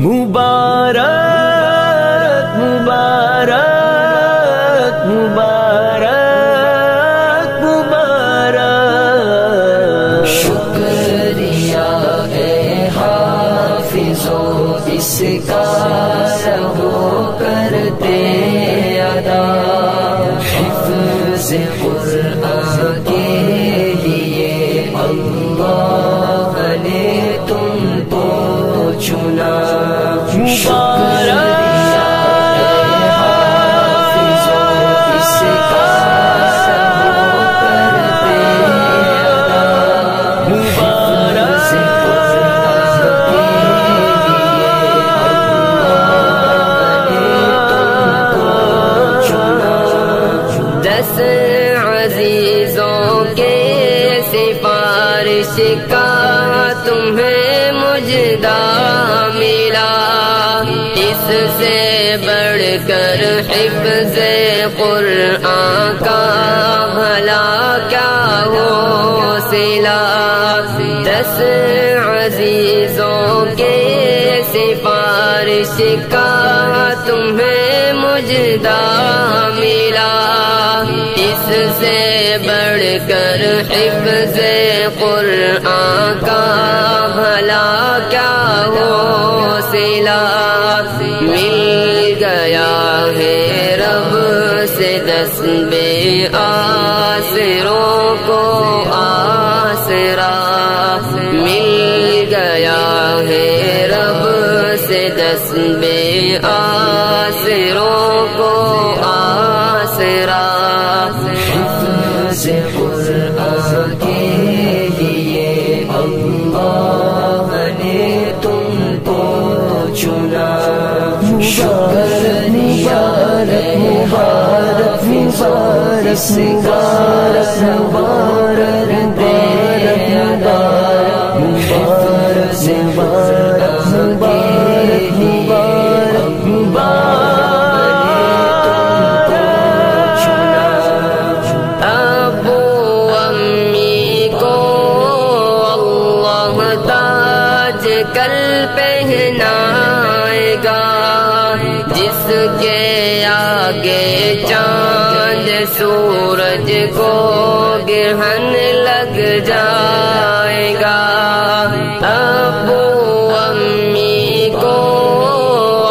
مبارک مبارک مبارک مبارک شکریہ ہے حافظوں اس کا رہو کرتے ادا حفظ قرآن کے لیے اللہ نے تم کو چنا عزیزوں کے سفارش کا تمہیں مجدہ ملا اس سے بڑھ کر حفظ قرآن کا بھلا کیا ہو صلہ 10 عزیزوں کے سفارش کا تمہیں مجدہ ملا اس سے بڑھ کر حفظ قرآن کا بھلا کیا ہو صلہ مل گیا ہے رب سے 10 بے آسروں کو آسرا مل گیا ہے رب سے 10 بے آسروں کو آسرا حفظ قرآن کے لیے اللہ نے تم کو چنا شکریہ مبارک مبارک اس کا مبارک حفظ قرآن کے لیے کل پہنائے گا جس کے آگے چاند سورج کو گرہن لگ جائے گا ابو امی کو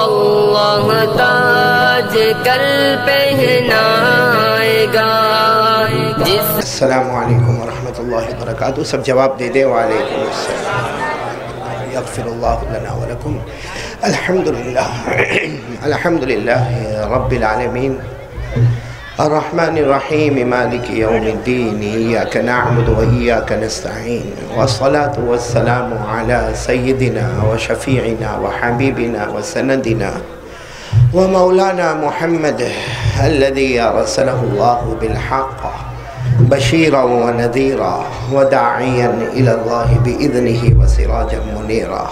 اللہ تاج کل پہنائے گا جس السلام علیکم ورحمۃ اللہ وبرکاتہ. سب جواب دے دیں. وعلیکم السلام. یغفر اللہ لنا ولکم. الحمدللہ رب العالمین الرحمن الرحیم مالک یوم الدین ایاک نعبد و ایاک نستعین والصلاة والسلام علی سیدنا و شفیعنا و حبیبنا و سندنا و مولانا محمد الذي ارسله اللہ بالحق بشيرا ونذيرا وداعيا إلى الله بإذنه وسراجا منيرا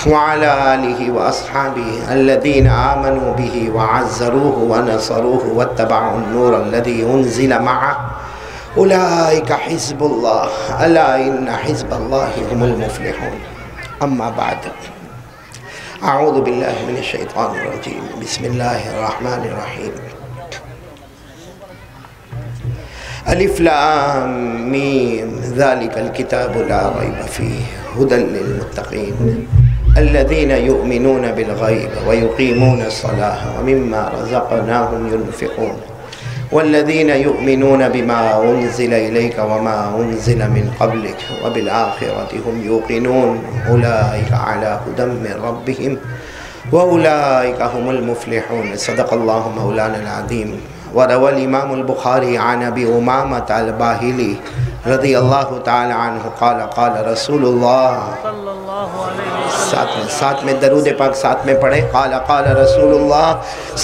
وعلى آله وأصحابه الذين آمنوا به وعزروه ونصروه واتبعوا النور الذي أنزل معه أولئك حزب الله ألا إن حزب الله هم المفلحون. أما بعد أعوذ بالله من الشيطان الرجيم. بسم الله الرحمن الرحيم. الف لام میم ذلك الكتاب لا ريب فيه هدى للمتقين الذين يؤمنون بالغيب ويقيمون الصلاة ومما رزقناهم ينفقون والذين يؤمنون بما أنزل إليك وما أنزل من قبلك وبالآخرة هم يوقنون أولئك على هدى من ربهم وأولئك هم المفلحون. صدق الله مولانا العظيم. وروى الإمام البخاري عن أبي أمامة الباهلي رضی اللہ تعالی عنہ قال قال رسول اللہ صلی اللہ علیہ وسلم. ساتھ میں درود پاک ساتھ میں پڑھیں. قال قال رسول اللہ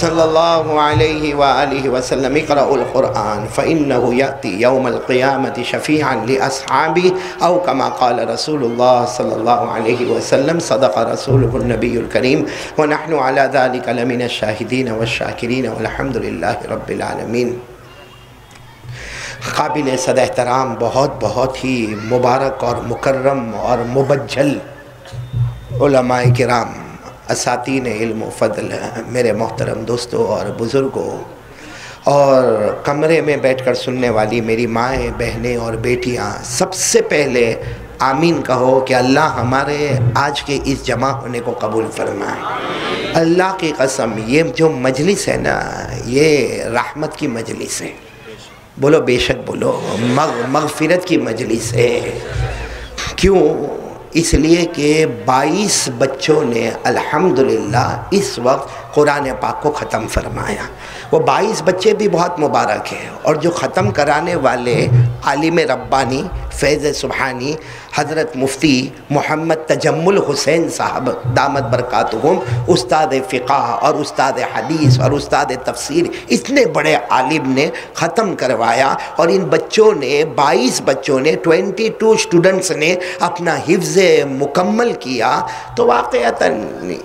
صلی اللہ علیہ وآلہ وسلم اقرأوا القرآن فإنه يأتي يوم القيامة شفيعا لأصحابه أو كما قال رسول الله صلی اللہ علیہ وسلم. صدق رسوله النبی الکریم ونحن على ذلك لمن الشاہدین والشاکرین والحمد للہ رب العالمین. قابل صد احترام بہت بہت ہی مبارک اور مکرم اور مبجل علماء کرام اساتین علم و فضل، میرے محترم دوستوں اور بزرگوں، اور کمرے میں بیٹھ کر سننے والی میری مائیں، بہنیں اور بیٹیاں، سب سے پہلے آمین کہو کہ اللہ ہمارے آج کے اس جمع ہونے کو قبول فرمائے۔ اللہ کی قسم یہ جو مجلس ہے نا، یہ رحمت کی مجلس ہے، بولو بے شک بولو، مغفرت کی مجلس ہے۔ کیوں؟ اس لیے کہ 22 بچوں نے الحمدللہ اس وقت قرآن پاک کو ختم فرمایا۔ وہ 22 بچے بھی بہت مبارک ہیں، اور جو ختم کرانے والے عالم ربانی فیض سبحانی حضرت مفتی محمد تجمل حسین صاحب دامت برکاتہم، استاد فقہ اور استاد حدیث اور استاد تفسیر، اتنے بڑے عالم نے ختم کروایا، اور ان بچوں نے 22 بچوں نے 22 اسٹوڈنٹس نے اپنا حفظ مکمل کیا۔ تو واقعتاً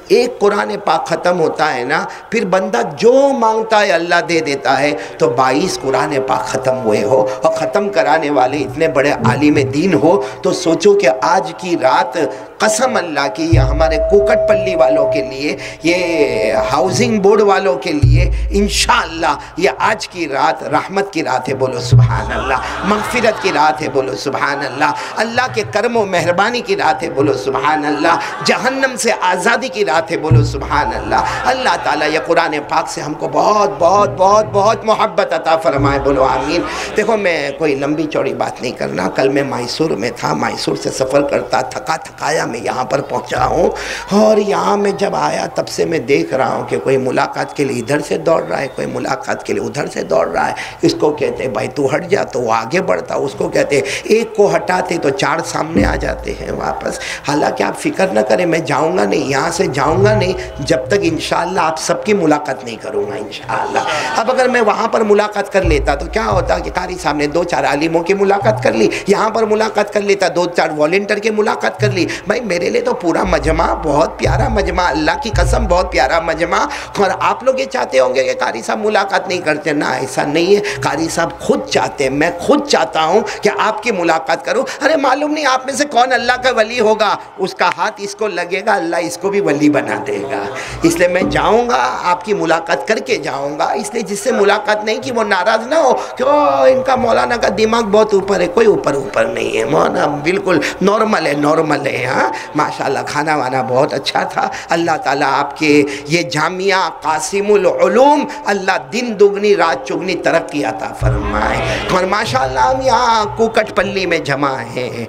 ایک قرآن پاک ختم ہوتا ہے نا، پھر بندہ جو مانگتا ہے اللہ دے دیتا ہے۔ تو 22 قرآن پاک ختم ہوئے ہو، اور ختم کرانے والے اتنے بڑے عالم دین ہو، تو سوچو کہ آج کی رات قسم اللہ کی، یہ ہمارے کوکٹ پلی والوں کے لیے، یہ ہاؤسنگ بورڈ والوں کے لیے انشاءاللہ یہ آج کی رات رحمت کی رات ہے، بولو سبحان اللہ، مغفرت کی رات ہے، بولو سبحان اللہ، اللہ کے کرم و مہربانی کی رات ہے، بولو سبحان اللہ، جہنم سے آزادی کی رات ہے، بولو سبحان اللہ۔ اللہ تعالیٰ یہ قرآن پاک سے ہم کو بہت بہت بہت بہت محبت عطا فرمائے، بولو آمین۔ دیکھو میں کوئی لمبی چوڑی بات نہیں کرنا، کل میں میسور میں تھا، میسور سے سفر کرتا تھکا تھکایا میں یہاں پر پہنچا ہوں، اور یہاں میں جب آیا تب سے میں دیکھ رہا ہوں کہ کوئی ملاقات کے لیے ادھر سے دوڑ رہا ہے، کوئی ملاقات کے لیے ادھر سے دوڑ رہا ہے۔ اس کو کہتے ہیں بھائی تو ہٹ جا، تو وہ آگے بڑھتا، اس کو کہتے ہیں ایک کو ہٹاتے تو 4 سامنے آ جاتے ہیں واپس۔ حالانکہ آپ فکر نہ کریں، میں جاؤں گا نہیں، یہاں سے جاؤں گا نہیں جب تک انشاءاللہ آپ سب کی ملاقات نہیں کروں گا انشاءاللہ۔ اب اگر میں وہاں پر ملاقات کر لیتا تو کیا ہوتا کہ قاری صاحب نے 2-4 عالموں کی ملاقات کر لی، یہاں پر ملاقات کر لیتا 2-4 والنٹر کی ملاقات کر لی۔ بھائی میرے لیے تو پورا مجمع بہت پیارا مجمع، اللہ کی قسم بہت پیارا مجمع۔ اور آپ لوگ یہ چاہتے ہوں گے کہ قاری صاحب ملاقات نہیں کرتے، نہ ایسا نہیں ہے، قاری صاحب خود چاہتے ہیں، میں خود چاہتا ہوں کہ آپ کی ملاقات کروں۔ ارے معلوم نہیں آپ میں سے کون اللہ کا ولی ہوگا، اس کا ہاتھ اس کو لگے گا، اللہ اس کو بھی ولی بنا دے گا۔ اس لیے میں جاؤں گا، آپ کی ملاقات کر کے جاؤں گا۔ اس لیے جس سے ملاقات نہیں کی وہ ناراض نہ ہو کہ ان کا مولانا کا دماغ بہت اوپر ہے، کوئی اوپر نہیں ہے، مولانا بالکل نارمل ہے۔ ہاں ماشاءاللہ کھانا وانا بہت اچھا تھا۔ اللہ تعالیٰ آپ کے یہ جامعہ قاسم العلوم اللہ دن دگنی رات چگنی ترقی عطا فرمائے۔ اور ماشاءاللہ ہم یہاں کوکٹ پلی میں جمع ہیں۔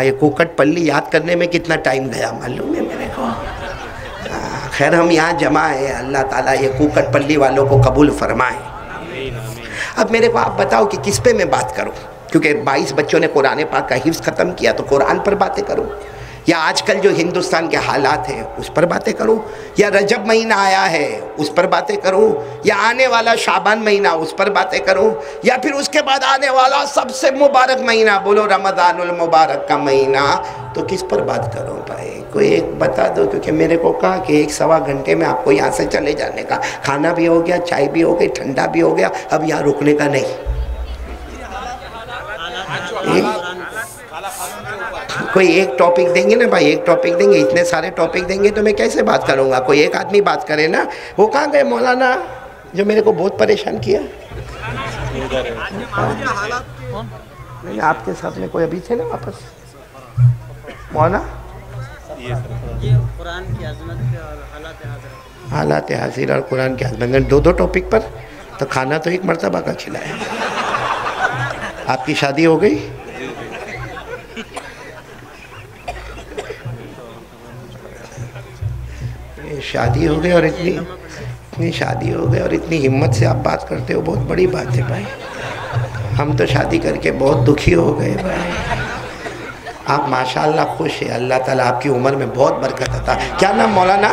یہ کوکٹ پلی یاد کرنے میں کتنا ٹائم گیا معلوم ہے میرے کو۔ خیر ہم یہاں جمع ہیں، اللہ تعالیٰ یہ کوکٹ پلی والوں کو قبول فرمائے۔ اب میرے کو آپ بتاؤ کہ کس پہ میں بات کروں، کیونکہ 22 بچوں نے قرآن پاک کا حفظ ختم کیا، تو قرآن پر باتیں کروں، یا آج کل جو ہندوستان کے حالات ہیں اس پر باتیں کروں، یا رجب مہینہ آیا ہے اس پر باتیں کروں، یا آنے والا شعبان مہینہ اس پر باتیں کروں، یا پھر اس کے بعد آنے والا سب سے مبارک مہینہ بولو رمضان المبارک کا مہینہ، تو کس پر بات کروں بھائی؟ کوئی ایک بتا دو، کیونکہ میرے کو کہا کہ 1-1.25 گھنٹے میں آپ کو یہاں سے چلے جانے کا، کھانا بھی ہو گیا، چائے بھی ہو گئی، ٹھنڈا بھی ہو گیا، اب یہاں رکنے کا نہیں۔ کوئی ایک ٹاپک دیں گے نا بھائی، ایک ٹاپک دیں گے، اتنے سارے ٹاپک دیں گے تو میں کیسے بات کروں گا؟ کوئی ایک آدمی بات کرے نا۔ وہ کہاں گئے مولانا جو میرے کو بہت پریشان کیا؟ آپ کے ساتھ میں کوئی ابھی تھے نا واپس مولانا؟ قرآن کی عظمت اور حالات حاضر اور قرآن کی عظمت، 2 ٹاپک پر، تو کھانا تو ایک مرتبہ کا کھلایا۔ آپ کی شادی ہو گئی؟ شادی ہو گئی اور اتنی شادی ہو گئی اور اتنی ہمت سے آپ بات کرتے ہو، بہت بڑی بات ہے بھائی۔ ہم تو شادی کر کے بہت دکھی ہو گئے بھائی۔ آپ ماشاءاللہ خوش ہیں، اللہ تعالیٰ آپ کی عمر میں بہت برکت عطا۔ کیا نام مولانا؟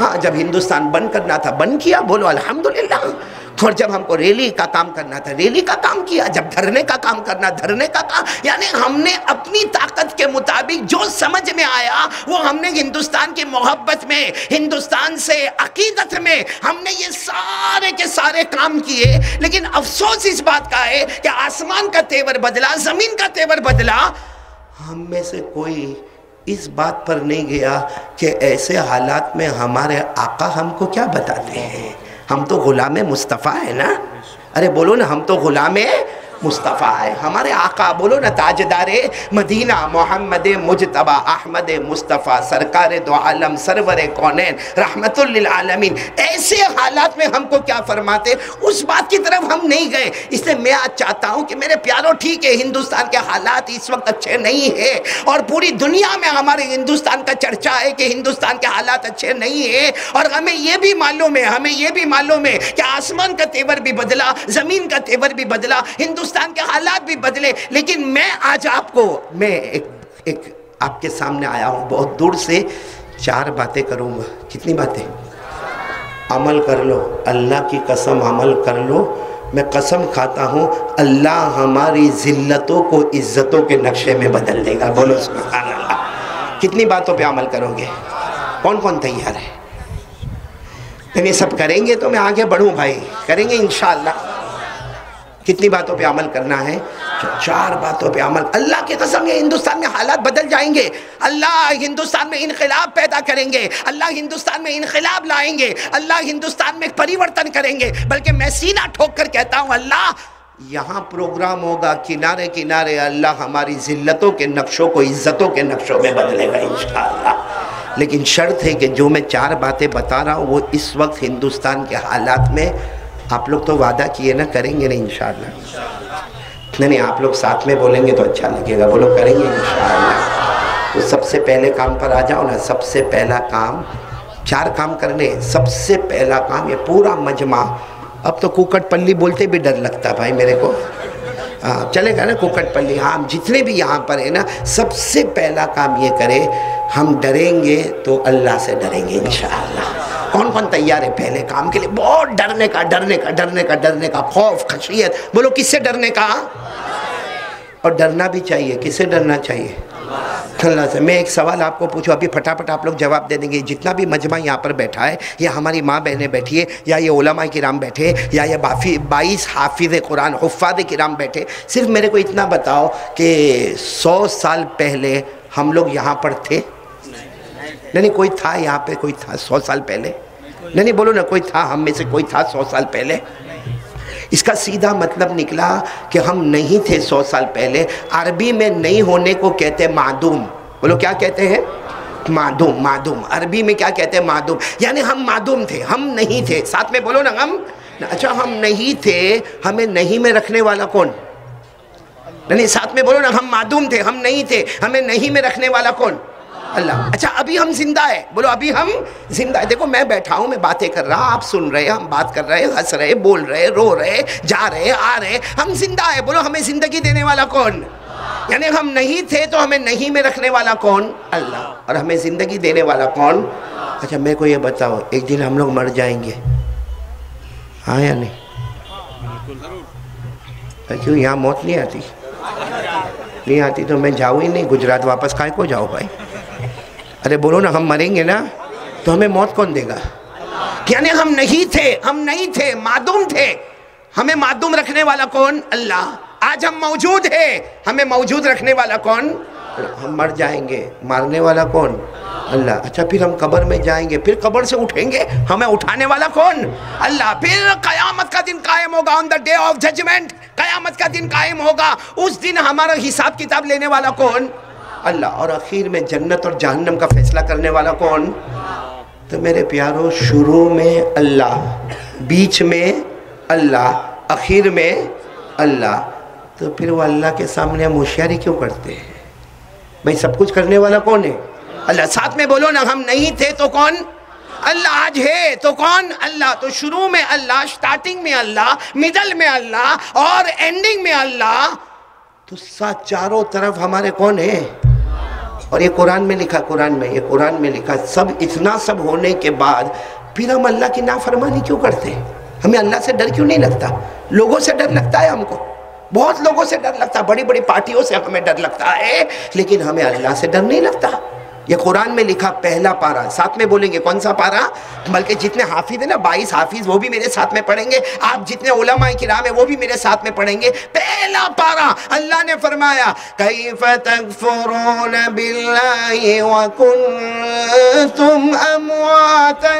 ہاں جب ہندوستان بند کرنا تھا بند کیا، بولو الحمدللہ. اور جب ہم کو ریلی کا کام کرنا تھا ریلی کا کام کیا، جب دھرنے کا کام کرنا دھرنے کا کام. یعنی ہم نے اپنی طاقت کے مطابق جو سمجھ میں آیا وہ ہم نے ہندوستان کی محبت میں، ہندوستان سے عقیدت میں ہم نے یہ سارے کے سارے کام کیے. لیکن افسوس اس بات کا ہے کہ آسمان کا تیور بدلا، زمین کا تیور بدلا. ہم میں سے کوئی اس بات پر نہیں گیا کہ ایسے حالات میں ہمارے آقا ہم کو کیا بتاتے ہیں. ہم تو غلام مصطفیٰ ہے نا. ارے بولو نا، ہم تو غلام مصطفیٰ ہے. ہمارے آقا بولو نا تاجدار مدینہ محمد مجتبی احمد مصطفیٰ سرکار دو عالم سرور کونین رحمت للعالمین ایسے حالات میں ہم کو کیا فرماتے، اس بات کی طرف ہم نہیں گئے. اس لیے میں آج چاہتا ہوں کہ میرے پیاروں ٹھیک ہے ہندوستان کے حالات اس وقت اچھے نہیں ہیں اور پوری دنیا میں ہمارے ہندوستان کا چرچا ہے کہ ہندوستان کے حالات اچھے نہیں ہیں، اور ہمیں یہ بھی معلوم ہے کہ آسمان کا تیور بھی بدلا، زمین کا تیور بھی بدلا، ہندوستان کے حالات بھی بدلے. لیکن میں آج میں ایک آپ کے سامنے آیا ہوں بہت دور سے. 4 باتیں کروں گا. کتنی باتیں؟ عمل کر لو، اللہ کی قسم عمل کر لو. میں قسم کھاتا ہوں اللہ ہماری ذلتوں کو عزتوں کے نقشے میں بدل دے گا. بولو سبحان اللہ. کتنی باتوں پہ عمل کرو گے؟ کون کون تیار ہے؟ یہ سب کریں گے تو میں آگے بڑھوں بھائی. کریں گے انشاءاللہ. کتنی باتوں پہ عمل کرنا ہے؟ 4 باتوں پہ عمل. اللہ کی قسم یہ ہندوستان میں حالات بدل جائیں گے. اللہ ہندوستان میں انقلاب پیدا کریں گے. اللہ ہندوستان میں انقلاب لائیں گے. اللہ ہندوستان میں پریورتن کریں گے. بلکہ میں سینہ ٹھوک کر کہتا ہوں اللہ یہاں پروگرام ہوگا کنارے کنارے اللہ ہماری ذلتوں کے نقشوں کو عزتوں کے نقشوں میں بدلے گا انشاءاللہ. لیکن شرط ہے کہ جو میں 4 باتیں بتا رہا ہوں وہ اس وقت ہندوستان کے حالات میں آپ لوگ تو وعدہ کیے نا کریں گے نا انشاءاللہ. نہیں آپ لوگ ساتھ میں بولیں گے تو اچھا لگے گا. بولو کریں گے انشاءاللہ. تو سب سے پہلے کام پر آ جاؤ نا. سب سے پہلا کام 4 کام کرنے. سب سے پہلا کام یہ پورا مجمع. اب تو کوکٹ پلی بولتے بھی ڈر لگتا بھائی میرے کو. چلے گا نا کوکٹ پلی. ہاں جتنے بھی یہاں پر ہیں نا سب سے پہلا کام یہ کرے ہم ڈریں گے تو اللہ سے ڈریں گے انشاءاللہ. کون کون تیار ہے پہلے کام کے لیے؟ بہت ڈرنے کا خوف خشیت. بولو کس سے ڈرنے کا؟ اور ڈرنا بھی چاہیے. کس سے ڈرنا چاہیے؟ اللہ سے. میں ایک سوال آپ کو پوچھوں ابھی پھٹافٹ آپ لوگ جواب دے دیں گے. جتنا بھی مجمع یہاں پر بیٹھا ہے یا ہماری ماں بہنیں بیٹھی ہے یا یہ علماء کرام بیٹھے یا یہ 22 حافظ قرآن حفاظ کرام بیٹھے، صرف میرے کو اتنا بتاؤ کہ 100 سال پہلے ہم لوگ یہاں پر تھے؟ نہیں کوئی تھا یہاں پہ؟ کوئی تھا 100 سال پہلے؟ نہیں بولو نا کوئی تھا. ہم میں سے کوئی تھا 100 سال پہلے؟ اس کا سیدھا مطلب نکلا کہ ہم نہیں تھے 100 سال پہلے. عربی میں نہیں ہونے کو کہتے معدوم. بولو کیا کہتے ہیں؟ معدوم. عربی میں کیا کہتے ہیں؟ معدوم. یعنی ہم معدوم تھے، ہم نہیں تھے. ساتھ میں بولو نا ہم. اچھا ہم نہیں تھے، ہمیں نہیں میں رکھنے والا کون؟ نہیں ساتھ میں بولو نا ہم معدوم تھے، ہم نہیں تھے، ہمیں نہیں میں رکھنے والا کون؟ اللہ. اچھا ابھی ہم زندہ ہے. بولو ابھی ہم زندہ ہے. دیکھو میں بیٹھا ہوں، میں باتیں کر رہا، آپ سن رہے، ہم بات کر رہے، ہنس رہے، بول رہے، رو رہے، جا رہے، آ رہے. ہم زندہ ہے. بولو ہمیں زندگی دینے والا کون؟ یعنی ہم نہیں تھے تو ہمیں نہیں میں رکھنے والا کون؟ اللہ. اور ہمیں زندگی دینے والا کون؟ اچھا میرے کو یہ بتاؤ ایک دن ہم لوگ مر جائیں گے ہاں یا نہیں؟ کیوں یہاں موت نہیں آتی؟ نہیں آتی تو میں جاؤں ہی نہیں. گجرات واپس کائے کو جاؤ بھائی؟ ارے بولو نا ہم مریں گے نا تو ہمیں موت کون دے گا؟ یعنی ہم نہیں تھے معدوم تھے. ہمیں معدوم رکھنے والا کون؟ اللہ. آج ہم موجود ہیں، ہمیں موجود رکھنے والا کون؟ ہم مر جائیں گے، مارنے والا کون؟ اللہ. اچھا پھر ہم قبر میں جائیں گے، پھر قبر سے اٹھیں گے، ہمیں اٹھانے والا کون؟ اللہ. پھر قیامت کا دن قائم ہوگا. آن دا ڈے آف ججمنٹ قیامت کا دن قائم ہوگا. اس دن ہمارا حساب کتاب لینے والا کون؟ اللہ. اور آخر میں جنت اور جہنم کا فیصلہ کرنے والا کون؟ تو میرے پیاروں شروع میں اللہ، بیچ میں اللہ، آخر میں اللہ. تو پھر وہ اللہ کے سامنے ہم ہوشیاری کیوں کرتے ہیں بھائی؟ سب کچھ کرنے والا کون ہے؟ اللہ. ساتھ میں بولو نا ہم نہیں تھے تو کون؟ اللہ. آج ہے تو کون؟ اللہ. تو شروع میں اللہ، سٹارٹنگ میں اللہ، مڈل میں اللہ اور اینڈنگ میں اللہ. تو چاروں طرف ہمارے کون ہیں؟ اور یہ قرآن میں لکھا، یہ قرآن میں لکھا، سب اتنا سب ہونے کے بعد پھر ہم اللہ کی نافرمانی کیوں کرتے ہیں؟ ہمیں اللہ سے ڈر کیوں نہیں لگتا؟ لوگوں سے ڈر لگتا ہے ہم کو، بہت لوگوں سے ڈر لگتا ہے، بڑی بڑی پارٹیوں سے ہمیں ڈر لگتا ہے، لیکن ہمیں اللہ سے ڈر نہیں لگتا۔ یہ قرآن میں لکھا پہلا پارہ، ساتھ میں بولیں گے کون سا پارہ؟ بلکہ جتنے حافظ ہیں نا 22 حافظ، وہ بھی میرے ساتھ میں پڑھیں گے، آپ جتنے علماء کرام ہیں وہ بھی میرے ساتھ میں پڑھیں گے۔ پہلا پارہ اللہ نے فرمایا کیف تکفرون باللہ وکنتم امواتا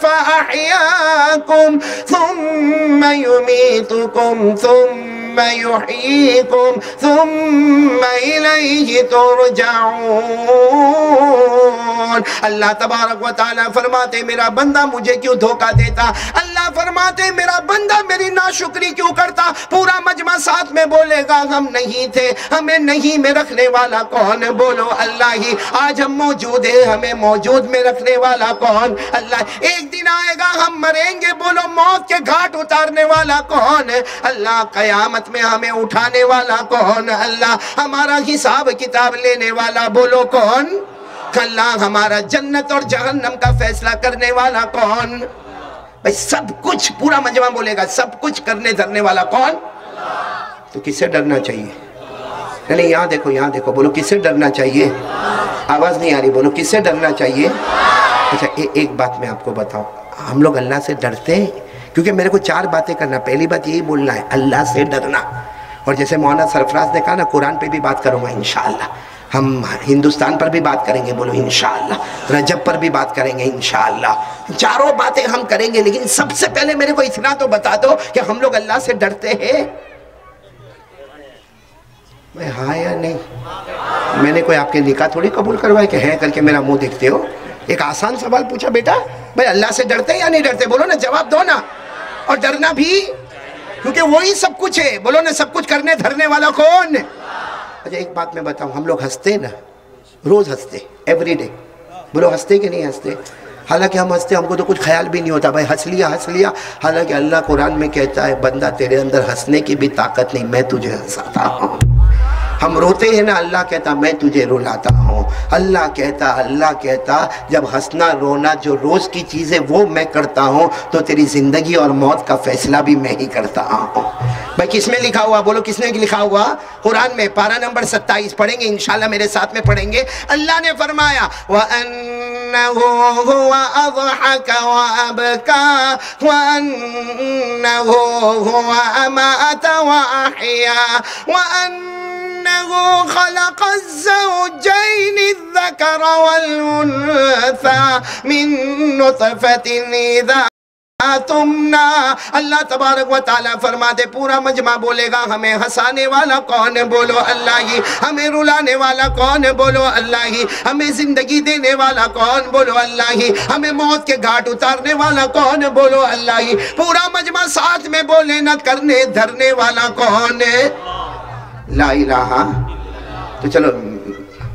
فاحیاکم ثم یمیتکم ثم یحییکم ثم الیہ ترجعون۔ اللہ تبارک و تعالیٰ فرماتے میرا بندہ مجھے کیوں دھوکہ دیتا؟ اللہ فرماتے میرا بندہ میری ناشکری کیوں کرتا؟ پورا مجمع ساتھ میں بولے گا ہم نہیں تھے، ہمیں نہیں میں رکھنے والا کون؟ بولو اللہ ہی۔ آج ہم موجود ہیں، ہمیں موجود میں رکھنے والا کون؟ اللہ۔ ایک دن آئے گا ہم مریں گے، بولو موت کے گھاٹ اتارنے والا کون؟ اللہ۔ قیامت میں ہمیں اٹھانے والا کون؟ اللہ۔ ہمارا حساب کتاب لینے والا بولو کون؟ اللہ۔ ہمارا جنت اور جہنم کا فیصلہ کرنے والا کون؟ بھئی سب کچھ، پورا مجمع بولے گا سب کچھ کرنے دھرنے والا کون؟ تو کس سے ڈرنا چاہیے؟ نہیں یہاں دیکھو، یہاں دیکھو، بولو کس سے ڈرنا چاہیے؟ آواز نہیں آ رہی، بولو کس سے ڈرنا چاہیے؟ اچھا ایک بات میں آپ کو بتاؤں، ہم لوگ اللہ سے ڈرتے ہیں کیونکہ میرے کو 4 باتیں کرنا۔ پہلی بات یہی بولنا ہے اللہ سے ڈرنا، اور جیسے مولانا سرفراز نے کہا نا قرآن پہ بھی بات کروں گا انشاءاللہ، ہم ہندوستان پر بھی بات کریں گے، بولو انشاءاللہ، رجب پر بھی بات کریں گے انشاءاللہ، 4 باتیں ہم کریں گے، لیکن سب سے پہلے میرے کو اتنا تو بتا دو کہ ہم لوگ اللہ سے ڈرتے ہیں؟ میں ہاں یا نہیں؟ میں نے کوئی آپ کے نکاح تھوڑی قبول کروائے کہ ہے کر کے میرا منہ دیکھتے ہو؟ ایک آسان سوال پوچھا بیٹا، بھائی اللہ سے ڈرتے ہیں یا نہیں ڈرتے؟ بولو نا، جواب دو نا۔ اور ڈرنا بھی کیونکہ وہی سب کچھ ہے، بولو نا سب کچھ کرنے دھرنے والا کون؟ اچھا ایک بات میں بتاؤں، ہم لوگ ہنستے نا، روز ہنستے، ایوری ڈے، بولو ہنستے کہ نہیں ہنستے؟ حالانکہ ہم ہنستے، ہم کو تو کچھ خیال بھی نہیں ہوتا بھائی ہنس لیا ہنس لیا، حالانکہ اللہ قرآن میں کہتا ہے بندہ تیرے اندر ہنسنے کی بھی طاقت نہیں، میں تجھے ہنساتا ہوں۔ ہم روتے ہیں نا، اللہ کہتا میں تجھے رلاتا ہوں۔ اللہ کہتا جب ہنسنا رونا جو روز کی چیزیں وہ میں کرتا ہوں تو تیری زندگی اور موت کا فیصلہ بھی میں ہی کرتا ہوں۔ بھائی کس میں لکھا ہوا؟ بولو کس نے لکھا ہوا؟ قرآن میں، پارہ نمبر 27 پڑھیں گے انشاءاللہ، میرے ساتھ میں پڑھیں گے۔ اللہ نے فرمایا وَأَنَّهُ هُوَ أَضْحَكَ وَأَبْكَى وَأَنَّهُ هُوَ أَمَاتَ وَأَحْيَا وَأَنَّهُ خَلَقَ الزَّوْجَيْنِ الذَّكَرَ وَالْأُنثَى مِن نُطْفَةٍ إِذَا تمنا۔ اللہ تبارک و تعالیٰ فرماتے پورا مجمع بولے گا ہمیں ہنسانے والا کون؟ بولو اللہ ہی۔ ہمیں رلانے والا کون؟ بولو اللہ ہی۔ ہمیں زندگی دینے والا کون؟ بولو اللہ ہی۔ ہمیں موت کے گھاٹ اتارنے والا کون؟ بولو اللہ ہی۔ پورا مجمع ساتھ میں بولے نہ کرنے دھرنے والا کون؟ لا الہ۔ تو چلو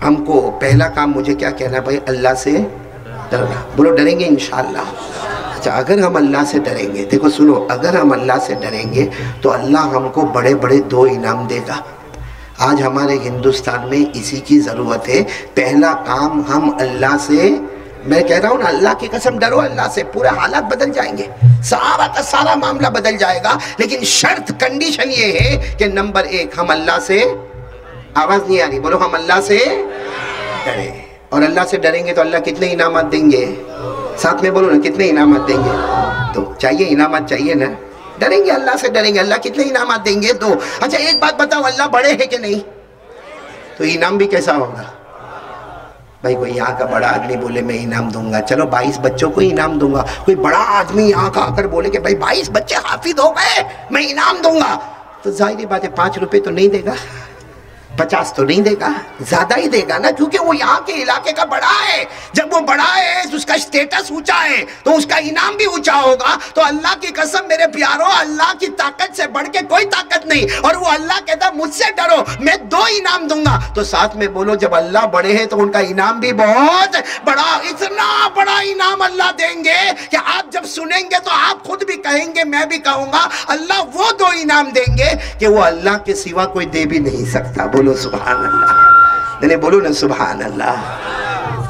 ہم کو پہلا کام مجھے کیا کہنا بھائی؟ اللہ سے ڈرنا، بولو ڈریں گے انشاءاللہ۔ اچھا اگر ہم اللہ سے ڈریں گے، دیکھو سنو، اگر ہم اللہ سے ڈریں گے تو اللہ ہم کو بڑے بڑے 2 انعام دے گا۔ آج ہمارے ہندوستان میں اسی کی ضرورت ہے۔ پہلا کام ہم اللہ سے، میں کہہ رہا ہوں نا اللہ کی قسم ڈرو اللہ سے، پورے حالات بدل جائیں گے، سارا کا سارا معاملہ بدل جائے گا، لیکن شرط کنڈیشن یہ ہے کہ نمبر 1 ہم اللہ سے، آواز نہیں آ رہی، بولو ہم اللہ سے ڈریں۔ اور اللہ سے ڈریں گے تو اللہ کتنے انعامات دیں گے؟ ساتھ میں بولو نا کتنے انعامات دیں گے؟ تو چاہیے انعامات چاہیے نا، ڈریں گے اللہ سے ڈریں گے، اللہ کتنے انعامات دیں گے؟ تو اچھا ایک بات بتاؤ، اللہ بڑے ہیں کہ نہیں؟ تو انعام بھی کیسا ہوگا؟ بھائی کوئی یہاں کا بڑا آدمی بولے میں انعام دوں گا، چلو 22 بچوں کو انعام دوں گا، کوئی بڑا آدمی یہاں کا آ کر بولے کہ بھائی 22 بچے حافظ ہو گئے میں انعام دوں گا، تو ظاہری بات ہے 5 روپے تو نہیں دے گا، 50 تو نہیں دے گا، زیادہ ہی دے گا نا، کیونکہ وہ یہاں کے علاقے کا بڑا ہے۔ جب وہ بڑا ہے اس کا سٹیٹس اونچا ہے تو اس کا انعام بھی اونچا ہوگا۔ تو اللہ کی قسم میرے پیاروں، اللہ کی طاقت سے بڑھ کے کوئی طاقت نہیں، اور وہ اللہ کہتا مجھ سے ڈرو میں 2 انعام دوں گا۔ تو ساتھ میں بولو جب اللہ بڑے ہیں تو ان کا انعام بھی بہت بڑا، اتنا بڑا انعام اللہ دیں گے کہ آپ جب سنیں گے تو آپ خود بھی کہیں گے، میں بھی کہوں گا، اللہ وہ 2 انعام دیں گے کہ وہ اللہ کے سوا کوئی دے بھی نہیں سکتا، بولو سبحان اللہ۔ نہیں بولو نا سبحان اللہ.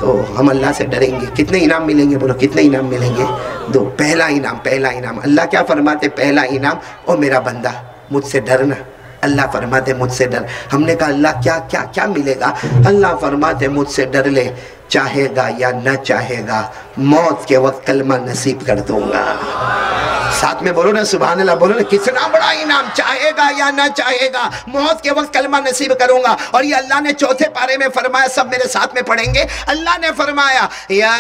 تو ہم اللہ سے ڈریں گے. کتنے انعام ملیں گے؟ بولو کتنے انعام ملیں گے؟ 2. پہلا انعام اللہ کیا فرماتے؟ پہلا انعام او میرا بندہ مجھ سے ڈرنا. اللہ فرماتے مجھ سے ڈر. ہم نے کہا اللہ کیا کیا کیا ملے گا؟ اللہ فرماتے مجھ سے ڈر لے، چاہے گا یا نہ چاہے گا موت کے وقت کلمہ نصیب کر دوں گا. ساتھ میں بولو نا سبحان اللہ. بولو نا کتنا بڑا انعام، چاہے گا یا نہ چاہے گا موت کے وقت کلمہ نصیب کروں گا. اور یہ اللہ نے 4 پارے میں فرمایا، سب میرے ساتھ میں پڑھیں گے. اللہ نے فرمایا یا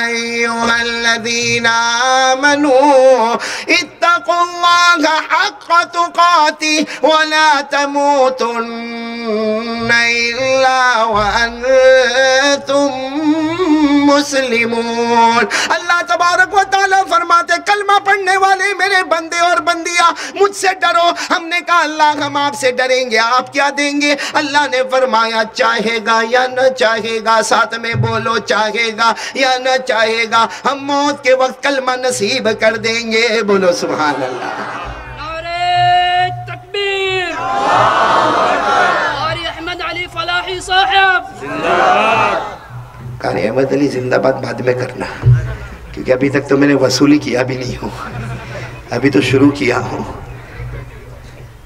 ایھا الذین آمنوا اتقوا اللہ حق تقاتہ ولا تموتن الا وانتم مسلمون. اللہ تبارک و تعالیٰ فرماتے کلمہ پڑھنے والے میرے بندے اور بندیاں مجھ سے ڈرو. ہم نے کہا اللہ ہم آپ سے ڈریں گے، آپ کیا دیں گے؟ اللہ نے فرمایا چاہے گا یا نہ چاہے گا. ساتھ میں بولو چاہے گا یا نہ چاہے گا ہم موت کے وقت کلمہ نصیب کر دیں گے. بولو سبحان اللہ. نعرہ تکبیر. قاری احمد علی فلاحی صاحب قاری احمد علی زندہ باد بعد میں کرنا، کیونکہ ابھی تک تو میں نے وصولی کیا بھی نہیں ہوں، ابھی تو شروع کیا ہوں.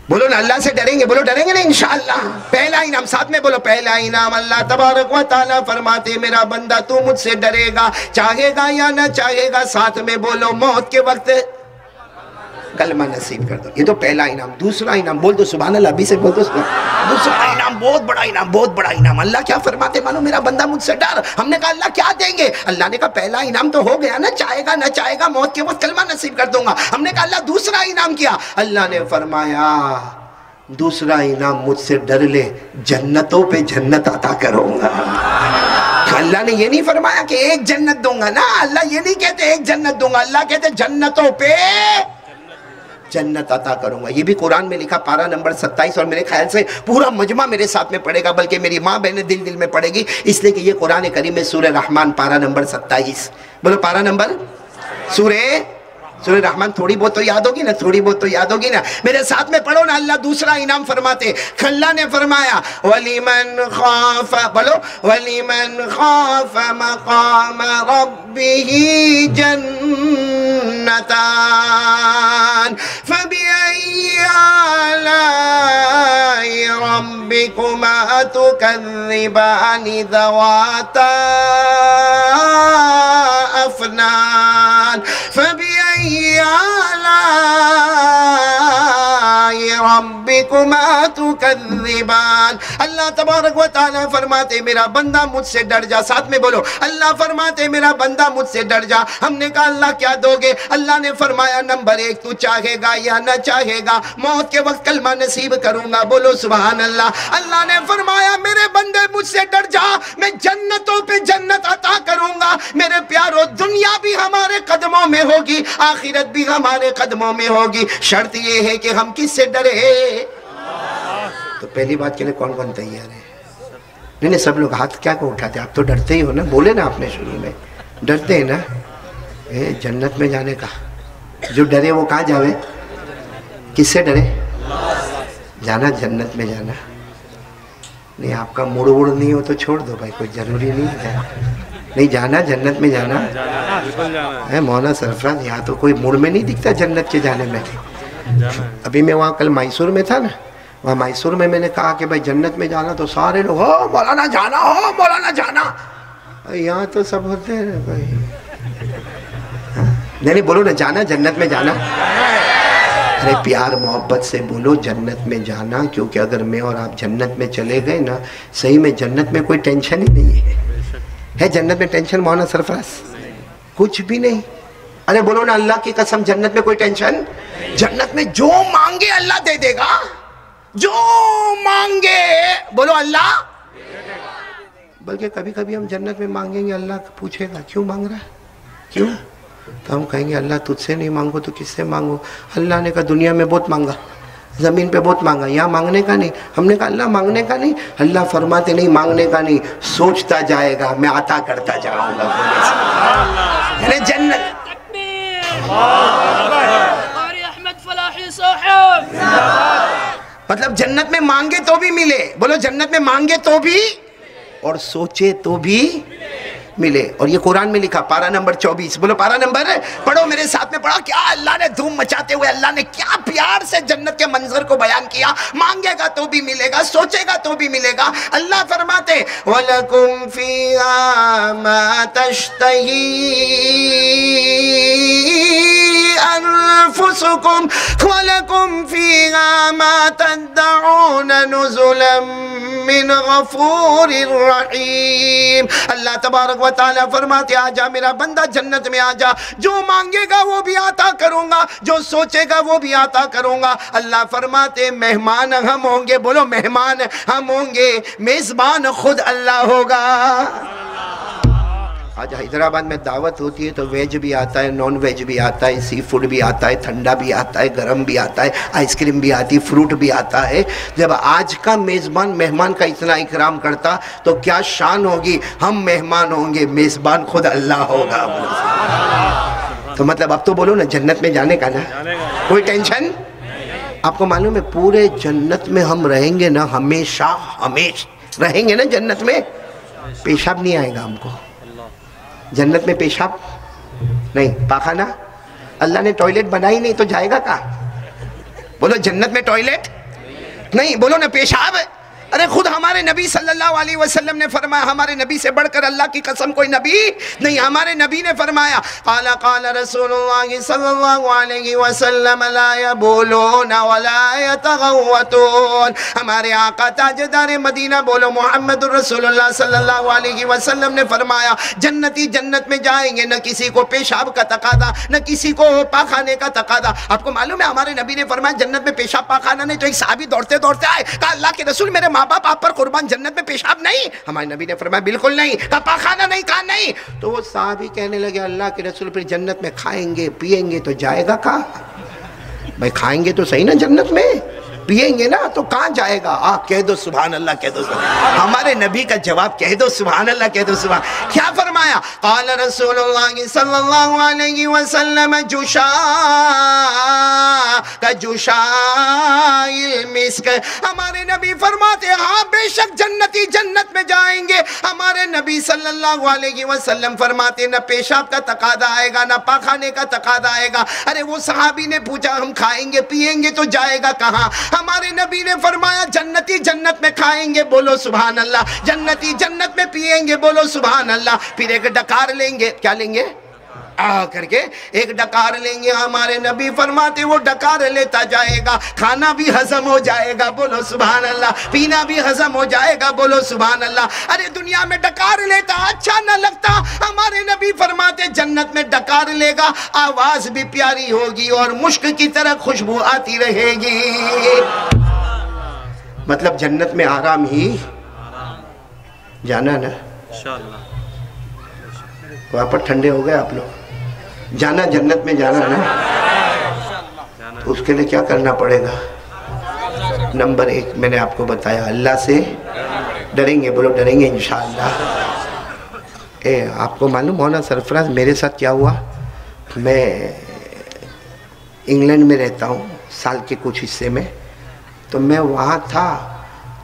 بولو نا اللہ سے ڈریں گے. بولو ڈریں گے نا انشاءاللہ. پہلا انعام ساتھ میں بولو پہلا انعام. اللہ تبارک و تعالیٰ فرماتے میرا بندہ تو مجھ سے ڈرے گا، چاہے گا یا نہ چاہے گا. ساتھ میں بولو موت کے وقت کلمہ نصیب کر دو. یہ تو پہلا انعام. دوسرا انعام بول دو سبحان اللہ. ابھی سے بول دو دوسرا انعام بہت بڑا انعام، بہت بڑا انعام. اللہ کیا فرماتے مانو میرا بندہ مجھ سے ڈر. ہم نے کہا اللہ کیا دیں گے؟ اللہ نے کہا پہلا انعام تو ہو گیا نا، چاہے گا نہ چاہے گا موت کے وقت کلمہ نصیب کر دوں گا. ہم نے کہا اللہ دوسرا انعام کیا؟ اللہ نے فرمایا دوسرا انعام مجھ سے ڈر لے، جنتوں پہ جنت عطا کروں گا. اللہ نے یہ نہیں فرمایا کہ ایک جنت دوں گا نا. اللہ یہ نہیں کہتے ایک جنت دوں گا، اللہ کہتے جنتوں پہ جنت عطا کروں گا. یہ بھی قرآن میں لکھا پارہ نمبر 27. اور میرے خیال سے پورا مجمع میرے ساتھ میں پڑھے گا، بلکہ میری ماں بہنیں دل دل میں پڑھے گی، اس لیے کہ یہ قرآن کریم میں سورہ رحمان پارہ نمبر 27. بولو پارہ نمبر سورہ رحمان. تھوڑی بہت تو یاد ہوگی نا، تھوڑی بہت تو یاد ہوگی نا. میرے ساتھ میں پڑھو نا. اللہ دوسرا انعام فرماتے اللہ نے فرمایا وَلِمَنْ خَافَ بولو وَلِمَنْ خَافَ مَقَامَ رَبِّهِ جَنَّتَانِ فَبِأَيِّ آلَاءِ رَبِّكُمَا تُكَذِّبَانِ ذَوَاتَا أَفْنَانٍ فَبِأَيِّ آلَاءِ رَبِّكُمَا تُكَذِّبَانِ. اللہ تبارک و تعالیٰ فرماتے میرا بندہ مجھ سے ڈر جا. ساتھ میں بولو اللہ فرماتے میرا بندہ مجھ سے ڈر جا. ہم نے کہا اللہ کیا دو گے؟ اللہ نے فرمایا نمبر 1 تو چاہے گا یا نہ چاہے گا موت کے وقت کلمہ نصیب کروں گا. بولو سبحان اللہ. اللہ نے فرمایا میرے بندے مجھ سے ڈر جا، میں جنتوں پہ جنت عطا کروں گا. میرے پیارو دنیا بھی ہمارے قدموں میں ہوگی، آخرت بھی ہمارے قدموں میں ہوگی. شرط یہ ہے کہ ہم کس سے ڈرے. تو پہلی بات کے لیے کون کون تیار ہے؟ نہیں سب لوگ ہاتھ کیا کو اٹھاتے؟ آپ تو ڈرتے ہی ہو نا. بولے نا آپ نے شروع میں ڈرتے ہیں نا. جنت میں جانے کا جو ڈرے وہ کہاں جاوے؟ کس سے ڈرے؟ جانا جنت میں جانا. نہیں آپ کا موڑ ووڑ نہیں ہو تو چھوڑ دو بھائی، کوئی ضروری نہیں ہے. نہیں جانا جنت میں جانا ہے. مولانا سرفراز یہاں تو کوئی موڑ میں نہیں دکھتا جنت کے جانے میں. ابھی میں وہاں کل میسور میں تھا نا، وہاں میسور میں نے کہا کہ بھائی جنت میں جانا تو سارے لوگ ہو مولانا جانا، ہو مولانا جانا. یہاں تو سب ہوتے ہیں بھائی. نہیں بولو نا جانا جنت میں جانا. ارے پیار محبت سے بولو جنت میں جانا، کیونکہ اگر میں اور آپ جنت میں چلے گئے نا، صحیح میں جنت میں کوئی ٹینشن ہی نہیں ہے. جنت میں ٹینشن مولانا سرفراز کچھ بھی نہیں. ارے بولو نا اللہ کی قسم جنت میں کوئی ٹینشن. جنت میں جو مانگے اللہ دے دے گا، جو مانگے بولو اللہ. بلکہ کبھی کبھی ہم جنت میں مانگیں گے اللہ پوچھے گا کیوں مانگ رہا ہے، کیوں؟ تو ہم کہیں گے اللہ تجھ سے نہیں مانگو تو کس سے مانگو؟ اللہ نے کہا دنیا میں بہت مانگا، زمین پہ بہت مانگا، یہاں مانگنے کا نہیں. ہم نے کہا اللہ مانگنے کا نہیں. اللہ فرماتے نہیں مانگنے کا نہیں، سوچتا جائے گا میں عطا کرتا جاؤں گا. یعنی جنت. قاری احمد فلاحی صاحب. مطلب جنت میں مانگے تو بھی ملے، بولو جنت میں مانگے تو بھی اور سوچے تو بھی ملے. اور یہ قرآن میں لکھا، پارہ نمبر 24. بولو پارہ نمبر، پڑھو میرے ساتھ میں، پڑھا. کیا اللہ نے دھوم مچاتے ہوئے اللہ نے کیا پیار سے جنت کے منظر کو بیان کیا. مانگے گا تو بھی ملے گا، سوچے گا تو بھی ملے گا. اللہ فرماتے وَلَكُمْ فِيهَا مَا تَشْتَهِي أَنفُسُكُمْ وَلَكُمْ فِيهَا مَا تَدَّعُونَ نُزُلًا مِّنْ غَفُورٍ رَحِيمٍ. اللہ تبارک و تعالیٰ فرماتے آجا میرا بندہ جنت میں آجا، جو مانگے گا وہ بھی عطا کروں گا، جو سوچے گا وہ بھی عطا کروں گا. اللہ فرماتے مہمان ہم ہوں گے، بولو مہمان ہم ہوں گے، میزبان خود اللہ ہوگا. آج حیدرآباد میں دعوت ہوتی ہے تو ویج بھی آتا ہے، نان ویج بھی آتا ہے، سی فوڈ بھی آتا ہے، ٹھنڈا بھی آتا ہے، گرم بھی آتا ہے، آئس کریم بھی آتی، فروٹ بھی آتا ہے. جب آج کا میزبان مہمان کا اتنا اکرام کرتا تو کیا شان ہوگی. ہم مہمان ہوں گے، میزبان خود اللہ ہوگا. تو مطلب اب تو بولو نا جنت میں جانے کا نا کوئی ٹینشن. آپ کو معلوم ہے پورے جنت میں ہم رہیں گے نا، ہمیشہ رہیں گے نا جنت میں. پیشاب نہیں آئے گا ہم کو جنت میں، پیشاب نہیں، پاخانہ. اللہ نے ٹوائلٹ بنائی نہیں تو جائے گا کہاں. بولو جنت میں ٹوائلٹ نہیں، بولو نا پیشاب. ارے خود ہمارے نبی صلی اللہ علیہ وسلم نے فرمایا، ہمارے نبی سے بڑھ کر اللہ کی قسم کوئی نبی نہیں. ہمارے نبی نے فرمایا قال رسول اللہ صلی اللہ علیہ وسلم لا یبولون ولا یتغوطون. ہمارے آقا تاجدار مدینہ بولو محمد رسول اللہ صلی اللہ علیہ وسلم نے فرمایا جنتی جنت میں جائیں گے، نہ کسی کو پیشاب کا تقاضا، نہ کسی کو پاخانے کا تقاضا. آپ کو معلوم ہے ہمارے نبی نے فرمایا جنت میں پیشاب پاخانہ نہیں. تو ایک صحابی دوڑتے دوڑتے آئے، کہا اللہ کے رسول میرے ماں باپ آپ پر قربان، جنت میں پیشاب نہیں؟ ہمارے نبی نے فرمایا بالکل نہیں. کہا پاخانہ نہیں؟ کہا نہیں. تو وہ صحابی کہنے لگے اللہ کے رسول پھر جنت میں کھائیں گے پیئیں گے تو جائے گا کہاں؟ بھائی کھائیں گے تو صحیح نا جنت میں، پیئیں گے نا تو کہاں جائے گا. کہہ دو سبحان اللہ، کہہ دو سبحان اللہ. ہمارے نبی کا جواب کہہ دو سبحان اللہ، کہہ دو سبحان. کیا فرمایا؟ قال رسول اللہ صلی اللہ علیہ وسلم جشاء المسک. ہمارے نبی فرماتے ہاں بے شک جنتی جنت میں جائیں گے. ہمارے نبی صلی اللہ علیہ وسلم فرماتے نہ پیشاب کا تقاضا آئے گا، نہ پاخانے کا تقاضا آئے گا. ارے وہ صحابی نے پوچھا ہم کھائیں گے پیئیں گے تو جائے گا کہاں؟ ہمارے نبی نے فرمایا جنتی جنت میں کھائیں گے، بولو سبحان اللہ. جنتی جنت میں پیئیں گے، بولو سبحان اللہ. پھر ایک ڈکار لیں گے، کیا لیں گے؟ کر کے ایک ڈکار لیں گے. ہمارے نبی فرماتے وہ ڈکار لیتا جائے گا، کھانا بھی ہضم ہو جائے گا، بولو سبحان اللہ. پینا بھی ہضم ہو جائے گا، بولو سبحان اللہ. ارے دنیا میں ڈکار لیتا اچھا نہ لگتا، ہمارے نبی فرماتے جنت میں ڈکار لے گا، آواز بھی پیاری ہوگی اور مشک کی طرح خوشبو آتی رہے گی. مطلب جنت میں آرام ہی جانا نا. وہاں پر ٹھنڈے ہو گئے آپ لوگ، جانا جنت میں جانا نا. اس کے لیے کیا کرنا پڑے گا؟ نمبر 1 میں نے آپ کو بتایا اللہ سے ڈریں گے، بولو ڈریں گے انشاءاللہ. آپ کو معلوم ہونا سرفراز میرے ساتھ کیا ہوا؟ میں انگلینڈ میں رہتا ہوں سال کے کچھ حصے میں، تو میں وہاں تھا.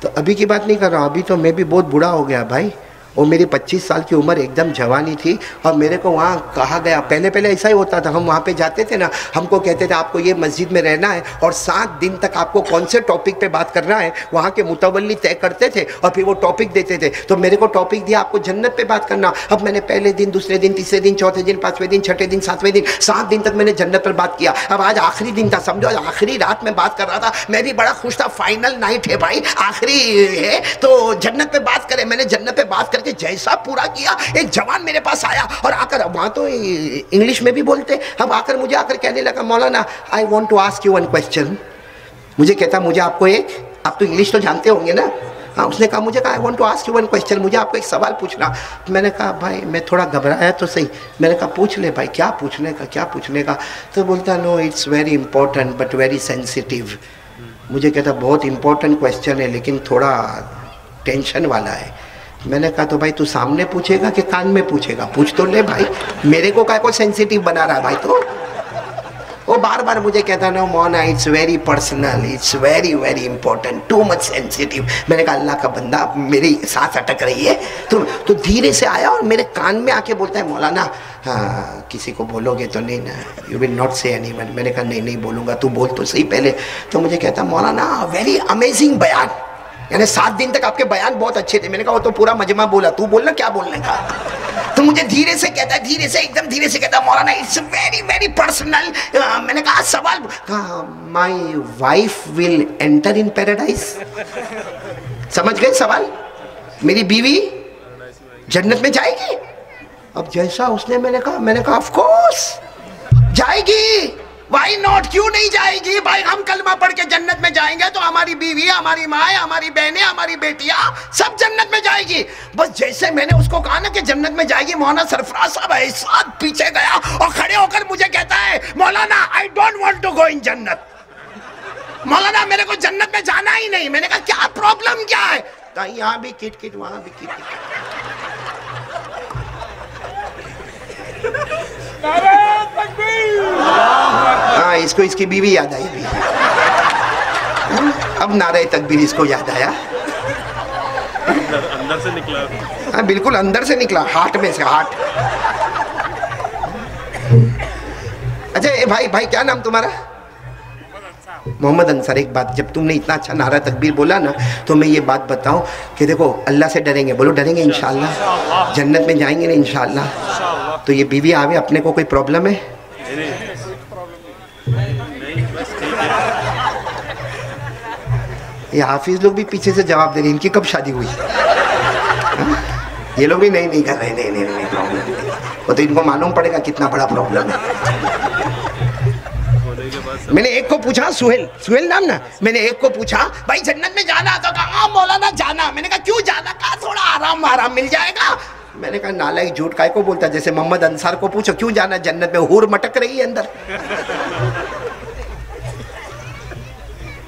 تو ابھی کی بات نہیں کر رہا ہوں، ابھی تو میں بھی بہت بوڑھا ہو گیا بھائی. اور میری 25 سال کی عمر ایک دم جوانی تھی. اور میرے کو وہاں کہا گیا، پہلے ایسا ہی ہوتا تھا، ہم وہاں پہ جاتے تھے نا، ہم کو کہتے تھے آپ کو یہ مسجد میں رہنا ہے اور 7 دن تک آپ کو کون سے ٹاپک پہ بات کرنا ہے وہاں کے متولی طے کرتے تھے اور پھر وہ ٹاپک دیتے تھے. تو میرے کو ٹاپک دیا آپ کو جنت پہ بات کرنا. اب میں نے پہلے دن، دوسرے دن، تیسرے دن، چوتھے دن، 5ویں دن، 6ویں دن، 7ویں دن، 7 دن تک میں نے جنت پر بات کیا. اب آج آخری دن تھا، سمجھو آج آخری رات میں بات کر رہا تھا. میں بھی بڑا خوش تھا، فائنل نائٹ ہے بھائی، آخری ہے تو جنت پہ بات کرے. میں نے جنت پہ بات کر کے جیسا پورا کیا، ایک جوان میرے پاس آیا اور آ کر، وہاں تو انگلش میں بھی بولتے، اب آ کر مجھے آ کر کہنے لگا مولانا I want to ask you one question. مجھے کہتا مجھے آپ کو ایک، آپ تو انگلش تو جانتے ہوں گے نا. اس نے کہا مجھے کہا I want to ask you one question، مجھے آپ کو ایک سوال پوچھنا. میں نے کہا بھائی میں تھوڑا گھبرایا تو صحیح. میں نے کہا پوچھ لے بھائی، کیا پوچھنے کا، کیا پوچھنے کا؟ تو بولتا no it's very important but very sensitive. مجھے کہتا بہت امپورٹنٹ کویسچن ہے لیکن تھوڑا ٹینشن والا ہے. میں نے کہا تو بھائی تو سامنے پوچھے گا کہ کان میں پوچھے گا؟ پوچھ تو لے بھائی، میرے کو کیا کو سینسیٹیو بنا رہا ہے بھائی. تو وہ بار بار مجھے کہتا نا مولانا it's very personal, it's very very important, too much sensitive. میں نے کہا اللہ کا بندہ میری سانس اٹک رہی ہے. تو دھیرے سے آیا اور میرے کان میں آ کے بولتا ہے مولانا کسی کو بولو گے تو نہیں نا، یو ول ناٹ سے اینی ون. میں نے کہا نہیں بولوں گا، تو بول تو صحیح پہلے. تو مجھے کہتا مولانا ویری امیزنگ بیان، یعنی 7 دن تک آپ کے بیان بہت اچھے تھے. میں نے کہا وہ تو پورا مجمع بولا، تو بولنا کیا بولنے کا. تو مجھے دھیرے سے کہتا ہے، دھیرے سے ایک دم دھیرے سے کہتا مولانا اٹس ویری ویری پرسنل. میں نے کہا سوال، کہا my wife will enter in paradise. سمجھ گئے سوال؟ میری بیوی جنت میں جائے گی؟ اب جیسا اس نے، میں نے کہا آف کورس جائے گی، وائی ناٹ، کیوں نہیں جائے گی بھائی. ہم کلمہ پڑھ کے جنت میں جائیں گے تو ہماری بیوی، ہماری ماں، ہماری بہنیں، ہماری بیٹیاں سب جنت میں جائے گی. بس جیسے میں نے اس کو کہا نا کہ جنت میں جائے گی، مولانا سرفراز صاحب ایسا پیچھے گیا اور کھڑے ہو کر مجھے کہتا ہے مولانا I don't want to go in جنت. مولانا میرے کو جنت میں جانا ہی نہیں. میں نے کہا کیا پرابلم کیا ہے؟ یہاں بھی کٹ کٹ، وہاں بھی کٹ کٹ. ہاں اس کو اس کی بیوی یاد آئی بھی. اب نعرہ تکبیر اس کو یاد آیا. اندر سے نکلا. ہاں بالکل اندر سے نکلا، ہارٹ میں سے، ہارٹ. اچھا بھائی کیا نام تمہارا؟ محمد انصار. ایک بات، جب تم نے اتنا اچھا نعرہ تکبیر بولا نا تو میں یہ بات بتاؤں کہ دیکھو اللہ سے ڈریں گے، بولو ڈریں گے انشاءاللہ، جنت میں جائیں گے نا انشاءاللہ. تو یہ بیوی آوے، اپنے کو کوئی پرابلم ہے؟ یہ حافظ لوگ بھی پیچھے سے جواب دے رہے ہیں، ان کی کب شادی ہوئی؟ یہ لوگ بھی نہیں کر رہے. نہیں پرابلم نہیں. وہ تو ان کو معلوم پڑے گا کتنا بڑا پرابلم ہے. میں نے ایک کو پوچھا، سہیل نام نا، میں نے ایک کو پوچھا بھائی جنت میں جانا؟ تو کہا مولانا جانا. میں نے کہا کیوں جانا؟ کہا تھوڑا آرام مل جائے گا. میں نے کہا نالائق جھوٹ کائے کو بولتا. جیسے محمد انصار کو پوچھو کیوں جانا جنت میں، حور مٹک رہی ہے اندر.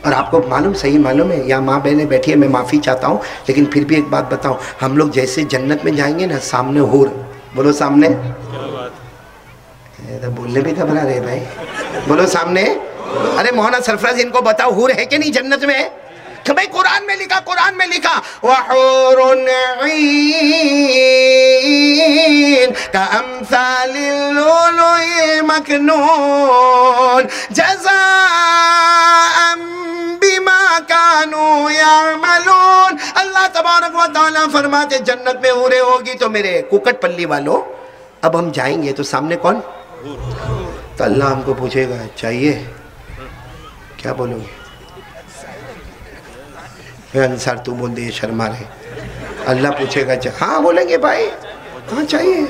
اور آپ کو صحیح معلوم ہے، یہاں ماں بہنیں بیٹھی ہے، میں معافی چاہتا ہوں لیکن پھر بھی ایک بات بتاؤں، ہم لوگ جیسے جنت میں جائیں گے نا، سامنے حور، بولو سامنے، بولنے بھی گھبرا رہے بھائی، بولو سامنے. ارے مولانا سرفراز ان کو بتاؤ حور ہے کہ نہیں جنت میں؟ کہ بھائی قرآن میں لکھا وَحُورٌ عِينٌ كَأَمْثَالِ اللُّؤْلُؤِ الْمَكْنُونِ جَزَاءً بِمَا كَانُوا يَعْمَلُونَ. اللہ تبارک و تعالیٰ فرماتے جنت میں حوریں ہوگی. تو میرے کوکٹ پلی والوں، اب ہم جائیں گے تو سامنے کون؟ تو اللہ ہم کو پوچھے گا چاہیے کیا بولو گے؟ انصار تو بول دے، شرما رہے. اللہ پوچھے گا ہاں بولیں گے بھائی ہاں چاہیے.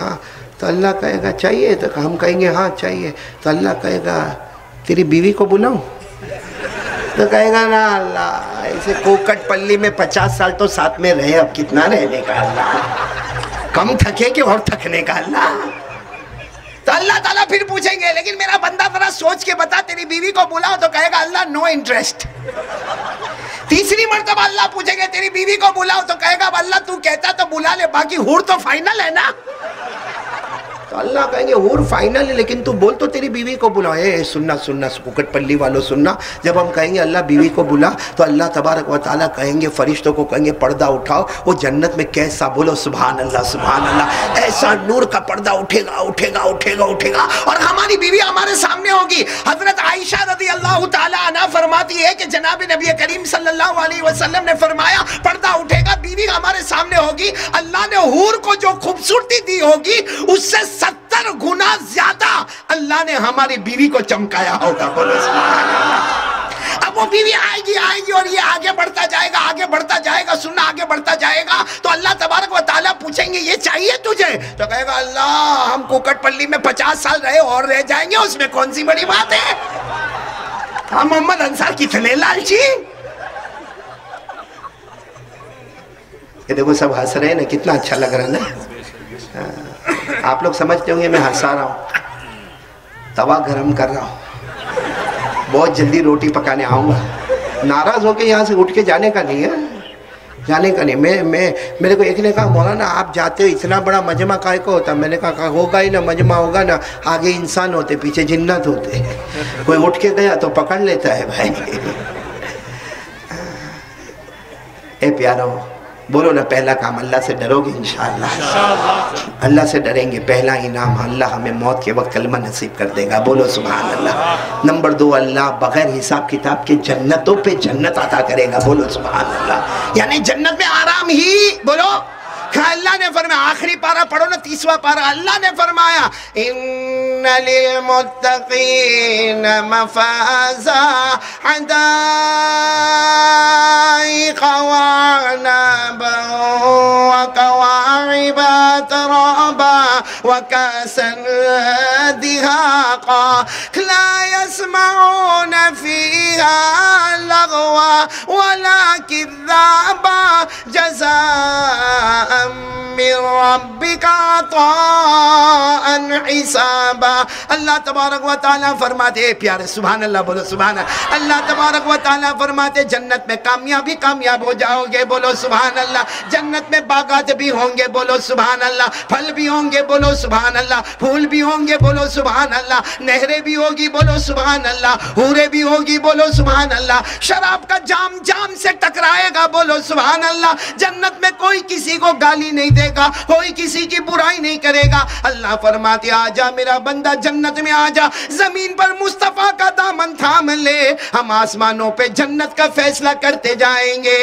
ہاں تو اللہ کہے گا چاہیے، تو ہم کہیں گے ہاں چاہیے. تو اللہ کہے گا تیری بیوی کو بلاؤں؟ تو کہے گا نا اللہ ایسے کوکٹ پلی میں 50 سال تو ساتھ میں رہے، اب کتنا رہنے کا اللہ، کم تھکے کہ اور تھکنے کا اللہ. تو اللہ تعالیٰ پھر پوچھیں گے لیکن میرا بندہ ذرا سوچ کے بتا تیری بیوی کو بلاؤ؟ تو کہے گا اللہ نو انٹرسٹ. تیسری مرتبہ اللہ پوچھیں گے تیری بیوی کو بلاؤ؟ تو کہے گا اللہ تو کہتا تو بلا لے، باقی حور تو فائنل ہے نا. تو اللہ کہیں گے حور فائنل ہے لیکن تو بول تو تیری بیوی کو بلاؤ. سننا کوکٹ پلی والوں سننا، جب ہم کہیں گے اللہ بیوی کو بلا تو اللہ تبارک و تعالیٰ کہیں گے فرشتوں کو کہیں گے پردہ اٹھاؤ. وہ جنت میں کیسا، بولو سبحان اللہ سبحان اللہ، ایسا نور کا پردہ اٹھے گا اور ہماری بیوی ہمارے سامنے ہوگی. حضرت عائشہ رضی اللہ تعالیٰ عنہ فرماتی ہے کہ جناب نبی کریم صلی اللہ علیہ وسلم نے فرمایا پردہ اٹھے گا، بیوی ہمارے سامنے ہوگی. اللہ نے حور کو جو خوبصورتی دی ہوگی اس سے 70 گنا زیادہ اللہ نے ہماری بیوی کو چمکایا ہوگا. بولو سبحان اللہ. اب وہ بیوی آئے گی اور یہ آگے بڑھتا جائے گا، سننا آگے بڑھتا جائے گا. تو اللہ تبارک و تعالیٰ پوچھیں گے یہ چاہیے تجھے؟ تو کہے گا اللہ ہم کوکٹ پلی میں 50 سال رہے اور رہ جائیں گے، اس میں کون سی بڑی بات ہے. ہم محمد انصار کتنے لالچی. یہ دیکھو سب ہنس رہے ہیں نا، کتنا اچھا لگ رہا ہے نا. آپ لوگ سمجھتے ہوں گے میں ہنسا رہا ہوں، توا گرم کر رہا ہوں، بہت جلدی روٹی پکانے آؤں گا. ناراض ہو کے یہاں سے اٹھ کے جانے کا نہیں ہے. جانے کا نہیں. میرے کو ایک نے کہا مولانا آپ جاتے ہو اتنا بڑا مجمع کائے کو ہوتا؟ میں نے کہا ہوگا ہی نا، مجمع ہوگا نا، آگے انسان ہوتے پیچھے جنات ہوتے، کوئی اٹھ کے گیا تو پکڑ لیتا ہے بھائی. اے پیارو بولو نا، پہلا کام اللہ سے ڈرو گے انشاءاللہ؟ اللہ سے ڈریں گے، پہلا انعام اللہ ہمیں موت کے وقت کلمہ نصیب کر دے گا، بولو سبحان اللہ. نمبر 2، اللہ بغیر حساب کتاب کے جنتوں پہ جنت عطا کرے گا، بولو سبحان اللہ. یعنی جنت میں آرام ہی، بولو. اللہ نے فرمایا، آخری پارہ پڑھو نا، 30واں پارہ، اللہ نے فرمایا ان للمتقین مفازا حدائق وعنبا وكواعب ترابا وكأسا دهاقا لا يسمعون فيها لغوا ولا كذابا جزاء من ربك عطاء حسابا. اللہ تبارک و تعالیٰ فرماتے، پیارے سبحان اللہ بولو سبحان اللہ. اللہ تبارک و تعالیٰ فرماتے جنت میں کامیاب ہو جاؤ گے، بولو سبحان اللہ. جنت میں باغات بھی ہوں گے، بولو سبحان اللہ. پھل بھی ہوں گے، بولو سبحان اللہ. پھول بھی ہوں گے، بولو سبحان اللہ. نہریں بھی ہوگی، بولو سبحان اللہ. حوریں بھی ہوگی، بولو سبحان اللہ. شراب کا جام سے ٹکرائے گا، بولو سبحان اللہ. جنت میں کوئی کسی کو گالی نہیں دے گا، کوئی کسی کی برائی نہیں کرے گا. اللہ فرماتے آجا میرا بندہ جنت میں آجا، زمین پر مصطفیٰ کا دامن تھام لے، ہم آسمانوں پہ جنت کا فیصلہ کرتے جائیں گے.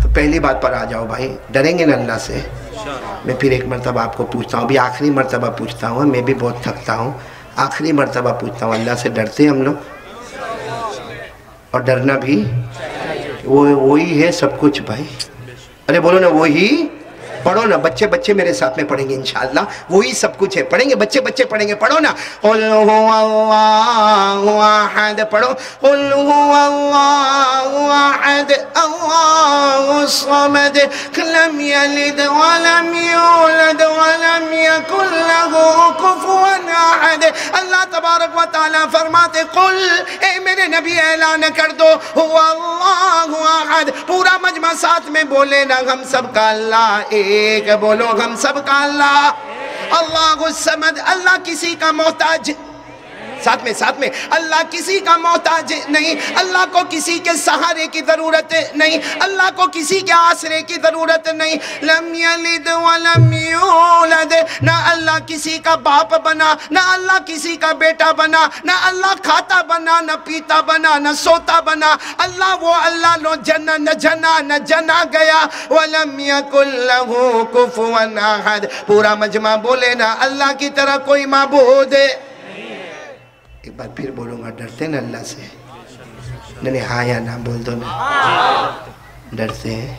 تو پہلی بات پر آ جاؤ بھائی، ڈریں گے نا اللہ سے؟ میں پھر ایک مرتبہ آپ کو پوچھتا ہوں، ابھی آخری مرتبہ پوچھتا ہوں، میں بھی بہت تھکتا ہوں، آخری مرتبہ پوچھتا ہوں، اللہ سے ڈرتے ہیں ہم لوگ؟ اور ڈرنا بھی وہی ہے سب کچھ بھائی. ارے بولو نا وہی. پڑھو نا بچے میرے ساتھ میں پڑھیں گے انشاءاللہ. وہی سب کچھ ہے، پڑھیں گے بچے پڑھیں گے. پڑھو نا قل هو اللہ احد، پڑھو قل هو اللہ احد اللہ الصمد لم یلد ولم یولد ولم یکن له کفوا احد. اللہ تبارک و تعالیٰ فرماتے قل، اے میرے نبی اعلان کر دو، هو اللہ احد. پورا مجمع ساتھ میں بولے نا، ہم سب کا اللہ ایک، بولو ہم سب کا اللہ. اللہ الصمد، اللہ کسی کا محتاج، ساتھ میں اللہ کسی کا محتاج نہیں، اللہ کو کسی کے سہارے کی ضرورت نہیں، اللہ کو کسی کے آسرے کی ضرورت نہیں. لم یلد ولم یولد، نہ اللہ کسی کا باپ بنا، نہ اللہ کسی کا بیٹا بنا، نہ اللہ کھاتا بنا، نہ پیتا بنا، نہ سوتا بنا. اللہ وہ اللہ نہ جنا گیا. ولم یکن لہ کفوا احد. پورا مجمع بولے نا، اللہ کی طرح کوئی معبود ہے. ایک بار پھر بولوں گا، ڈرتے نا اللہ سے؟ نہیں ہاں یا نہ بول دو نا. ڈرتے ہیں.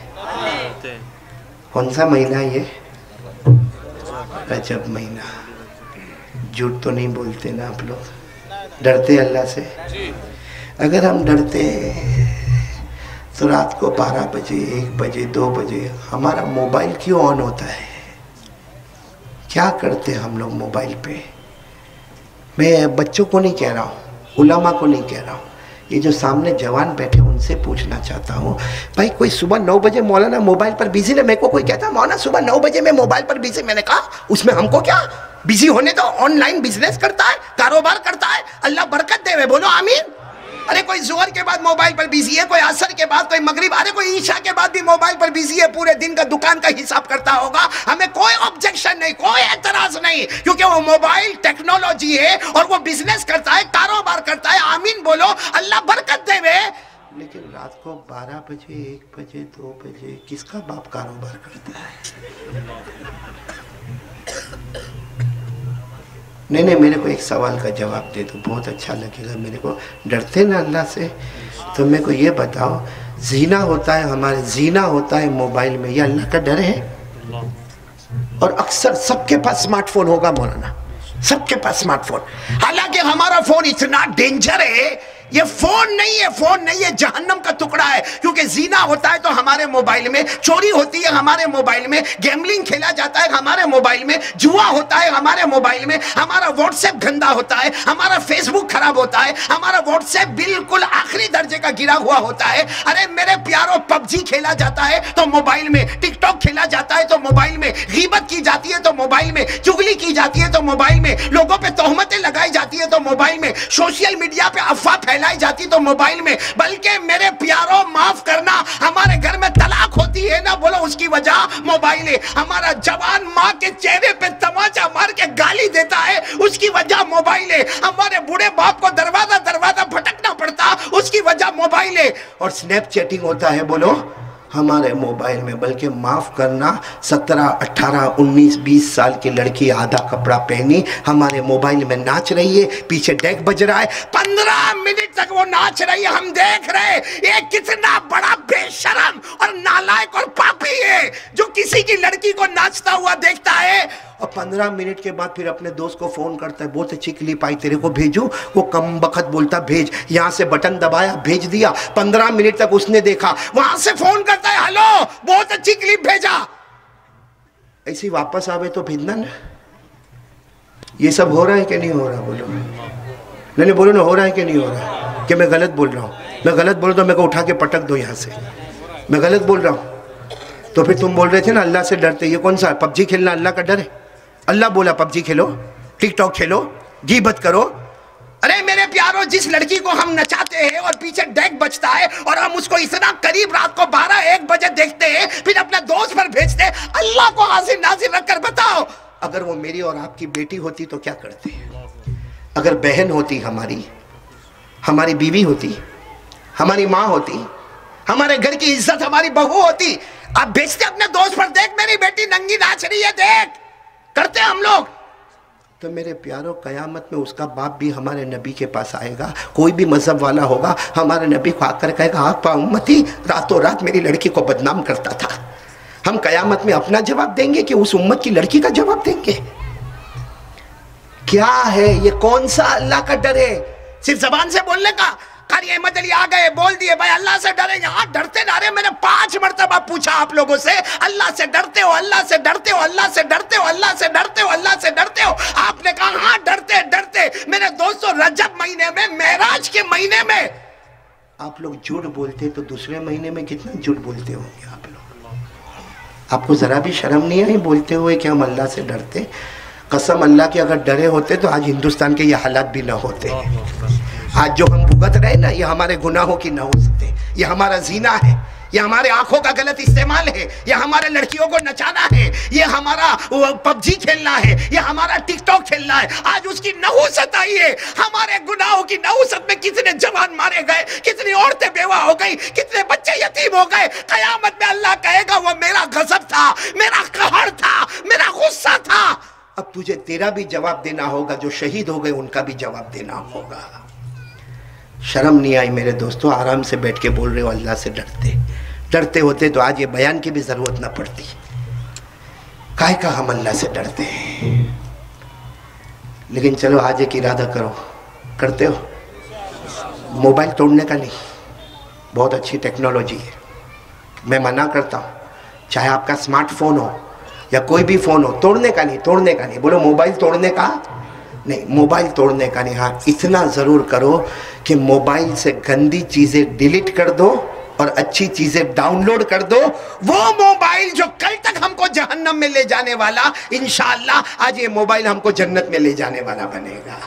کون سا مہینہ یہ؟ رجب مہینہ. جھوٹ تو نہیں بولتے نا آپ لوگ؟ ڈرتے اللہ سے؟ اگر ہم ڈرتے تو رات کو 12 بجے 1 بجے 2 بجے ہمارا موبائل کیوں آن ہوتا ہے؟ کیا کرتے ہم لوگ موبائل پہ؟ میں بچوں کو نہیں کہہ رہا ہوں، علماء کو نہیں کہہ رہا ہوں، یہ جو سامنے جوان بیٹھے ان سے پوچھنا چاہتا ہوں. بھائی کوئی صبح 9 بجے مولانا موبائل پر بیزی نہ، میرے کو کوئی کہتا مولانا صبح 9 بجے میں موبائل پر بیزی. میں نے کہا اس میں ہم کو کیا، بیزی ہونے تو آن لائن بزنس کرتا ہے، کاروبار کرتا ہے، اللہ برکت دے. بولو آمین. ارے کوئی ظہر کے بعد موبائل پر بیزی ہے، کوئی عصر کے بعد، کوئی مغرب، ارے کوئی عشاء کے بعد بھی موبائل پر بیزی ہے، پورے دن کا دکان کا حساب کرتا ہوگا. ہمیں کوئی آبجیکشن نہیں، کوئی اعتراض نہیں، کیونکہ وہ موبائل ٹیکنالوجی ہے اور وہ بزنس کرتا ہے، کاروبار کرتا ہے. آمین بولو، اللہ برکت دے. لیکن رات کو 12 بجے 1 بجے 2 بجے کس کا باپ کاروبار کرتا ہے؟ نہیں میرے کو ایک سوال کا جواب دے دو، بہت اچھا لگے گا میرے کو. ڈرتے نا اللہ سے؟ تو میرے کو یہ بتاؤ، زینا ہوتا ہے ہمارے، زینا ہوتا ہے موبائل میں، یہ اللہ کا ڈر ہے؟ اور اکثر سب کے پاس سمارٹ فون ہوگا مولانا، سب کے پاس سمارٹ فون. حالانکہ ہمارا فون اتنا ڈینجر ہے یہ فون نہیں ہے، فون نہیں ہے، جہنم کا ٹکڑا ہے. کیونکہ زینا ہوتا ہے تو ہمارے موبائل میں، چوری ہوتی ہے ہمارے موبائل میں، گیملنگ کھیلا جاتا ہے ہمارے موبائل میں، جوا ہوتا ہے ہمارے موبائل میں، ہمارا واٹس ایپ گندا ہوتا ہے، ہمارا فیس بک خراب ہوتا ہے، ہمارا واٹس ایپ بالکل آخری درجے کا گرا ہوا ہوتا ہے. ارے میرے پیاروں، پب جی کھیلا جاتا ہے تو موبائل میں، ٹک ٹاک کھیلا جاتا ہے تو موبائل میں، غیبت کی جاتی ہے تو موبائل میں، چغلی کی جاتی ہے تو موبائل میں، لوگوں پہ تہمتیں لگائی جاتی ہے تو موبائل میں، سوشل میڈیا پہ افواہ پھیلائی جاتی تو موبائل میں. بلکہ میرے پیاروں، معاف کرنا، ہمارے گھر میں طلاق ہوتی ہے نا، بولو اس کی وجہ موبائل ہے. ہمارا جوان ماں کے چہرے پہ تماچا مار کے گالی دیتا ہے، اس کی وجہ موبائل ہے. ہمارے بوڑھے باپ کو دروازہ بھٹکنا پڑتا، اس کی وجہ موبائل ہے. اور سنیپ چیٹنگ ہوتا ہے، بولو ہمارے موبائل میں. بلکہ معاف کرنا، 17 18 19 20 سال کی لڑکی آدھا کپڑا پہنی ہمارے موبائل میں ناچ رہی ہے، پیچھے ڈیک بج رہا ہے، 15 منٹ تک وہ ناچ رہی ہے، ہم دیکھ رہے. یہ کتنا بڑا بے شرم اور نالائق اور پاپی ہے جو کسی کی لڑکی کو ناچتا ہوا دیکھتا ہے اور 15 منٹ کے بعد پھر اپنے دوست کو فون کرتا ہے، بہت اچھی کلپ آئی، تیرے کو بھیجوں؟ وہ کم بخت بولتا بھیج. یہاں سے بٹن دبایا، بھیج دیا. 15 منٹ تک اس نے دیکھا، وہاں سے فون کرتا ہے، ہلو بہت اچھی کلپ بھیجا. ایسی واپس آوے تو بھیجنا نا. یہ سب ہو رہا ہے کہ نہیں ہو رہا؟ بولو نہیں، بولو نا، ہو رہا ہے کہ نہیں ہو رہا؟ کہ میں غلط بول رہا ہوں؟ میں غلط بول رہا ہوں، میرے کو اٹھا کے پٹک دو یہاں سے. میں غلط بول رہا ہوں تو پھر تم بول رہے تھے نا اللہ سے ڈرتے. یہ کون سا پب جی کھیلنا اللہ کا ڈر ہے؟ اللہ بولا پب جی کھیلو، ٹک ٹاک کھیلو، غیبت کرو. ارے میرے پیاروں، جس لڑکی کو ہم نچاتے ہیں اور پیچھے ڈیک بجتا ہے اور ہم اس کو اتنا قریب رات کو 12-1 بجے دیکھتے ہیں، پھر اپنے دوست پر بھیجتے ہیں، اللہ کو حاضر ناظر رکھ کر بتاؤ اگر وہ میری اور آپ کی بیٹی ہوتی تو کیا کرتے؟ اگر بہن ہوتی، ہماری بیوی ہوتی، ہماری ماں ہوتی، ہمارے گھر کی عزت ہماری بہو ہوتی، آپ بیچتے اپنے دوست پر، دیکھ میری بیٹی ننگی ناچ رہی ہے، دیکھ. کرتے ہم لوگ. تو میرے پیاروں، قیامت میں اس کا باپ بھی ہمارے نبی کے پاس آئے گا، کوئی بھی مذہب والا ہوگا، ہمارے نبی کو آ کر کہے گا آقا امتی راتوں رات میری لڑکی کو بدنام کرتا تھا. ہم قیامت میں اپنا جواب دیں گے کہ اس امت کی لڑکی کا جواب دیں گے؟ کیا ہے یہ؟ کون سا اللہ کا ڈر ہے؟ صرف زبان سے بولنے کا؟ قاری احمد علی آ گئے، بول دیے بھائی اللہ سے ڈریں. یہاں ڈرتے نہ رہے. میں نے 5 مرتبہ پوچھا آپ لوگوں سے، اللہ سے ڈرتے ہو، اللہ سے ڈرتے ہو، اللہ سے ڈرتے ہو، اللہ سے ڈرتے ہو، اللہ سے ڈرتے ہو؟ آپ نے کہا ہاں ڈرتے ڈرتے. میرے دوستو، رجب مہینے میں، معراج کے مہینے میں آپ لوگ جھوٹ بولتے تو دوسرے مہینے میں کتنا جھوٹ بولتے ہوں گے آپ لوگ؟ آپ کو ذرا بھی شرم نہیں آئی بولتے ہوئے کہ ہم اللہ سے ڈرتے؟ قسم اللہ کے، اگر ڈرے ہوتے تو آج ہندوستان کے یہ حالات بھی نہ ہوتے. آج جو ہم بھگت رہے نا، یہ ہمارے گناہوں کی نہ ہو سکتے. یہ ہمارا زنا ہے، یہ ہمارے آنکھوں کا غلط استعمال ہے، یہ ہمارے لڑکیوں کو نچانا ہے، یہ ہمارا پب جی کھیلنا ہے، یہ ہمارا ٹک ٹاک کھیلنا ہے. آج اس کی نحوست آئی ہے. ہمارے گناہوں کی نحوست میں کتنے جوان مارے گئے، کتنی عورتیں بیوہ ہو گئی، کتنے بچے یتیم ہو گئے. قیامت میں اللہ کہے گا وہ میرا غضب تھا، میرا قہر تھا، میرا غصہ تھا. اب تجھے تیرا بھی جواب دینا ہوگا، جو شہید ہو گئے ان کا بھی جواب دینا ہوگا. شرم نہیں آئی میرے دوستو؟ آرام سے بیٹھ کے بول رہے ہو اللہ سے ڈرتے ہوتے تو آج یہ بیان کی بھی ضرورت نہ پڑتی. کائے کا ہم اللہ سے ڈرتے ہیں؟ لیکن چلو آج ایک ارادہ کرو. کرتے ہو؟ موبائل توڑنے کا نہیں، بہت اچھی ٹیکنالوجی ہے، میں منع کرتا ہوں. چاہے آپ کا سمارٹ فون ہو یا کوئی بھی فون ہو، توڑنے کا نہیں. بولو موبائل توڑنے کا نہیں، موبائل توڑنے کا نہیں. ہاں اتنا ضرور کرو کہ موبائل سے گندی چیزیں ڈیلیٹ کر دو اور اچھی چیزیں ڈاؤن لوڈ کر دو. وہ موبائل جو کل تک ہم کو جہنم میں لے جانے والا، انشاءاللہ آج یہ موبائل ہم کو جنت میں لے جانے والا بنے گا.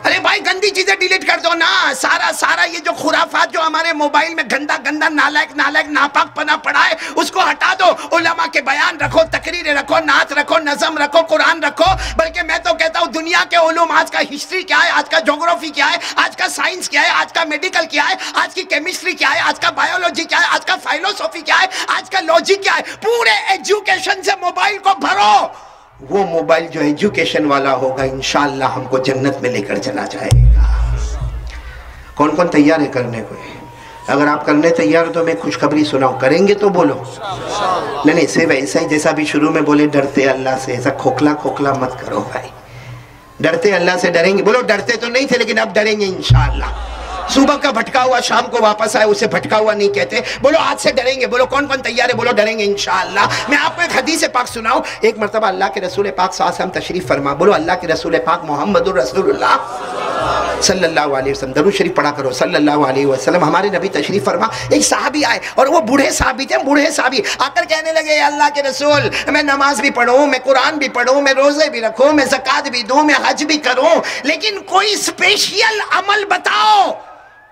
ارے بھائی گندی چیزیں ڈیلیٹ کر دو نا. سارا یہ جو خرافات جو ہمارے موبائل میں گندا نالائق ناپاک پنا پڑا ہے، اس کو ہٹا دو. علماء کے بیان رکھو، تقریریں رکھو، نعت رکھو، نظم رکھو، قرآن رکھو. بلکہ میں تو کہتا ہوں دنیا کے علوم، آج کا ہسٹری کیا ہے، آج کا جغرافی کیا ہے، آج کا سائنس کیا ہے، آج کا میڈیکل کیا ہے، آج کی کیمسٹری کیا ہے، آج کا بایولوجی کیا ہے، آج کا فائلوسوفی کیا ہے، آج کا لاجک کیا ہے، پورے ایجوکیشن سے موبائل کو بھرو. وہ موبائل جو ایجوکیشن والا ہوگا انشاءاللہ ہم کو جنت میں لے کر چلا جائے گا. کون تیار ہے کرنے کو؟ اگر آپ کرنے تیار ہو تو میں خوشخبری سناؤں. کریں گے تو بولو. نہیں صرف ایسا ہی جیسا بھی شروع میں بولے ڈرتے اللہ سے، ایسا کھوکھلا مت کرو بھائی. ڈرتے اللہ سے ڈریں گے. بولو ڈرتے تو نہیں تھے لیکن اب ڈریں گے انشاءاللہ. صبح کا بھٹکا ہوا شام کو واپس آئے اسے بھٹکا ہوا نہیں کہتے. بولو آج سے ڈریں گے. بولو کون کون تیار ہے؟ بولو ڈریں گے انشاءاللہ. میں آپ کو ایک حدیث پاک سناؤں. ایک مرتبہ اللہ کے رسول پاک صلی اللہ علیہ وسلم تشریف فرما. بولو اللہ کے رسول پاک محمد الرسول اللہ صلی اللہ علیہ وسلم. درود شریف پڑھا کرو صلی اللہ علیہ وسلم. ہمارے نبی تشریف فرما. ایک صحابی آئے اور وہ بوڑھے صحابی تھے. بوڑھے صحابی آ کر کہنے لگے اللہ کے رسول میں نماز بھی پڑھوں, میں قرآن بھی پڑھوں, میں روزے بھی رکھوں, میں زکوٰۃ بھی دوں, میں حج بھی کروں, لیکن کوئی اسپیشل عمل بتاؤ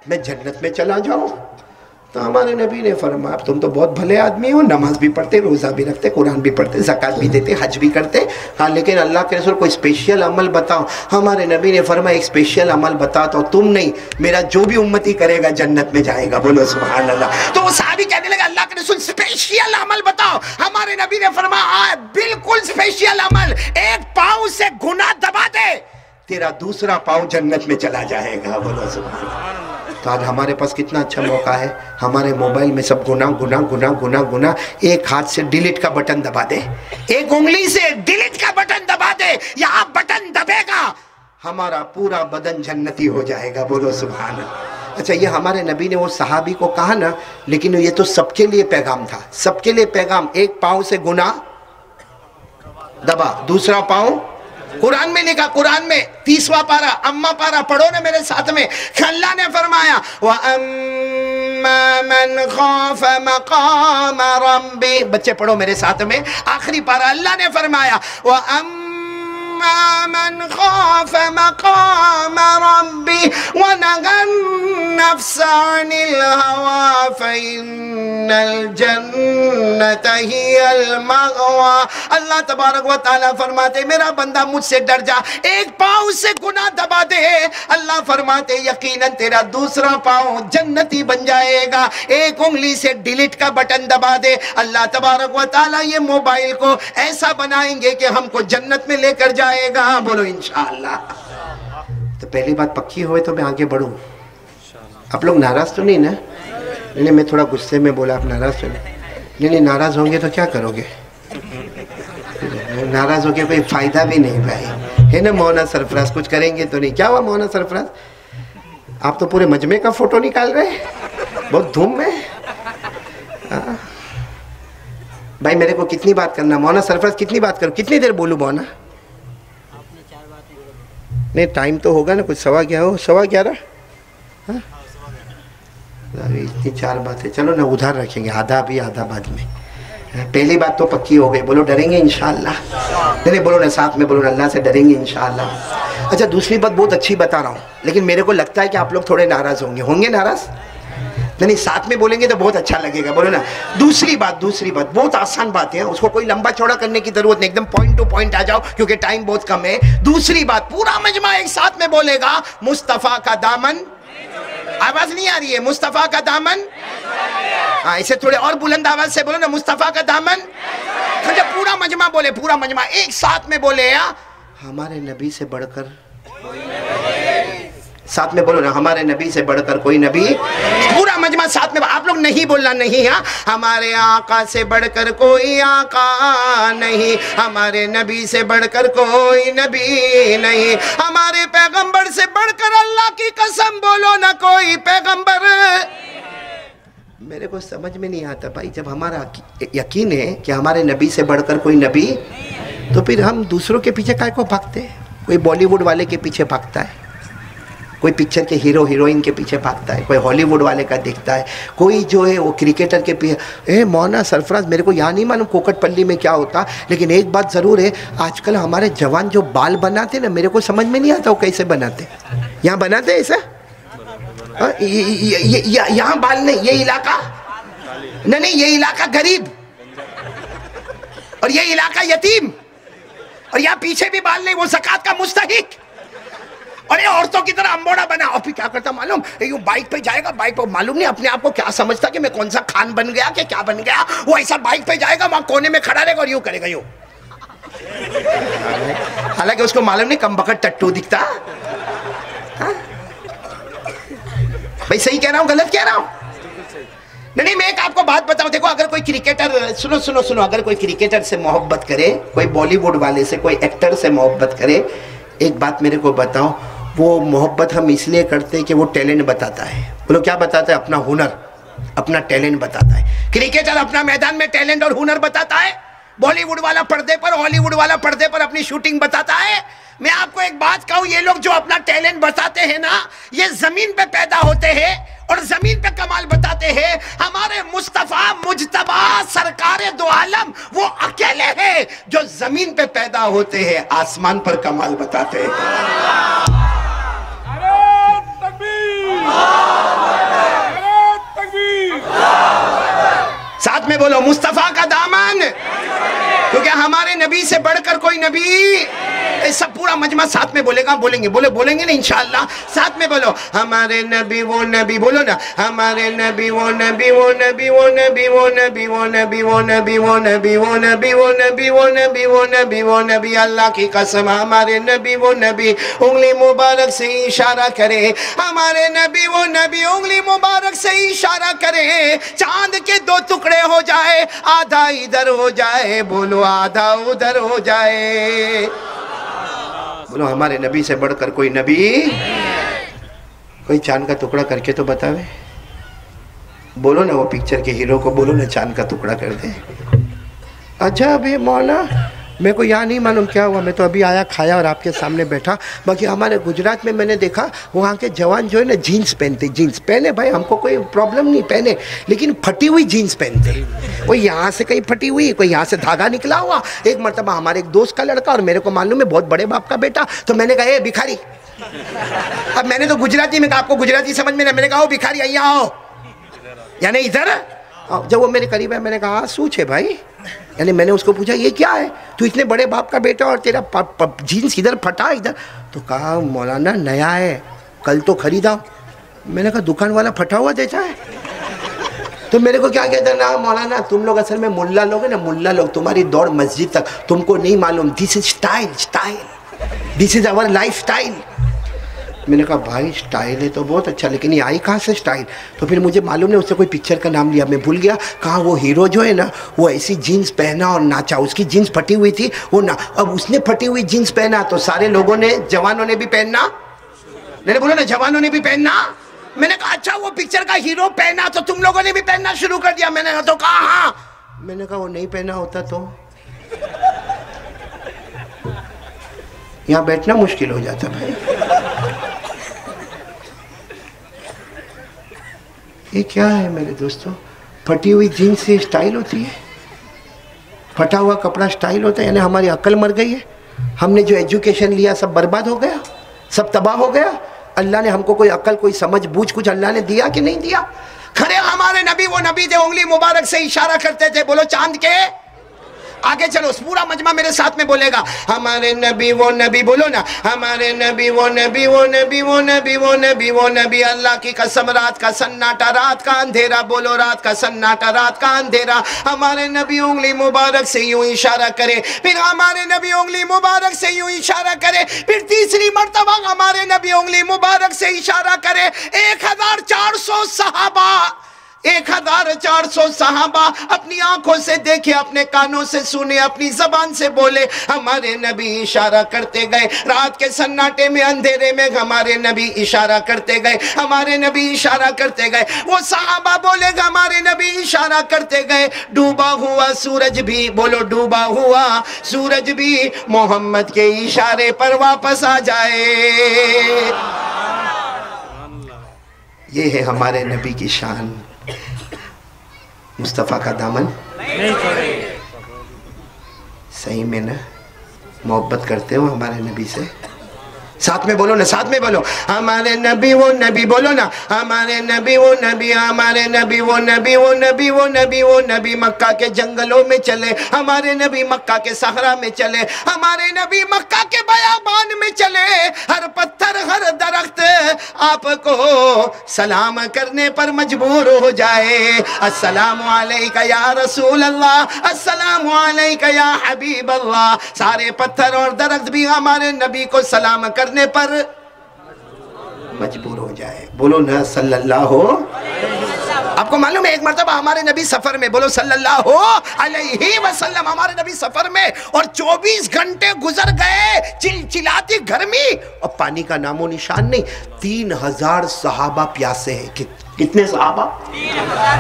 میں جنت میں چلا جاؤں. تو ہمارے نبی نے فرمایا تم تو بہت بھلے آدمی ہو, نماز بھی پڑھتے, روزہ بھی رکھتے, قرآن بھی پڑھتے, زکوٰۃ بھی دیتے, حج بھی کرتے, ہاں لیکن اللہ کے رسول کوئی اسپیشل عمل بتاؤ. ہمارے نبی نے فرمایا ایک اسپیشل عمل بتا تو تم نہیں, میرا جو بھی امتی کرے گا جنت میں جائے گا. بولو سبحان اللہ. تو وہ صحابی کہنے لگا اللہ کے رسول اسپیشل عمل بتاؤ. ہمارے نبی نے فرمایا بالکل اسپیشل عمل, ایک پاؤں سے گناہ دبا دے تیرا دوسرا پاؤں جنت میں چلا جائے گا. بولو سبحان اللہ. تو آج ہمارے پاس کتنا اچھا موقع ہے, ہمارے موبائل میں سب گناہ گناہ گناہ گناہ گناہ. ایک ہاتھ سے ڈیلیٹ کا بٹن دبا دے, ایک انگلی سے ڈیلیٹ کا بٹن دبا دے, یہاں بٹن دبے گا ہمارا پورا بدن جنتی ہو جائے گا. بولو سبحان اللہ. اچھا یہ ہمارے نبی نے وہ صحابی کو کہا نا, لیکن یہ تو سب کے لیے پیغام تھا, سب کے لیے پیغام. ایک پاؤں سے گناہ دبا, دوسرا پاؤں. قرآن میں لکھا, قرآن میں 30واں پارہ اما پارہ پڑھو نا میرے ساتھ میں. اللہ نے فرمایا وَأَمَّا مَنْ خَافَ مَقَامَ رَبِّهِ, بچے پڑھو میرے ساتھ میں. آخری پارہ اللہ نے فرمایا وَأَمَّا مَنْ خَافَ مَقَامَ رَبِّهِ وَنَهَى النَّفْسَ عَنِ الْهَوَىٰ فَإِنَّ الْجَنَّةَ هِيَ الْمَأْوَىٰ. اللہ تبارک و تعالیٰ فرماتے میرا بندہ مجھ سے ڈر جا, ایک پاؤں سے گناہ دبا دے. اللہ فرماتے یقیناً تیرا دوسرا پاؤں جنتی بن جائے گا. ایک انگلی سے ڈیلیٹ کا بٹن دبا دے. اللہ تبارک و تعالیٰ یہ موبائل کو ایسا بنائیں گے کہ ہم کو جنت میں لے کر جائے گا. بولو انشاءاللہ. تو پہلی بات پکی ہوئے تو میں آگے بڑھوں. آپ لوگ ناراض تو نہیں نا؟ نہیں, میں تھوڑا غصے میں بولا, آپ ناراض تو نہیں. نہیں ناراض ہوں گے تو کیا کرو گے؟ ناراض ہو کے کوئی فائدہ بھی نہیں بھائی, ہے نا. مولانا سرفراز کچھ کریں گے تو نہیں. کیا ہوا مولانا سرفراز, آپ تو پورے مجمع کا فوٹو نکال رہے ہیں, بہت دھوم میں. بھائی میرے کو کتنی بات کرنا مولانا سرفراز, کتنی بات کروں, کتنی دیر بولوں مولانا؟ نہیں ٹائم تو ہوگا نا, کچھ 11:15. اتنی 4 باتیں, چلو نا ادھر رکھیں گے, آدھا بھی آدھا بعد میں. پہلی بات تو پکی ہو گئی. بولو ڈریں گے انشاءاللہ. نہیں بولو نا ساتھ میں, بولو نا اللہ سے ڈریں گے انشاءاللہ. اچھا دوسری بات بہت اچھی بتا رہا ہوں, لیکن میرے کو لگتا ہے کہ آپ لوگ تھوڑے ناراض ہوں گے ناراض؟ نہیں ساتھ میں بولیں گے تو بہت اچھا لگے گا. بولو نا. دوسری بات بہت آسان بات ہے, اس کو کوئی لمبا چوڑا کرنے کی ضرورت نہیں, ایک دم پوائنٹ ٹو پوائنٹ آ جاؤ کیونکہ ٹائم بہت کم ہے. دوسری بات پورا مجمع ایک ساتھ میں بولے گا, مصطفیٰ کا دامن. آواز نہیں آ رہی ہے, مصطفیٰ کا دامن. ہاں اسے تھوڑے اور بلند آواز سے بولو نا, مصطفیٰ کا دامن. پورا مجمع بولے, پورا مجمع ایک ساتھ میں بولے, ہمارے نبی سے بڑھ کر, ساتھ میں بولو نا, ہمارے نبی سے بڑھ کر کوئی نبی. پورا مجمع ساتھ میں, آپ لوگ نہیں بولنا نہیں. ہاں ہمارے آقا سے بڑھ کر کوئی آقا نہیں, ہمارے نبی سے بڑھ کر کوئی نبی نہیں, ہمارے پیغمبر سے بڑھ کر اللہ کی قسم بولو نا کوئی پیغمبر. میرے کو سمجھ میں نہیں آتا بھائی, جب ہمارا یقین ہے کہ ہمارے نبی سے بڑھ کر کوئی نبی, تو پھر ہم دوسروں کے پیچھے کائے کو بھاگتے ہیں؟ کوئی بالی ووڈ والے کے پیچھے بھاگتا ہے, کوئی پکچر کے ہیرو ہیروئن کے پیچھے بھاگتا ہے, کوئی ہالی ووڈ والے کا دیکھتا ہے, کوئی جو ہے وہ کرکٹر کے پیچھے. مولانا سرفراز میرے کو یہاں نہیں معلوم کوکٹ پلی میں کیا ہوتا, لیکن ایک بات ضرور ہے, آج کل ہمارے جوان جو بال بناتے نا, میرے کو سمجھ میں نہیں آتا وہ کیسے بناتے. یہاں بناتے ایسا, یہاں بال نہیں, یہ علاقہ نہیں, یہ علاقہ غریب اور یہ علاقہ یتیم, اور یہاں پیچھے بھی بال نہیں, وہ زکوٰۃ کا مستحق. اور یہ عورتوں کی طرح امبوڑا بنا, اور پھر کیا کرتا معلوم, یہ بائک پہ جائے گا, بائک پہ معلوم نہیں اپنے آپ کو کیا سمجھتا کہ میں کون سا خان بن گیا کہ کیا بن گیا. وہ ایسا بائک پہ جائے گا, وہاں کونے میں کھڑا رہے گا اور یوں کرے گا یوں, حالانکہ اس کو معلوم نہیں کم بخت ٹٹو دکھتا. بھائی صحیح کہہ رہا ہوں غلط کہہ رہا ہوں؟ نہیں میں ایک آپ کو بات بتاؤں, دیکھو اگر کوئی کرکٹر, سنو, اگر کوئی کرکٹر سے محبت کرے, کوئی بالی ووڈ والے سے, کوئی ایکٹر سے محبت کرے, ایک بات میرے کو بتاؤ, وہ محبت ہم اس لیے کرتے ہیں کہ وہ ٹیلنٹ بتاتا ہے. بولو کیا بتاتا ہے؟ اپنا ہنر، اپنا ٹیلنٹ بتاتا ہے. کرکٹر اپنا میدان میں ٹیلنٹ اور ہنر بتاتا ہے. بالی ووڈ والا پردے پر، ہالی ووڈ والا پردے پر اپنی شوٹنگ بتاتا ہے. میں آپ کو ایک بات کہوں، یہ لوگ جو اپنا ٹیلنٹ بتاتے ہیں نا، یہ زمین پہ پیدا ہوتے ہیں اور زمین پہ کمال بتاتے ہیں. ہمارے مصطفیٰ مجتبی سرکار دو عالم وہ اکیلے ہیں جو زمین پہ پیدا ہوتے ہیں، آسمان پر کمال بتاتے ہیں. ساتھ میں بولو مصطفیٰ کا دامن، کیونکہ ہمارے نبی سے بڑھ کر کوئی نبی. سب پورا مجمع ساتھ میں بولے گا، بولیں گے بولیں گے نا انشاءاللہ. ساتھ میں بولو ہمارے نبی وہ نبی، بولو نا ہمارے نبی وہ نبی وہ نبی وہ نبی وہ نبی وہ نبی وہ نبی وہ نبی وہ نبی وہ نبی وہ نبی وہ نبی وہ نبی. اللہ کی قسم ہمارے نبی وہ نبی انگلی مبارک سے اشارہ کرے. ہمارے نبی وہ نبی انگلی مبارک سے اشارہ کرے. چاند کے دو ٹکڑے ہو جائے، آدھا ادھر ہو جائے، بولو آدھا ادھر ہو جائے. بولو ہمارے نبی سے بڑھ کر کوئی نبی. کوئی چاند کا ٹکڑا کر کے تو بتاوے. بولو نا وہ پکچر کے ہیرو کو، بولو نا چاند کا ٹکڑا کر دے. اچھا ابھی مولا میرے کو یہاں نہیں معلوم کیا ہوا، میں تو ابھی آیا کھایا اور آپ کے سامنے بیٹھا. باقی ہمارے گجرات میں نے دیکھا وہاں کے جوان جو ہے نا جینس پہنتے. جینس پہنے بھائی، ہم کو کوئی پرابلم نہیں، پہنے، لیکن پھٹی ہوئی جینس پہنتے. کوئی یہاں سے کہیں پھٹی ہوئی، کوئی یہاں سے دھاگا نکلا ہوا. ایک مرتبہ ہمارے ایک دوست کا لڑکا اور میرے کو معلوم ہے بہت بڑے باپ کا بیٹا، تو میں نے کہا اے بھکاری. اب میں نے تو گجراتی میں کہا، آپ کو گجراتی سمجھ میں نہیں، میں نے کہا او بھکاری آئیے آؤ، یعنی ادھر. جب وہ میرے قریب ہے میں نے کہا ہاں سوچ ہے بھائی. یعنی میں نے اس کو پوچھا یہ کیا ہے، تو اتنے بڑے باپ کا بیٹا اور تیرا جینس ادھر پھٹا ادھر. تو کہا مولانا نیا ہے، کل تو خریدا. میں نے کہا دکان والا پھٹا ہوا دیتا ہے؟ تو میرے کو کیا کہتا ہے نا مولانا تم لوگ اصل میں ملا لوگ ہیں نا، ملا لوگ تمہاری دوڑ مسجد تک، تم کو نہیں معلوم. This is style, this is our life style. میں نے کہا بھائی اسٹائل ہے تو بہت اچھا، لیکن یہ آئی کہاں سے اسٹائل؟ تو پھر مجھے معلوم نہیں، اس سے کوئی پکچر کا نام لیا، میں بھول گیا. کہاں وہ ہیرو جو ہے نا وہ ایسی جینس پہنا اور ناچا. اس کی جینس پھٹی ہوئی تھی وہ اب اس نے پھٹی ہوئی جینس پہنا تو سارے لوگوں نے، جوانوں نے بھی پہننا. میں نے بولا نا جوانوں نے بھی پہننا. میں نے کہا اچھا وہ پکچر کا ہیرو پہنا تو تم لوگوں نے بھی پہننا شروع کر دیا. میں نے تو کہا ہاں. میں نے کہا وہ نہیں پہنا ہوتا تو یہاں بیٹھنا مشکل ہو جاتا بھائی. یہ کیا ہے میرے دوستوں؟ پھٹی ہوئی جینس سے اسٹائل ہوتی ہے؟ پھٹا ہوا کپڑا اسٹائل ہوتا ہے؟ یعنی ہماری عقل مر گئی ہے. ہم نے جو ایجوکیشن لیا سب برباد ہو گیا، سب تباہ ہو گیا. اللہ نے ہم کو کوئی عقل، کوئی سمجھ بوجھ کچھ اللہ نے دیا کہ نہیں دیا؟ کھڑے ہمارے نبی وہ نبی تھے انگلی مبارک سے اشارہ کرتے تھے. بولو چاند کے آگے چلو، پورا مجمع میرے ساتھ میں بولے گا ہمارے نبی وہ نبی. بولو نا ہمارے نبی وہ نبی وہ نبی وہ نبی وہ نبی وہ نبی. اللہ کی قسم رات کا سناٹا، رات کا اندھیرا، بولو رات کا سناٹا، رات کا اندھیرا. ہمارے نبی انگلی مبارک سے یوں اشارہ کرے، پھر ہمارے نبی انگلی مبارک سے یوں اشارہ کرے، پھر تیسری مرتبہ ہمارے نبی انگلی مبارک سے اشارہ کرے. 1400 صحابہ، 1400 صحابہ اپنی آنکھوں سے دیکھے، اپنے کانوں سے سنے، اپنی زبان سے بولے. ہمارے نبی اشارہ کرتے گئے، رات کے سناٹے میں اندھیرے میں ہمارے نبی اشارہ کرتے گئے، ہمارے نبی اشارہ کرتے گئے. وہ صحابہ بولے گا ہمارے نبی اشارہ کرتے گئے. ڈوبا ہوا سورج بھی، بولو ڈوبا ہوا سورج بھی محمد کے اشارے پر واپس آ جائے. یہ ہے ہمارے نبی کی شان. مصطفیٰ کا دامن صحیح میں نا محبت کرتے ہو ہمارے نبی سے؟ ساتھ میں بولو نا، ساتھ میں بولو ہمارے نبی وہ نبی. بولو نا ہمارے نبی وہ نبی، ہمارے نبی وہ نبی وہ نبی وہ نبی وہ نبی. مکہ کے جنگلوں میں چلے، ہمارے نبی مکہ کے صحرا میں چلے، ہمارے نبی مکہ کے بیابان میں چلے. ہر پتھر ہر درخت آپ کو سلام کرنے پر مجبور ہو جائے. السلام علیکہ یا رسول اللہ، السلام علیکہ یا حبیب اللہ. سارے پتھر اور درخت بھی ہمارے نبی کو سلام کرنے پر مجبور ہو جائے. بولو نا صلی اللہ ہو. اب آپ کو معلوم ہے ایک مرتبہ ہمارے نبی سفر میں، بولو صلی اللہ علیہ وسلم، ہمارے نبی سفر میں اور 24 گھنٹے گزر گئے، چلچلاتی گرمی اور پانی کا نام و نشان نہیں. 3000 صحابہ پیاسے ہیں. کتنے صحابہ؟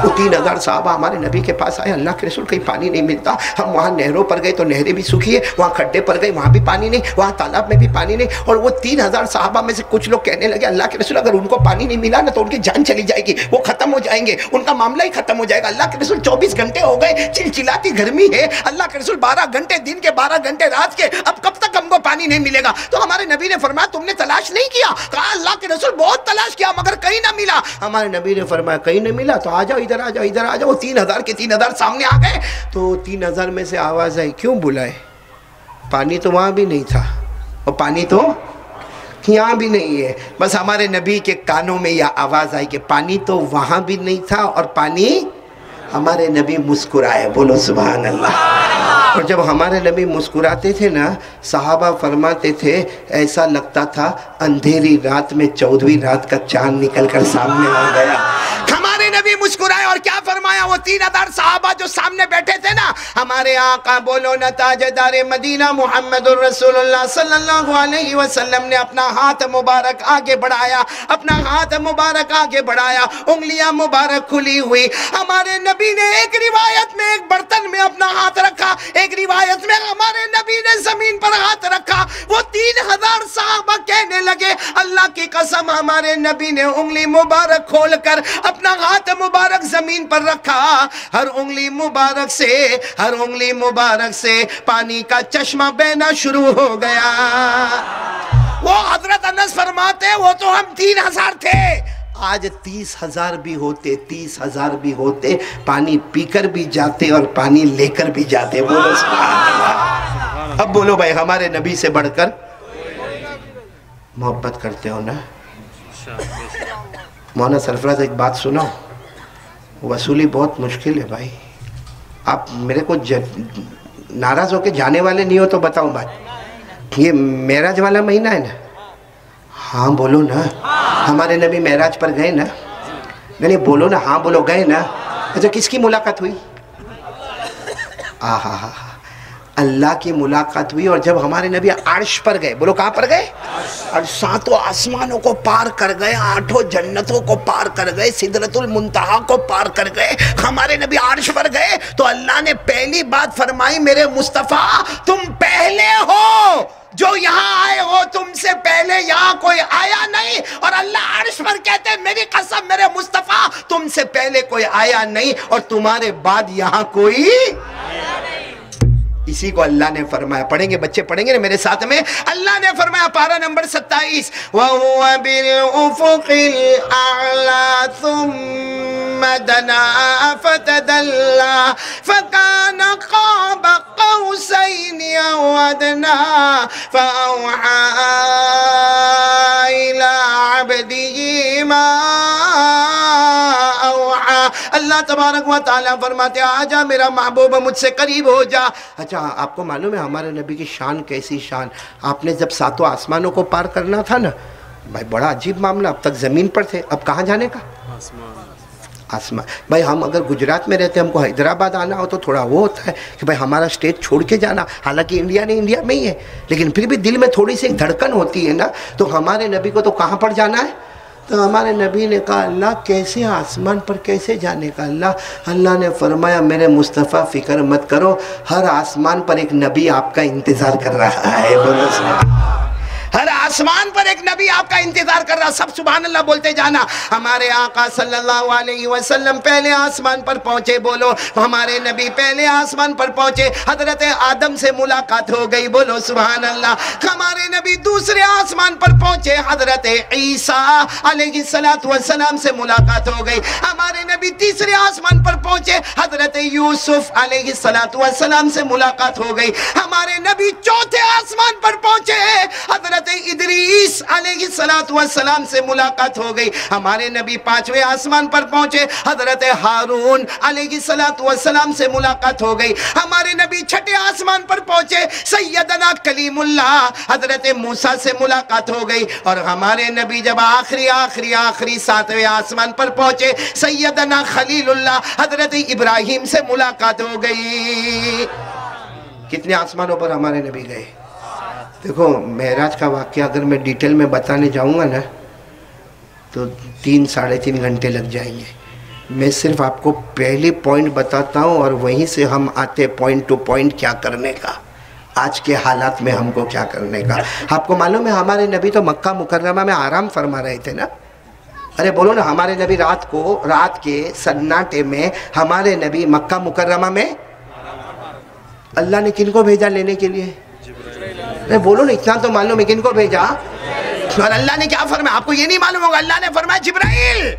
وہ 3000 صحابہ ہمارے نبی کے پاس آئے. اللہ کے رسول کہیں پانی نہیں ملتا. ہم وہاں نہروں پر گئے تو نہریں بھی سوکھی ہے، وہاں کھڈے پر گئے وہاں بھی پانی نہیں، وہاں تالاب میں بھی پانی نہیں. اور وہ 3000 صحابہ میں سے کچھ لوگ کہنے لگے اللہ کے رسول اگر ان کو پانی نہیں ملا نا تو ان کی جان چلی جائے گی، وہ ختم ہو جائیں گے، ان کا معاملہ ہی ختم ہو جائے گا. اللہ کے رسول 24 گھنٹے ہو گئے، چلچلاتی گرمی ہے. اللہ کے رسول 12 گھنٹے دن کے 12 گھنٹے رات کے، اب کب تک ہم کو پانی نہیں ملے گا؟ تو ہمارے نبی نے فرمایا تم نے تلاش نہیں کیا؟ کہا اللہ کے رسول بہت تلاش کیا مگر کہیں نہ ملا. ہمارے نبی نے فرمایا کہیں نہیں ملا تو آ جاؤ ادھر، آ جاؤ ادھر آ جاؤ. 3000 کے 3000 سامنے آ گئے. تو 3000 میں سے آواز آئی کیوں بلائے؟ پانی تو وہاں بھی نہیں تھا اور پانی تو یہاں بھی نہیں ہے. بس ہمارے نبی کے کانوں میں یہ آواز آئی کہ پانی تو وہاں بھی نہیں تھا اور پانی. ہمارے نبی مسکرائے، بولو سبحان اللہ. اور جب ہمارے نبی مسکراتے تھے نا، صحابہ فرماتے تھے ایسا لگتا تھا اندھیری رات میں 14ویں رات کا چاند نکل کر سامنے آ گیا. ہمارے نبی مسکرائے اور کیا فرمایا؟ وہ 3000 صحابہ جو سامنے بیٹھے تھے نا، ہمارے آقا بولو نا تاجدار مدینہ محمد الرسول اللہ صلی اللہ علیہ وسلم نے اپنا ہاتھ مبارک آگے بڑھایا، اپنا ہاتھ مبارک آگے بڑھایا، انگلیاں مبارک کھلی ہوئی. ہمارے نبی نے ایک روایت میں ایک برتن میں اپنا ہاتھ رکھا، ایک روایت میں ہمارے نبی نے زمین پر ہاتھ رکھا. وہ 3000 صحابہ کہنے لگے اللہ کی قسم ہمارے نبی نے انگلی مبارک کھول کر اپنا ہاتھ مبارک زمین پر رکھا. ہر انگلی مبارک سے پانی کا چشمہ بہنا شروع ہو گیا. وہ حضرت انس فرماتے وہ تو ہم 3000 تھے، آج 30,000 بھی ہوتے پانی پی کر بھی جاتے اور پانی لے کر بھی جاتے. بولو سبحان اللہ. اب بولو بھائی ہمارے نبی سے بڑھ کر محبت کرتے ہو نا؟ مولانا سرفراز ایک بات سنو، وصولی بہت مشکل ہے بھائی. آپ میرے کو ناراض ہو کے جانے والے نہیں ہو تو بتاؤں بات، یہ معراج والا مہینہ ہے نا؟ ہاں بولو نا. ہمارے نبی معراج پر گئے نا؟ نہیں بولو نا، ہاں بولو گئے نا. اچھا کس کی ملاقات ہوئی؟ اللہ کی ملاقات ہوئی. اور جب ہمارے نبی عرش پر گئے، بولو کہاں پر گئے؟ اور 7 آسمانوں کو پار کر گئے، 8 جنتوں کو پار کر گئے، سدرۃ المنتہا کو پار کر گئے. ہمارے نبی عرش پر گئے تو اللہ نے پہلی بات فرمائی میرے مصطفیٰ تم پہلے ہو جو یہاں آئے ہو، تم سے پہلے یہاں کوئی آیا نہیں. اور اللہ عرش پر کہتے ہیں میری قسم میرے مصطفیٰ تم سے پہلے کوئی آیا نہیں اور تمہارے بعد یہاں کوئی آیا نہیں. اسی کو اللہ نے فرمایا. پڑھیں گے بچے، پڑھیں گے نا میرے ساتھ میں؟ اللہ نے فرمایا پارہ نمبر 27 وَهُوَ بِالْأُفُقِ الْأَعْلَى ثُمَّ دَنَا فَتَدَلَّى فَكَانَ قَابَ قَوْسَيْنِ أَوْ أَدْنَىٰ فَأَوْحَىٰ إِلَىٰ عَبْدِهِ مَا أَوْحَىٰ. اللہ تبارک و تعالیٰ فرماتے آجا میرا محبوب مجھ سے قریب ہو جا. اچھا آپ کو معلوم ہے ہمارے نبی کی شان کیسی شان؟ آپ نے جب 7 آسمانوں کو پار کرنا تھا نا بھائی، بڑا عجیب معاملہ. اب تک زمین پر تھے، اب کہاں جانے کا؟ آسمان. بھائی ہم اگر گجرات میں رہتے، ہم کو حیدرآباد آنا ہو تو تھوڑا وہ ہوتا ہے کہ بھائی ہمارا اسٹیٹ چھوڑ کے جانا، حالانکہ انڈیا میں ہی ہے لیکن پھر بھی دل میں تھوڑی سی دھڑکن ہوتی ہے نا. تو ہمارے نبی کو تو کہاں پر جانا ہے؟ تو ہمارے نبی نے کہا اللہ کیسے آسمان پر کیسے جانے کا؟ اللہ نے فرمایا میرے مصطفیٰ فکر مت کرو، ہر آسمان پر ایک نبی آپ کا انتظار کر رہا ہے. بولو ہر آسمان پر ایک نبی آپ کا انتظار کر رہا. سب سبحان اللہ بولتے جانا. ہمارے آقا صلی اللہ علیہ وسلم پہلے آسمان پر پہنچے. بولو ہمارے نبی پہلے آسمان پر پہنچے، حضرت آدم سے ملاقات ہو گئی. بولو سبحان اللہ. ہمارے نبی دوسرے آسمان پر پہنچے، حضرت عیسیٰ علیہ السلام سے ملاقات ہو گئی. ہمارے نبی تیسرے آسمان پر پہنچے، حضرت یوسف علیہ السلام سے ملاقات ہو گئی. ہمارے نبی چوتھے آسمان پر پہنچے، حضرت ادریس علیہ السلام سے ملاقات ہو گئی. ہمارے نبی 5ویں آسمان پر پہنچے, حضرت ہارون علیہ السلام سے ملاقات ہو گئی. ہمارے نبی 6 آسمان پر پہنچے, سیدنا کلیم اللہ حضرت موسیٰ سے ملاقات ہو گئی. اور ہمارے نبی جب آخری 7ویں آسمان پر پہنچے, سیدنا خلیل اللہ حضرت ابراہیم سے ملاقات ہو گئی. کتنے آسمانوں پر ہمارے نبی گئے؟ دیکھو معراج کا واقعہ اگر میں ڈیٹیل میں بتانے جاؤں گا نا تو 3-3.5 گھنٹے لگ جائیں گے. میں صرف آپ کو پہلی پوائنٹ بتاتا ہوں اور وہیں سے ہم آتے پوائنٹ ٹو پوائنٹ کیا کرنے کا, آج کے حالات میں ہم کو کیا کرنے کا. آپ کو معلوم ہے ہمارے نبی تو مکہ مکرمہ میں آرام فرما رہے تھے نا. ارے بولو نا, ہمارے نبی رات کے سناٹے میں ہمارے نبی مکہ مکرمہ میں, اللہ نے کن کو بھیجا لینے کے لیے؟ ارے بولو نا, اتنا تو معلوم ہے کن کو بھیجا. اور اللہ نے کیا فرمایا؟ آپ کو یہ نہیں معلوم ہوگا. اللہ نے فرمایا جبرائیل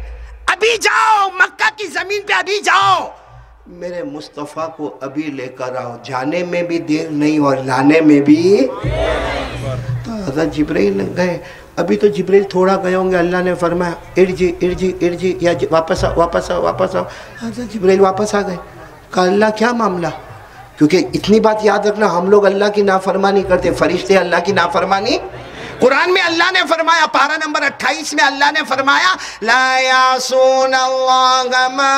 ابھی جاؤ مکہ کی زمین پہ, ابھی جاؤ, میرے مصطفیٰ کو ابھی لے کر آؤ. جانے میں بھی دیر نہیں اور لانے میں بھی. تو حضرت جبرائیل گئے. ابھی تو جبرائیل تھوڑا گئے ہوں گے, اللہ نے فرمایا ارجی یا واپس آؤ. حضرت جبرائیل واپس آ گئے. کہا اللہ کیا معاملہ؟ کیونکہ اتنی بات یاد رکھنا, ہم لوگ اللہ کی نافرمانی کرتے, فرشتے اللہ کی نافرمانی. قرآن میں اللہ نے فرمایا, پارہ نمبر 28 میں اللہ نے فرمایا لا یعصون اللہ ما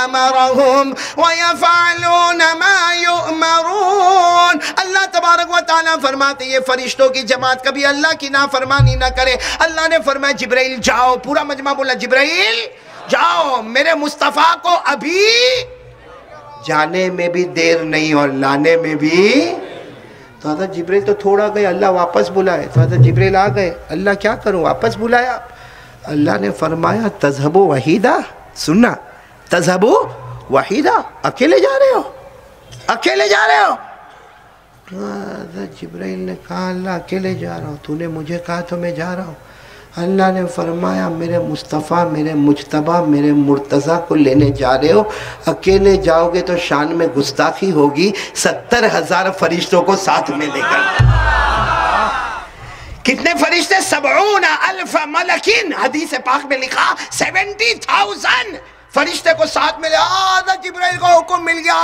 امرہم ویفعلون ما یؤمرون. اللہ تبارک و تعالیٰ فرماتے یہ فرشتوں کی جماعت کبھی اللہ کی نافرمانی نہ کرے. اللہ نے فرمایا جبرائیل جاؤ, پورا مجمع بولا جبرائیل جاؤ, میرے مصطفیٰ کو ابھی جانے میں بھی دیر نہیں اور لانے میں بھی. تو حضرت جبرائیل تو تھوڑا گئے, اللہ واپس بلائے. تو حضرت جبرائیل آ گئے, اللہ کیا کروں, واپس بلایا. اللہ نے فرمایا تذہبوا وحیدہ. سننا, تذہبوا وحیدہ, اکیلے جا رہے ہو, اکیلے جا رہے ہو. حضرت جبرائیل نے کہا اللہ اکیلے جا رہا ہوں, تو نے مجھے کہا تو میں جا رہا ہوں. اللہ نے فرمایا میرے مصطفیٰ, میرے مجتبیٰ, میرے مرتضیٰ کو لینے جا رہے ہو, اکیلے جاؤ گے تو شان میں گستاخی ہوگی. 70,000 فرشتوں کو ساتھ میں لے کر. کتنے فرشتے؟ 70,000 ملکین. حدیث پاک میں لکھا 70,000 فرشتے کو ساتھ میں لے. حضرت جبرائیل کو حکم مل گیا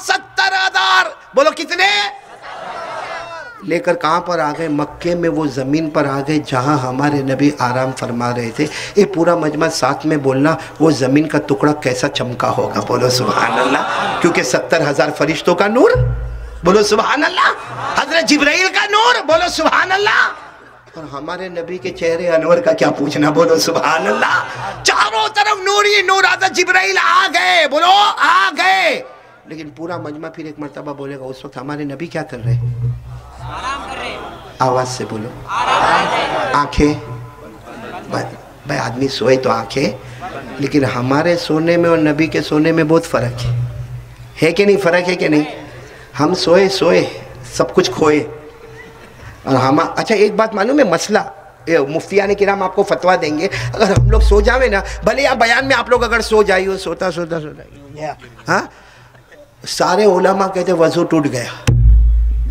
70,000. بولو کتنے لے کر کہاں پر آ گئے؟ مکے میں وہ زمین پر آ گئے جہاں ہمارے نبی آرام فرما رہے تھے. یہ پورا مجمع ساتھ میں بولنا, وہ زمین کا ٹکڑا کیسا چمکا ہوگا. بولو سبحان اللہ. کیونکہ 70,000 فرشتوں کا نور. بولو سبحان اللہ. حضرت جبرائیل کا نور. بولو سبحان اللہ. اور ہمارے نبی کے چہرے انور کا کیا پوچھنا. بولو سبحان اللہ. چاروں طرف نور ہی نور. حضرت جبرائیل آ گئے. بولو آ گئے. لیکن پورا مجمع پھر ایک مرتبہ بولے گا اس وقت ہمارے نبی کیا کر رہے؟ آرام کر رہے. آواز سے بولو. آنکھیں. بھائی آدمی سوئے تو آنکھیں, لیکن ہمارے سونے میں اور نبی کے سونے میں بہت فرق ہے کہ نہیں؟ فرق ہے کہ نہیں؟ ہم سوئے سب کچھ کھوئے. اور ہم اچھا ایک بات معلوم ہے, مسئلہ مفتیان کرام آپ کو فتویٰ دیں گے, اگر ہم لوگ سو جاویں نا, بھلے یا بیان میں آپ لوگ اگر سو جائیے ہو, سوتا ہاں, سارے علماء کہتے وضو ٹوٹ گیا,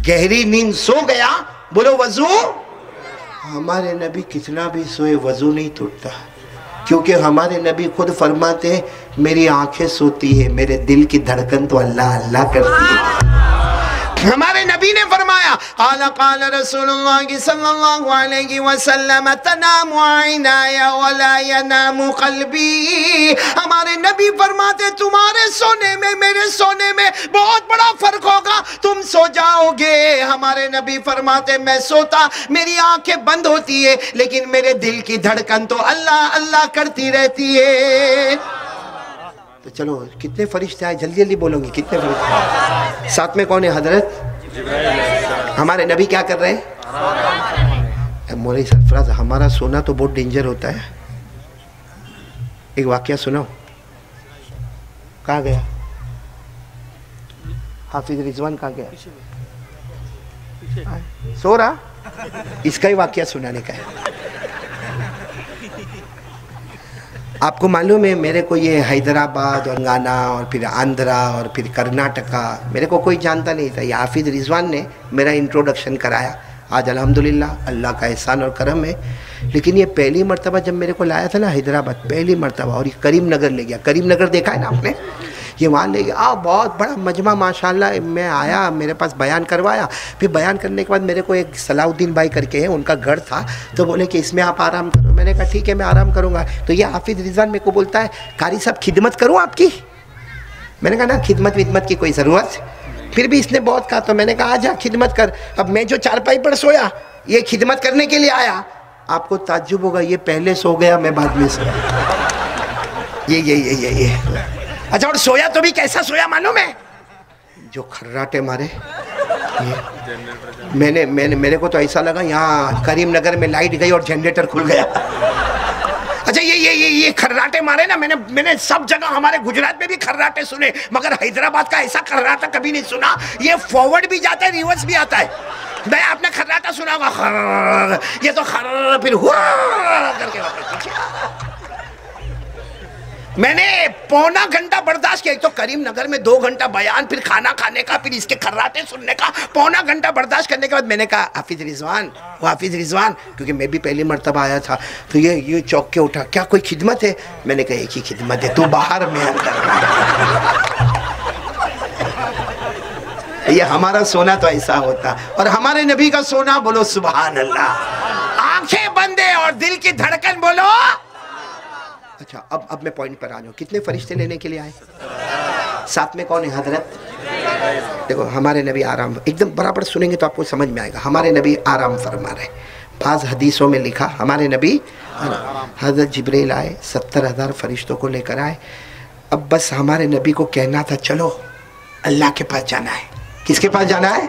گہری نیند سو گیا. بولو وضو. ہمارے نبی کتنا بھی سوئے وضو نہیں ٹوٹتا, کیونکہ ہمارے نبی خود فرماتے ہیں میری آنکھیں سوتی ہے, میرے دل کی دھڑکن تو اللہ اللہ کرتی ہے. ہمارے نبی نے فرمایا قال رسول اللہ صلی اللہ علیہ وسلم تنام عینای ولا ینام قلبی. ہمارے نبی فرماتے تمہارے سونے میں میرے سونے میں بہت بڑا فرق ہوگا, تم سو جاؤ گے. ہمارے نبی فرماتے میں سوتا, میری آنکھیں بند ہوتی ہے, لیکن میرے دل کی دھڑکن تو اللہ اللہ کرتی رہتی ہے. تو چلو کتنے فرشتے آئے, جلدی جلدی بولوں گے کتنے فرشتے. ساتھ میں کون ہے؟ حضرت ہمارے نبی کیا کر رہے ہیں؟ مولوی سرفراز, ہمارا سونا تو بہت ڈینجر ہوتا ہے. ایک واقعہ سناؤ. کہاں گیا حافظ رضوان؟ کہاں گیا؟ سو رہا. اس کا ہی واقعہ سنانے کا ہے. آپ کو معلوم ہے میرے کو یہ حیدرآباد اور تلنگانہ اور پھر آندھرا اور پھر کرناٹکا میرے کو کوئی جانتا نہیں تھا. یہ حافظ رضوان نے میرا انٹروڈکشن کرایا. آج الحمدللہ اللہ کا احسان اور کرم ہے. لیکن یہ پہلی مرتبہ جب میرے کو لایا تھا نا حیدرآباد، پہلی مرتبہ، اور یہ کریم نگر لے گیا. کریم نگر دیکھا ہے نا آپ نے؟ یہ وہاں لے گیا. بہت بڑا مجمع ماشاءاللہ. میں آیا، میرے پاس بیان کروایا. پھر بیان کرنے کے بعد میرے کو ایک صلاح الدین بھائی کر کے ہیں، ان کا گھر تھا، تو بولے کہ اس میں آپ آرام کرو. میں نے کہا ٹھیک ہے میں آرام کروں گا. تو یہ حافظ رضوان میرے کو بولتا ہے قاری صاحب خدمت کروں آپ کی؟ میں نے کہا نا خدمت کی کوئی ضرورت. پھر بھی اس نے بہت کہا تو میں نے کہا آجا خدمت کر. اب میں جو چارپائی پر سویا، یہ خدمت کرنے کے لیے آیا. آپ کو تعجب ہوگا، یہ پہلے سو گیا، میں بعد میں سویا. یہ اچھا، اور سویا تو بھی کیسا سویا معلوم ہے؟ جو کھراٹے مارے. میرے کو تو ایسا لگا یہاں کریم نگر میں لائٹ گئی اور جنریٹر کھل گیا. اچھا یہ کھراٹے مارے نا. میں نے سب جگہ ہمارے گجرات میں بھی کھراٹے سنے، مگر حیدرآباد کا ایسا کھراٹا کبھی نہیں سنا. یہ فارورڈ بھی جاتا ہے، ریورس بھی آتا ہے. میں آپ نے کھراٹا سنا ہوگا، یہ تو پھر کر کے واپس. میں نے پونا گھنٹہ برداشت کیا. ایک تو کریم نگر میں 2 گھنٹہ بیان، پھر کھانا کھانے کا، پھر اس کے کھراٹے سننے کا. پونا گھنٹہ برداشت کرنے کے بعد میں نے کہا حافظ رضوان، کیونکہ میں بھی پہلی مرتبہ آیا تھا، تو یہ چوک کے اٹھا، کیا کوئی خدمت ہے؟ میں نے کہا ایک ہی خدمت ہے، تو باہر میں اندر. یہ ہمارا سونا تو ایسا ہوتا، اور ہمارے نبی کا سونا بولو سبحان اللہ. آنکھیں بندے اور دل کی دھڑکن بولو. اچھا اب میں پوائنٹ پر آ جاؤں. کتنے فرشتے لینے کے لیے آئے؟ ساتھ میں کون ہے؟ حضرت. دیکھو ہمارے نبی آرام، ایک دم برابر سنیں گے تو آپ کو سمجھ میں آئے گا. ہمارے نبی آرام فرما رہے. بعض حدیثوں میں لکھا ہمارے نبی حضرت جبریل آئے، 70,000 فرشتوں کو لے کر آئے. اب بس ہمارے نبی کو کہنا تھا چلو اللہ کے پاس جانا ہے. کس کے پاس جانا ہے؟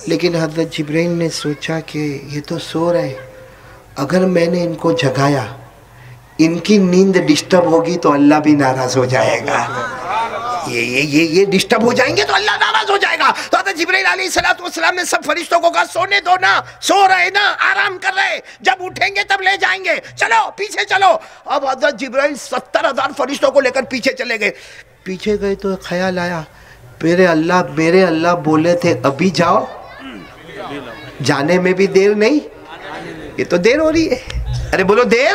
لیکن حضرت جبریل نے سوچا کہ یہ تو سو رہے، اگر میں نے ان کو جگایا، ان کی نیند ڈسٹرب ہوگی تو اللہ بھی ناراض ہو جائے گا. یہ ڈسٹرب ہو جائیں گے تو اللہ ناراض ہو جائے گا. تو حضرت جبرائیل علیہ السلام نے سب فرشتوں کو کہا سونے دو نا، سو رہے نا، آرام کر رہے، جب اٹھیں گے تب لے جائیں گے، چلو پیچھے چلو. اب حضرت جبرائیل 70,000 فرشتوں کو لے کر پیچھے چلے گئے. پیچھے گئے تو خیال آیا میرے اللہ بولے تھے ابھی جاؤ، جانے میں بھی دیر نہیں، یہ تو دیر ہو رہی ہے. ارے بولو دیر.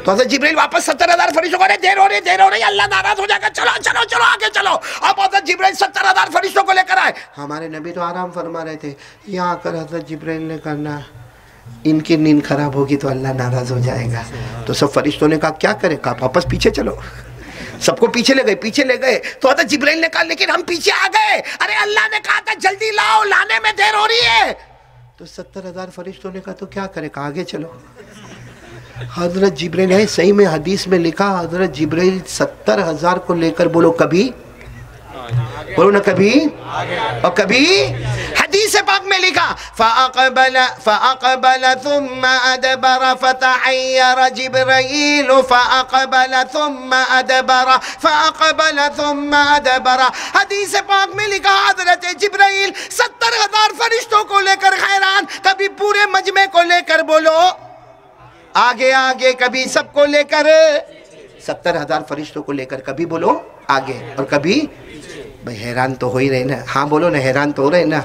تو حضرت جبرائیل واپس 70,000 فرشتوں کو رہے دیر ہو رہی، اللہ ناراض ہو جائے گا، چلو آگے چلو. اب حضرت جبرائیل 70,000 فرشتوں کو لے کر آئے. ہمارے نبی تو آرام فرما رہے تھے. یہاں کر حضرت جبرائیل نے کرنا ان کی نیند خراب ہوگی تو اللہ ناراض ہو جائے گا. تو سب فرشتوں نے کہا کیا کرے؟ کہا واپس پیچھے چلو. سب کو پیچھے لے گئے. تو حضرت جبرائیل نے کہا لیکن ہم پیچھے آ گئے، ارے اللہ نے کہا تھا جلدی لاؤ، لانے میں دیر ہو رہی ہے. تو 70,000 فرشتوں نے کہا تو کیا کرے؟ کہا آگے چلو. حضرت جبرائیل ہے، صحیح میں حدیث میں لکھا حضرت جبرائیل 70,000 کو لے کر بولو کبھی، بولو نا کبھی، اور کبھی حدیث پاک میں لکھا فَأَقْبَلَ ثُمَّ أَدْبَرَ فَتَحَيَّرَ جِبْرَائِيلُ فَأَقْبَلَ ثُمَّ أَدْبَرَ. حدیث پاک میں لکھا حضرت جبرائیل 70,000 فرشتوں کو لے کر حیران، کبھی پورے مجمع کو لے کر بولو آگے، کبھی سب کو لے کر 70,000 فرشتوں کو لے کر کبھی بولو آگے اور کبھی. بھئی حیران تو ہو ہی رہے نا. ہاں بولو نا، حیران تو ہو رہے نا.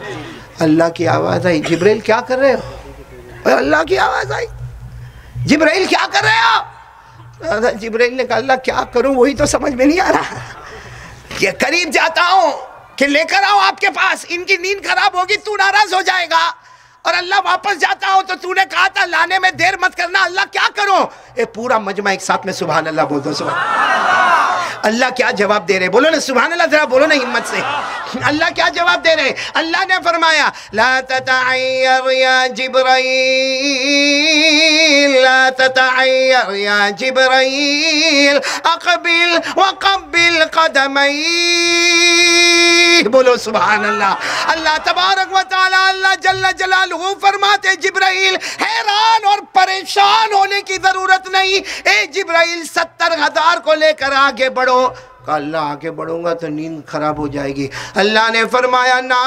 اللہ کی آواز آئی جبرائیل کیا کر رہے ہو؟ اللہ کی آواز آئی جبرائیل کیا کر رہے ہو؟ جبرائیل نے کہا اللہ کیا کروں وہی تو سمجھ میں نہیں آ رہا. کہ قریب جاتا ہوں کہ لے کر آؤ آپ کے پاس، ان کی نیند خراب ہوگی تو ناراض ہو جائے گا، اور اللہ واپس جاتا ہوں تو نے کہا تھا لانے میں دیر مت کرنا، اللہ کیا کروں؟ اے پورا مجمع ایک ساتھ میں سبحان اللہ بول دو. سبحان اللہ کیا جواب دے رہے؟ بولو نا سبحان اللہ، ذرا بولو نا ہمت سے. اللہ کیا جواب دے رہے؟ اللہ نے فرمایا لا تتعیر یا جبرائیل، لا تتعیر یا جبرائیل، اقبل وقبل قدمی. بولو سبحان اللہ. اللہ تبارک و تعالی اللہ جل جلالہ فرماتے جبرائیل حیران اور پریشان ہونے کی ضرورت نہیں. اے جبرائیل 70,000 کو لے کر آگے بڑھو. کہا اللہ آگے بڑھوں گا تو نیند خراب ہو جائے گی. اللہ نے فرمایا نہ،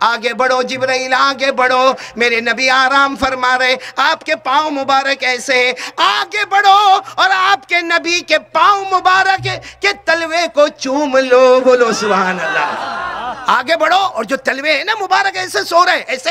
آگے بڑھو جبرائیل، آگے بڑھو. میرے نبی آرام فرما رہے، آپ کے پاؤں مبارک ایسے ہیں، آگے بڑھو اور آپ کے نبی کے پاؤں مبارک کے تلوے کو چوم لو. بولو سبحان اللہ. آگے بڑھو اور جو تلوے ہیں نا مبارک ایسے سو رہے، ایسے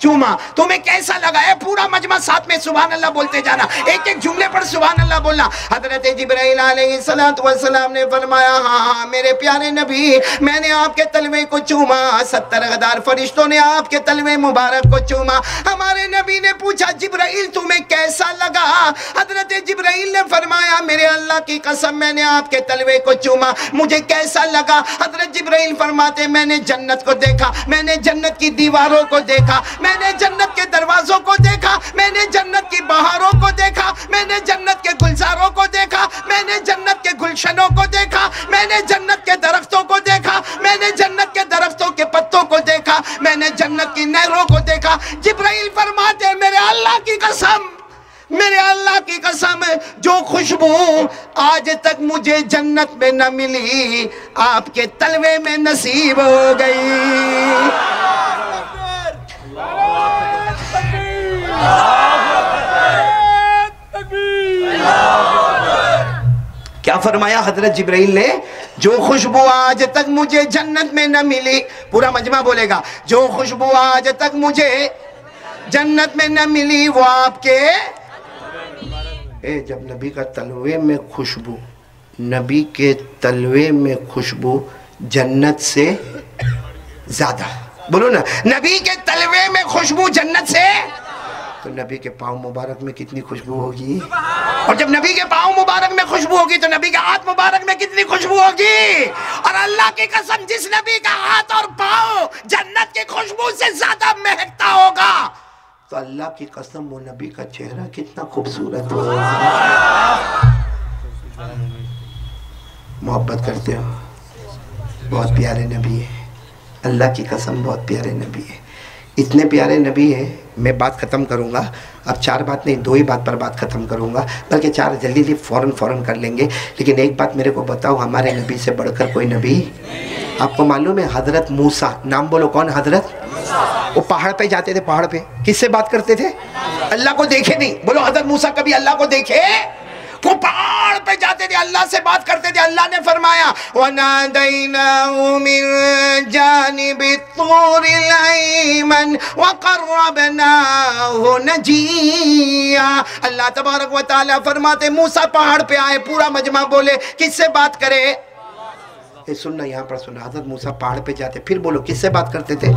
چوما. تمہیں کیسا لگا ہے؟ پورا مجمع ساتھ میں سبحان اللہ بولتے جانا, ایک ایک جملے پر سبحان اللہ بولنا. حضرت جبرائیل علیہ السلام نے فرمایا ہاں میرے پیارے نبی, میں نے آپ کے تلوے کو چوما, 70,000 فرشتوں نے آپ کے تلوے مبارک کو چوما. ہمارے نبی نے پوچھا جبرائیل تمہیں کیسا لگا؟ حضرت جبرائیل نے فرمایا میرے اللہ کی قسم میں نے آپ کے تلوے کو چوما, مجھے کیسا لگا؟ حضرت جبرائیل فرماتے میں نے جنت کو دیکھا, میں نے جنت کی دیواروں کو دیکھا, میں نے جنت کے دروازوں کو دیکھا, میں نے جنت کی بہاروں کو دیکھا, میں نے جنت کے گلزاروں کو دیکھا, میں نے جنت کے گلشنوں کو دیکھا, میں نے جنت کے درختوں کو دیکھا, میں نے جنت کے درختوں کے پتوں کو دیکھا, میں نے جنت کی نہروں کو دیکھا. جبرائیل فرماتے میرے اللہ کی قسم, میرے اللہ کی قسم, جو خوشبو آج تک مجھے جنت میں نہ ملی آپ کے تلوے میں نصیب ہو گئی. کیا فرمایا حضرت جبرائیل نے؟ جو خوشبو آج تک مجھے جنت میں نہ ملی, پورا مجمع بولے گا, جو خوشبو آج تک مجھے جنت میں نہ ملی وہ آپ کے جب نبی کا تلوے میں خوشبو, نبی کے تلوے میں خوشبو جنت سے زیادہ, بولو نا, نبی کے تلوے میں خوشبو جنت سے, تو نبی کے پاؤں مبارک میں کتنی خوشبو ہوگی؟ اور جب نبی کے پاؤں مبارک میں خوشبو ہوگی تو نبی کے ہاتھ مبارک میں کتنی خوشبو ہوگی؟ اور اللہ کی قسم جس نبی کا ہاتھ اور پاؤں جنت کی خوشبو سے زیادہ مہکتا ہوگا تو اللہ کی قسم وہ نبی کا چہرہ کتنا خوبصورت ہوگا. محبت کرتے ہو؟ بہت پیارے نبی ہے, اللہ کی قسم بہت پیارے نبی ہے, اتنے پیارے نبی ہیں. میں بات ختم کروں گا, اب 4 بات نہیں 2 ہی بات پر بات ختم کروں گا, بلکہ 4 جلدی فوراً کر لیں گے. لیکن ایک بات میرے کو بتاؤ, ہمارے نبی سے بڑھ کر کوئی نبی؟ آپ کو معلوم ہے حضرت موسیٰ, نام بولو کون؟ حضرت وہ پہاڑ پہ جاتے تھے, پہاڑ پہ کس سے بات کرتے تھے؟ اللہ کو دیکھے نہیں, بولو حضرت موسیٰ کبھی اللہ کو دیکھے؟ وہ پہاڑ پہ جاتے تھے, اللہ سے بات کرتے تھے. اللہ نے فرمایا وَنَادَيْنَاهُ مِن جَانِبِ الطُّورِ الْأَيْمَنِ وَقَرَّبْنَاهُ نَجِيًّا. اللہ تبارک و تعالیٰ فرماتے موسیٰ پہاڑ پہ آئے, پورا مجمع بولے کس سے بات کرے؟ سننا, یہاں پر سننا. حضرت موسیٰ پہاڑ پہ جاتے, پھر بولو کس سے بات کرتے تھے؟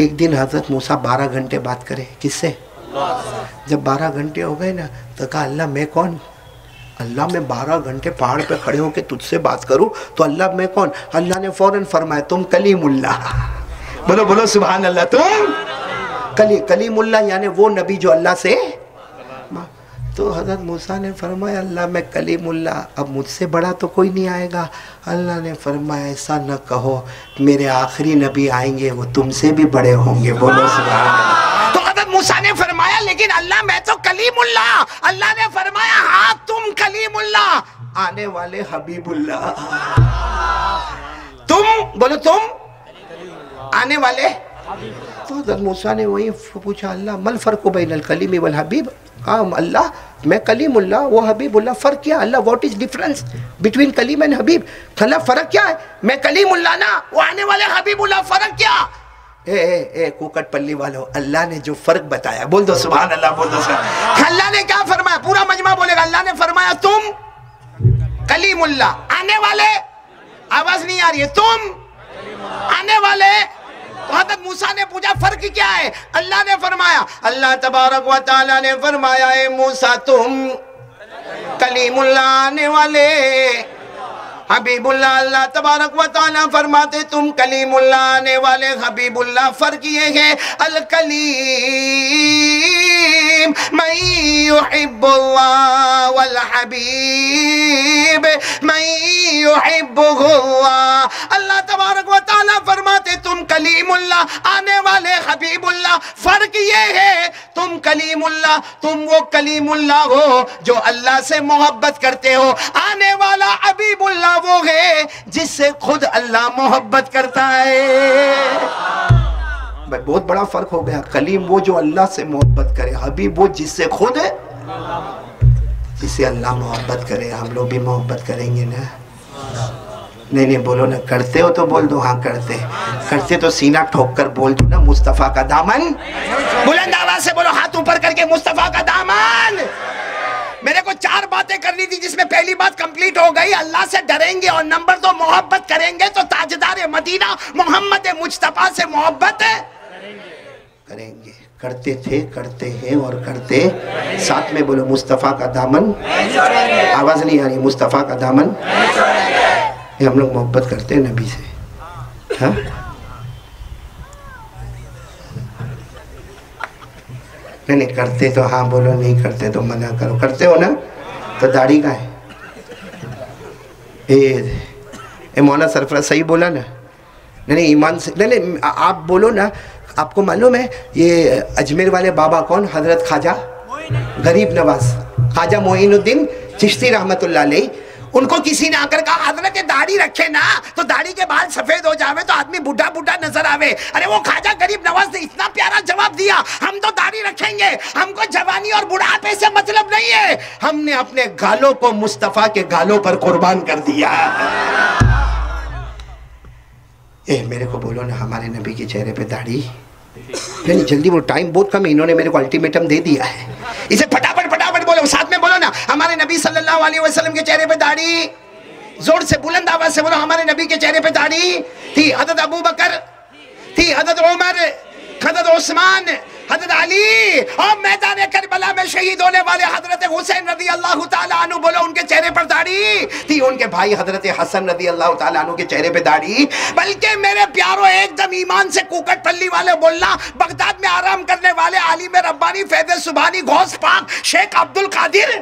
ایک دن حضرت موسیٰ 12 گھنٹے بات کرے, کس سے؟ جب 12 گھنٹے ہو گئے نا تو کہا اللہ میں کون؟ اللہ میں 12 گھنٹے پہاڑ پہ کھڑے ہو کے تجھ سے بات کروں تو اللہ میں کون؟ اللہ نے فوراً فرمایا تم کلیم اللہ. بولو سبحان اللہ, تم کلیم اللہ, یعنی وہ نبی جو اللہ سے. تو حضرت موسیٰ نے فرمایا اللہ میں کلیم اللہ, اب مجھ سے بڑا تو کوئی نہیں آئے گا. اللہ نے فرمایا ایسا نہ کہو, میرے آخری نبی آئیں گے وہ تم سے بھی بڑے ہوں گے. بولو سبحان اللہ. تو حضرت موسیٰ نے فرمایا لیکن اللہ میں تو کلیم اللہ. اللہ نے فرمایا ہاں تم کلیم اللہ, آنے والے حبیب اللہ. تم بولو تم آنے والے. تو حضرت موسیٰ نے وہی پوچھا اللہ مل فرق بین الکلیم والحبیب. اللہ میں کلیم اللہ, وہ حبیب اللہ, فرق کیا؟ Allah what is difference between Kaleem and Habib? Allah فرق کیا ہے؟ میں کلیم اللہ نا, وہ آنے والے حبیب اللہ, فرق کیا؟ اے کوکٹ پلی والو, اللہ نے جو فرق بتایا, بول دو سبحان اللہ, بول دو سبحان. اللہ نے کیا فرمایا؟ پورا مجمع بولے گا. اللہ نے فرمایا تم کلیم اللہ, آنے والے, آواز نہیں آ رہی ہے, تم آنے والے. تو حضرت موسیٰ نے پوچھا فرق کیا ہے؟ اللہ نے فرمایا, اللہ تبارک و تعالیٰ نے فرمایا اے موسیٰ تم کلیم اللہ, آنے والے حبیب اللہ. اللہ تبارک و تعالیٰ فرماتے تم کلیم اللہ, آنے والے حبیب اللہ. فرق یہ ہے الکلیم من یحب اللہ والحبیب من یحبہ اللہ. اللہ تبارک و تعالیٰ فرماتے تم کلیم اللہ, آنے والے حبیب اللہ. فرق یہ ہے تم کلیم اللہ, تم وہ کلیم اللہ ہو جو اللہ سے محبت کرتے ہو. آنے والا حبیب اللہ وہ ہے جس سے خود اللہ محبت کرتا ہے. بہت بڑا فرق ہو گیا. کلیم وہ جو اللہ سے محبت کرے, حبیب وہ جس سے خود, جس سے اللہ محبت کرے. ہم لوگ بھی محبت کریں گے نا, نہیں بولو نا، کرتے ہو تو بول دو ہاں کرتے تو سینہ ٹھوک کر بول دو نا، مصطفیٰ کا دامن، بلند آواز سے بولو، ہاتھ اوپر کر کے مصطفیٰ کا دامن۔ میرے کو 4 باتیں کرنی تھی، جس میں پہلی بات کمپلیٹ ہو گئی، اللہ سے ڈریں گے، اور نمبر 2 محبت کریں گے تو تاجدار مدینہ محمد مجتبیٰ سے محبت کریں گے۔ کرتے تھے، کرتے ہیں اور کرتے، ساتھ میں بولو مصطفیٰ کا دامن، آواز نہیں آ رہی، مصطفیٰ کا دامن۔ یہ ہم لوگ محبت کرتے ہیں نبی سے، ہاں نہیں کرتے تو ہاں بولو، نہیں کرتے تو منع کرو۔ کرتے ہو نا تو داڑھی کا ہے، اے مولانا سرفراز صحیح بولا نا؟ نہیں ایمان سے، نہیں آپ بولو نا۔ آپ کو معلوم ہے یہ اجمیر والے بابا کون؟ حضرت خواجہ غریب نواز، خواجہ معین الدین چشتی رحمت اللہ علیہ۔ ان کو کسی نے آ کر کہا حضرت داڑھی رکھے نا تو داڑھی کے بال سفید ہو جاوے تو آدمی بڈھا بڈھا نظر آوے۔ ارے وہ خواجہ غریب نواز نے اتنا پیارا جواب دیا، ہم تو داڑھی رکھیں گے، ہم کو جوانی اور بڑھاپے سے مطلب نہیں ہے، ہم نے اپنے گالوں کو مصطفیٰ کے گالوں پر قربان کر دیا۔ میرے کو بولو نا، ہمارے نبی کے چہرے پہ داڑھی؟ نہیں جلدی بولو، ٹائم بہت کم ہے، انہوں نے میرے کو الٹیمیٹم دے دیا ہے، اسے پھٹافٹ بولو، ساتھ میں بولو نا، ہمارے نبی صلی اللہ علیہ وسلم کے چہرے پہ داڑھی؟ زور سے بلند آواز سے بولو، ہمارے نبی کے چہرے پہ داڑھی تھی؟ حضرت ابو بکر تھی، حضرت عمر، حضرت عثمان، حضرت علی، اور میدان کربلا میں شہید ہونے والے حضرت حسین رضی اللہ تعالیٰ عنہ، بولو ان کے چہرے پر داڑھی تھی؟ ان کے بھائی حضرت حسن رضی اللہ تعالیٰ عنہ کے چہرے پہ داڑھی؟ بلکہ میرے پیاروں ایک دم ایمان سے کوکٹ پلی والے بولنا، بغداد میں آرام کرنے والے عالم ربانی فیض سبحانی غوث پاک شیخ عبد القادر،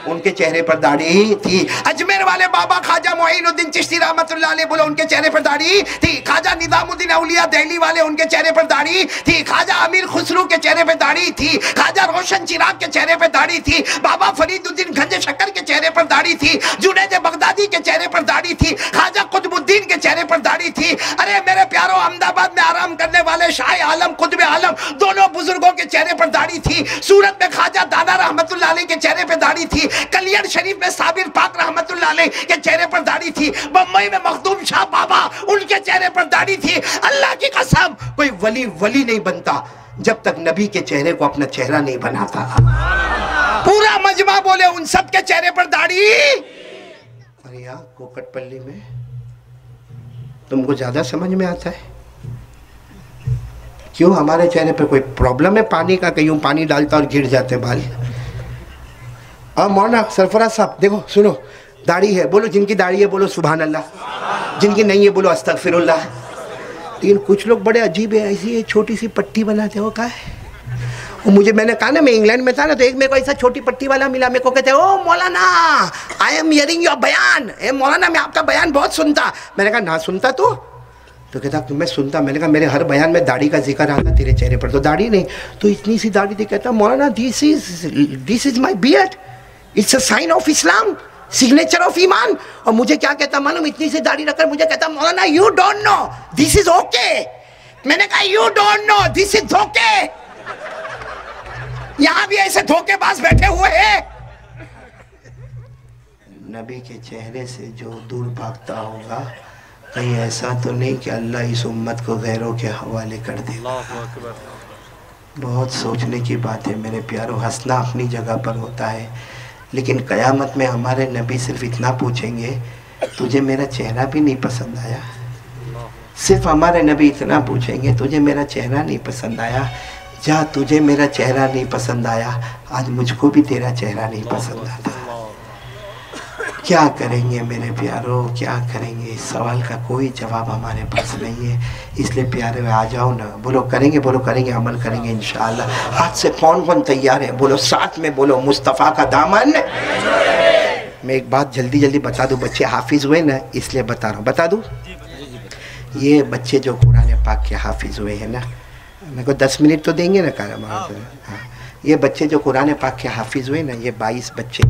ان کے چہرے پر داڑھی تھی۔ اجمیر والے بابا خواجہ معین الدین چشتی رحمت اللہ علیہ، بولو ان کے چہرے پر داڑھی تھی۔ خواجہ نظام الدین اولیاء دہلی والے، ان کے چہرے پر داڑھی تھی۔ خواجہ امیر خسرو کے چہرے پہ داڑھی تھی۔ خواجہ روشن چراغ کے چہرے پہ داڑھی تھی۔ بابا فرید الدین گنج شکر کے چہرے پر داڑھی تھی۔ جنید بغدادی کے چہرے پر داڑھی تھی۔ خواجہ قطب الدین کے چہرے پر داڑھی تھی۔ ارے میرے پیاروں، احمد آباد میں آرام کرنے والے شاہ عالم قطب عالم دونوں بزرگوں کے چہرے پر داڑھی تھی۔ سورت میں خواجہ دادا رحمت اللہ علیہ کے چہرے پہ داڑھی تھی۔ کلیئر شریف میں صابر پاک رحمت اللہ علیہ کے چہرے پر داڑھی تھی۔ بمبئی میں مخدوم شاہ بابا، ان کے چہرے پر داڑھی تھی۔ اللہ کی قسم، کوئی ولی نہیں بنتا جب تک نبی کے چہرے کو اپنا چہرہ نہیں بناتا۔ پورا مجمع بولے ان سب کے چہرے پر داڑھی۔ اور یہاں کوکٹ پلی میں تم کو زیادہ سمجھ میں آتا ہے؟ کیوں ہمارے چہرے پہ کوئی پرابلم ہے پانی کا؟ کہ یوں پانی ڈالتا اور گر جاتے بال؟ اور مولانا سرفراز صاحب دیکھو سنو، داڑھی ہے، بولو جن کی داڑھی ہے بولو سبحان اللہ، جن کی نہیں ہے بولو استغفر اللہ۔ لیکن کچھ لوگ بڑے عجیب ہے، ایسی چھوٹی سی پٹی بناتے ہو، کیا ہے وہ؟ مجھے میں نے کہا نا میں انگلینڈ میں تھا نا، تو ایک میرے کو ایسا چھوٹی پٹی والا ملا، میرے کو کہتے او مولانا آئی ایم ہیئرنگ یور بیان، اے مولانا میں آپ کا بیان بہت سنتا۔ میں نے کہا نہ سنتا تو کہتا میں سنتا۔ میں نے کہا میرے ہر بیان میں داڑھی کا ذکر آتا، تیرے چہرے پر تو داڑھی نہیں، تو اتنی سی داڑھی تھی۔ کہتا مولانا this is my beard, it's a sign of Islam, signature of ایمان۔ اور مجھے کیا کہتا معلوم؟ اتنی سی داڑھی رکھ کر مجھے کہتا مولانا you don't know this is okay۔ میں نے کہا you don't know this is دھوکے۔ یہاں بھی ایسے دھوکے باز بیٹھے ہوئے ہیں۔ نبی کے چہرے سے جو دور بھاگتا ہوگا، کہیں ایسا تو نہیں کہ اللہ اس امت کو غیروں کے حوالے کر دے۔ بہت سوچنے کی بات ہے میرے پیاروں، ہنسنا اپنی جگہ پر ہوتا ہے، لیکن قیامت میں ہمارے نبی صرف اتنا پوچھیں گے تجھے میرا چہرہ بھی نہیں پسند آیا؟ صرف ہمارے نبی اتنا پوچھیں گے تجھے میرا چہرہ نہیں پسند آیا؟ جا تجھے میرا چہرہ نہیں پسند آیا، آج مجھ کو بھی تیرا چہرہ نہیں پسند آتا۔ کیا کریں گے میرے پیاروں، کیا کریں گے؟ اس سوال کا کوئی جواب ہمارے پاس نہیں ہے، اس لیے پیارے آ جاؤ نا، بولو کریں گے، بولو کریں گے، عمل کریں گے انشاءاللہ۔ ہاتھ سے کون کون تیار ہے؟ بولو ساتھ میں بولو مصطفیٰ کا دامن۔ میں ایک بات جلدی بتا دوں، بچے حافظ ہوئے نا اس لیے بتا رہا ہوں، بتا دوں؟ یہ بچے جو قرآن پاک کے حافظ ہوئے ہیں نا، میرے کو 10 منٹ تو دیں گے نا کارم؟ ہاں، یہ بچے جو قرآن پاک کے حافظ ہوئے نا، یہ 22 بچے،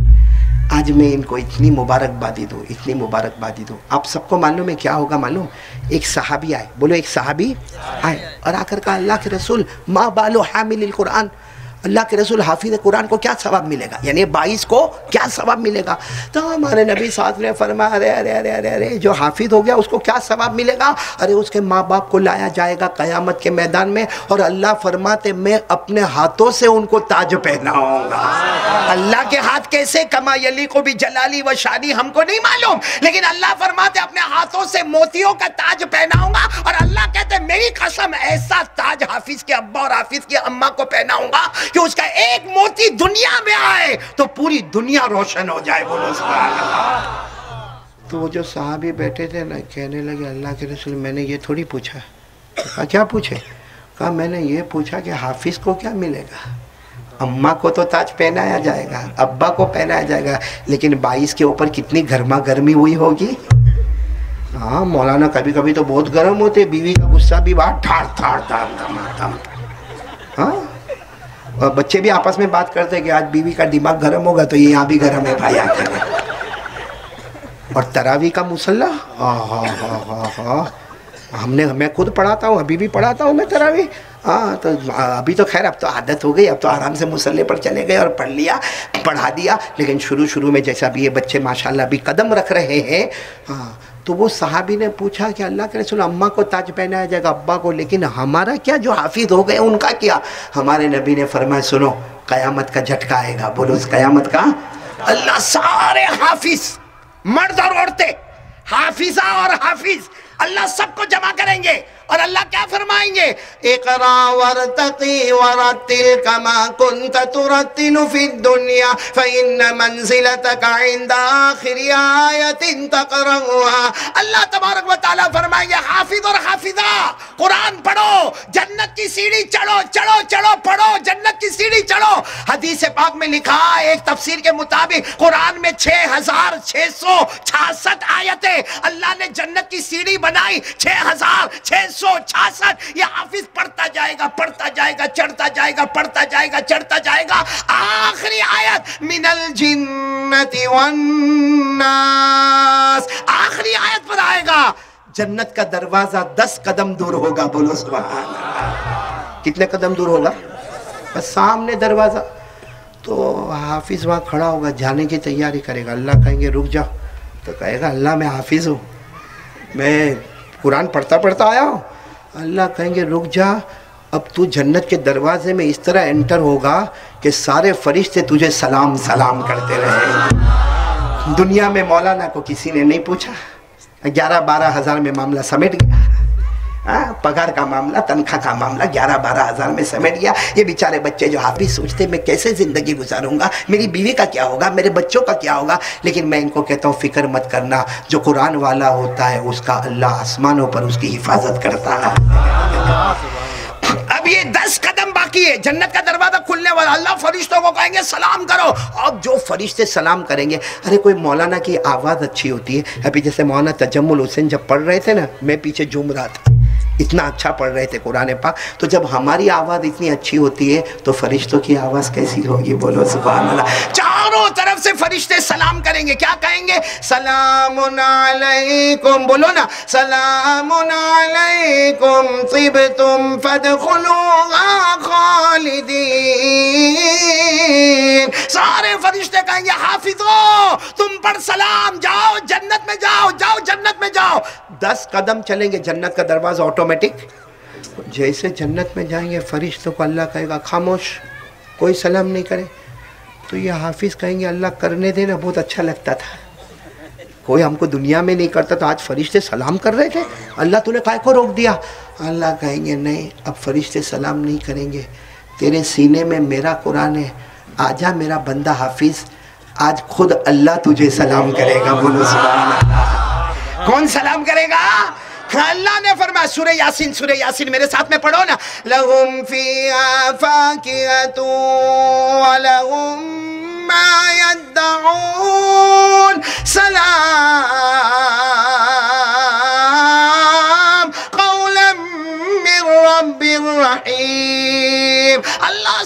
آج میں ان کو اتنی مبارکبادی دوں، اتنی مبارکبادی دوں۔ آپ سب کو معلوم ہے کیا ہوگا معلوم؟ ایک صحابی آئے، بولو ایک صحابی آئے اور آ کر کہا اللہ کے رسول ما بالو حامل القرآن، اللہ کے رسول حافظ قرآن کو کیا ثواب ملے گا، یعنی 22 کو کیا ثواب ملے گا؟ تو ہمارے نبی صاحب نے فرمایا ارے ارے ارے ارے ارے جو حافظ ہو گیا اس کو کیا ثواب ملے گا؟ ارے اس کے ماں باپ کو لایا جائے گا قیامت کے میدان میں، اور اللہ فرماتے میں اپنے ہاتھوں سے ان کو تاج پہناؤں گا۔ اللہ کے ہاتھ کیسے؟ کما یلیق بجلالی و شانی ہم کو نہیں معلوم، لیکن اللہ فرماتے اپنے ہاتھوں سے موتیوں کا تاج پہناؤں گا، اور اللہ کہتے میری قسم ایسا تاج حافظ کے ابا اور حافظ کی اماں کو پہناؤں گا کہ اس کا ایک موتی دنیا میں آئے تو پوری دنیا روشن ہو جائے۔ بولو سبحان اللہ۔ تو وہ جو صحابی بیٹھے تھے نا کہنے لگے اللہ کے رسول میں نے یہ تھوڑی پوچھا۔ کہا کیا پوچھے؟ کہا میں نے یہ پوچھا کہ حافظ کو کیا ملے گا؟ اماں کو تو تاج پہنایا جائے گا، ابا کو پہنایا جائے گا، لیکن 22 کے اوپر کتنی گرما گرمی ہوئی ہوگی۔ ہاں مولانا کبھی کبھی تو بہت گرم ہوتے، بیوی کا غصہ بھی باہر ٹھاڑ ٹھاڑ ٹھاڑ ٹھاڑ۔ ہاں اور بچے بھی آپس میں بات کرتے کہ آج بیوی کا دماغ گرم ہوگا تو یہ یہاں بھی گرم ہے بھائی آتے ہیں۔ اور تراویح کا مصلی میں خود پڑھاتا ہوں، ابھی بھی پڑھاتا ہوں میں تراویح۔ ہاں تو ابھی تو خیر اب تو عادت ہو گئی، اب تو آرام سے مصلی پر چلے گئے اور پڑھ لیا پڑھا دیا، لیکن شروع میں جیسا بھی یہ بچے ماشاءاللہ ابھی قدم رکھ رہے ہیں۔ ہاں تو وہ صحابی نے پوچھا کہ اللہ کے رسول اماں کو تاج پہنایا جائے گا، ابا کو، لیکن ہمارا کیا جو حافظ ہو گئے ان کا کیا؟ ہمارے نبی نے فرمایا سنو قیامت کا جھٹکا آئے گا۔ بولو اس قیامت کا، اللہ سارے حافظ مرد اور عورتیں، حافظہ اور حافظ، اللہ سب کو جمع کریں گے اور اللہ کیا فرمائیں گے؟ اقرا ورتقی ورتل کما کنت ترتل فی الدنیا فإن منزلتک عند آخر آیت تقرأها۔ اللہ تبارک و تعالیٰ فرمائیں گے حافظ اور حافظہ قرآن پڑھو، جنت کی سیڑھی چڑھو چڑھو چڑھو، پڑھو جنت کی سیڑھی چڑھو۔ حدیث پاک میں لکھا ہے ایک تفسیر کے مطابق قرآن میں 6666 آیتیں اللہ نے جنت کی سیڑھی بنائی، 6666۔ یہ حافظ پڑھتا جائے گا پڑھتا جائے گا چڑھتا جائے گا پڑھتا جائے گا چڑھتا جائے گا، آخری آیت من الجنت والناس، آخری آیت پر آئے گا جنت کا دروازہ 10 قدم دور ہوگا۔ بولو سبحان اللہ۔ کتنے قدم دور ہوگا؟ بس سامنے دروازہ۔ تو حافظ وہاں کھڑا ہوگا، جانے کی تیاری کرے گا، اللہ کہیں گے رک جاؤ، تو کہے گا اللہ میں حافظ ہوں، میں قرآن پڑھتا پڑھتا آیا ہوں۔ اللہ کہیں گے رک جا، اب تو جنت کے دروازے میں اس طرح انٹر ہوگا کہ سارے فرشتے تجھے سلام سلام کرتے رہے۔ دنیا میں مولانا کو کسی نے نہیں پوچھا، 11-12 ہزار میں معاملہ سمیٹ گیا، پگار کا معاملہ، تنخواہ کا معاملہ 11-12 ہزار میں سمیٹ گیا۔ یہ بیچارے بچے جو حافظ سوچتے میں کیسے زندگی گزاروں گا، میری بیوی کا کیا ہوگا، میرے بچوں کا کیا ہوگا، لیکن میں ان کو کہتا ہوں فکر مت کرنا، جو قرآن والا ہوتا ہے اس کا اللہ آسمانوں پر اس کی حفاظت کرتا ہے۔ اب یہ 10 قدم باقی ہے، جنت کا دروازہ کھلنے والا، اللہ فرشتوں کو کہیں گے سلام کرو۔ اب جو فرشتے سلام کریں گے، ارے کوئی مولانا کی آواز اچھی ہوتی ہے، ابھی جیسے مولانا تجمل حسین جب پڑھ رہے تھے نا، میں پیچھے جھوم رہا تھا، اتنا اچھا پڑھ رہے تھے قرآن پاک، تو جب ہماری آواز اتنی اچھی ہوتی ہے تو فرشتوں کی آواز کیسی ہوگی؟ بولو سبحان اللہ۔ چاروں طرف سے فرشتے سلام کریں گے، کیا کہیں گے؟ سلام علیکم، بولو نا، سلام علیکم طبتم فادخلوها خالدین۔ سارے فرشتے کہیں گے حافظو تم پر سلام، جاؤ جنت میں جاؤ، جاؤ جنت میں جاؤ۔ 10 قدم چلیں گے جنت کا دروازہ آٹومیٹک، جیسے جنت میں جائیں گے فرشتوں کو اللہ کہے گا خاموش، کوئی سلام نہیں کرے، تو یہ حافظ کہیں گے اللہ کرنے دینا، بہت اچھا لگتا تھا، کوئی ہم کو دنیا میں نہیں کرتا تو آج فرشتے سلام کر رہے تھے، اللہ تو نے کائے کو روک دیا؟ اللہ کہیں گے نہیں، اب فرشتے سلام نہیں کریں گے، تیرے سینے میں میرا قرآن ہے، آجا میرا بندہ حافظ، آج خود اللہ تجھے سلام کرے گا۔ بولو سبحان اللہ۔ کون سلام کرے گا؟ اللہ نے فرمایا سورہ یاسین، سورہ یاسین میرے ساتھ میں پڑھو نا، لَهُمْ فِيهَا فَاكِهَةٌ وَلَهُمْ مَا يَدَّعُونَ سلام قولا من رب الرحیم۔ اللہ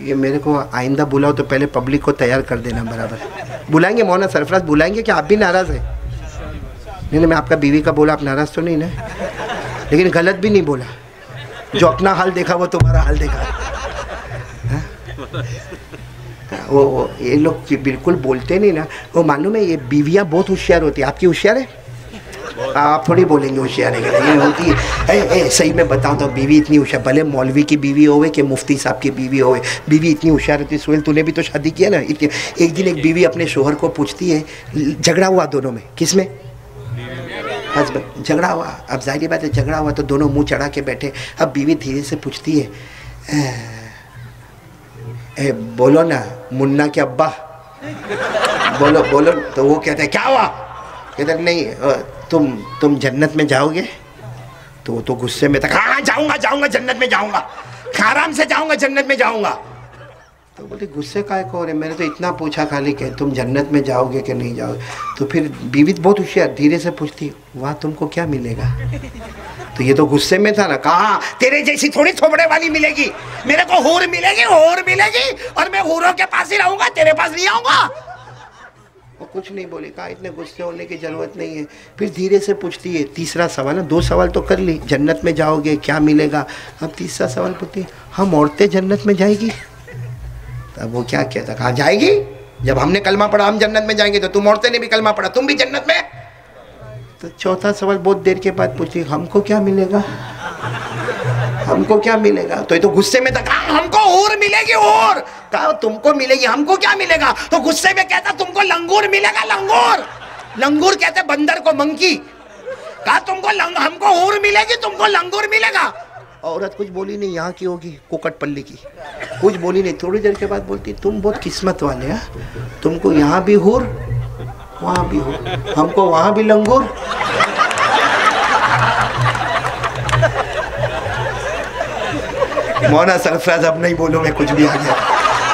یہ میرے کو آئندہ بلاؤ تو پہلے پبلک کو تیار کر دینا برابر. بلائیں گے مولانا سرفراز, بلائیں گے کہ آپ بھی ناراض ہیں؟ نہیں میں آپ کا بیوی کا بولا, آپ ناراض تو نہیں نا؟ لیکن غلط بھی نہیں بولا. جو اپنا حال دیکھا وہ تمہارا حال دیکھا. وہ یہ لوگ بالکل بولتے نہیں نا. وہ معلوم ہے یہ بیویاں بہت ہوشیار ہوتی ہیں. آپ کی ہوشیار ہے؟ آپ تھوڑی بولیں گے ہوشیار ہے, یہ ہوتی ہے. صحیح میں بتاؤں تو بیوی اتنی ہوشیار, بھلے مولوی کی بیوی ہوئے کہ مفتی صاحب کی بیوی ہوئے, بیوی اتنی ہوشیار ہوتی ہے. سہیل تو نے بھی تو شادی کیا نا. ایک دن ایک بیوی اپنے شوہر کو پوچھتی ہے, جھگڑا ہوا دونوں میں. کس میں؟ ہسبینڈ. جھگڑا ہوا. اب ظاہری بات ہے جھگڑا ہوا تو دونوں منہ چڑھا کے بیٹھے. اب بیوی دھیرے سے پوچھتی ہے, بولو نا منا کے ابا, بولو بولو. تو وہ کہتا ہے کیا ہوا؟ کہتا ہے نہیں تم جنت میں جاؤ گے. تو وہ تو غصے میں تھا, ہاں جاؤں گا جنت میں جاؤں گا, آرام سے جاؤں گا جنت میں جاؤں گا. تو بولتے غصے کا ایک اور ہے, میں نے تو اتنا پوچھا خالی کہ تم جنت میں جاؤ گے کہ نہیں جاؤ گے. تو پھر بیوی بہت ہوشیار دھیرے سے پوچھتی, وہاں تم کو کیا ملے گا؟ تو یہ تو غصے میں تھا نا, کہا تیرے جیسی تھوڑی تھوبڑے والی ملے گی, میرے کو حور ملے گی, اور میں حوروں کے پاس ہی رہوں گا, تیرے پاس نہیں آؤں گا. وہ کچھ نہیں بولی. کہا اتنے غصے ہونے کی ضرورت نہیں ہے. پھر دھیرے سے پوچھتی ہے تیسرا سوال نا, 2 سوال تو کر لی, جنت میں جاؤ گے کیا ملے گا. اب تیسرا سوال پوچھتی, ہم عورتیں جنت میں جائے گی؟ اب وہ کیا کہتا, کہا جائے گی, جب ہم نے کلمہ پڑھا ہم جنت میں جائیں گے, تو تم عورتیں نے بھی کلمہ پڑھا, تم بھی جنت میں. تو چوتھا سوال بہت دیر کے بعد پوچھی, ہم کو کیا ملے گا, ہم کو کیا ملے گا. تو یہ تو غصے میں تھا, کہا ہم کو حور ملے گی, حور. کہا تم کو ملے گی, ہم کو کیا ملے گا. تو غصے میں کہتا تم کو لنگور ملے گا, لنگور. لنگور کہتے بندر کو, منکی. کہا تم کو ہم کو حور ملے گی, تم کو لنگور ملے گا. عورت کچھ بولی نہیں, یہاں کی ہوگی کوکٹ پلی کی, کچھ بولی نہیں. تھوڑی دیر کے بعد بولتی, تم بہت قسمت والے ہیں, تم کو یہاں بھی حور وہاں بھی حور, ہم کو وہاں بھی لنگور. مولانا سرفراز اب نہیں بولوں میں, کچھ بھی آ گیا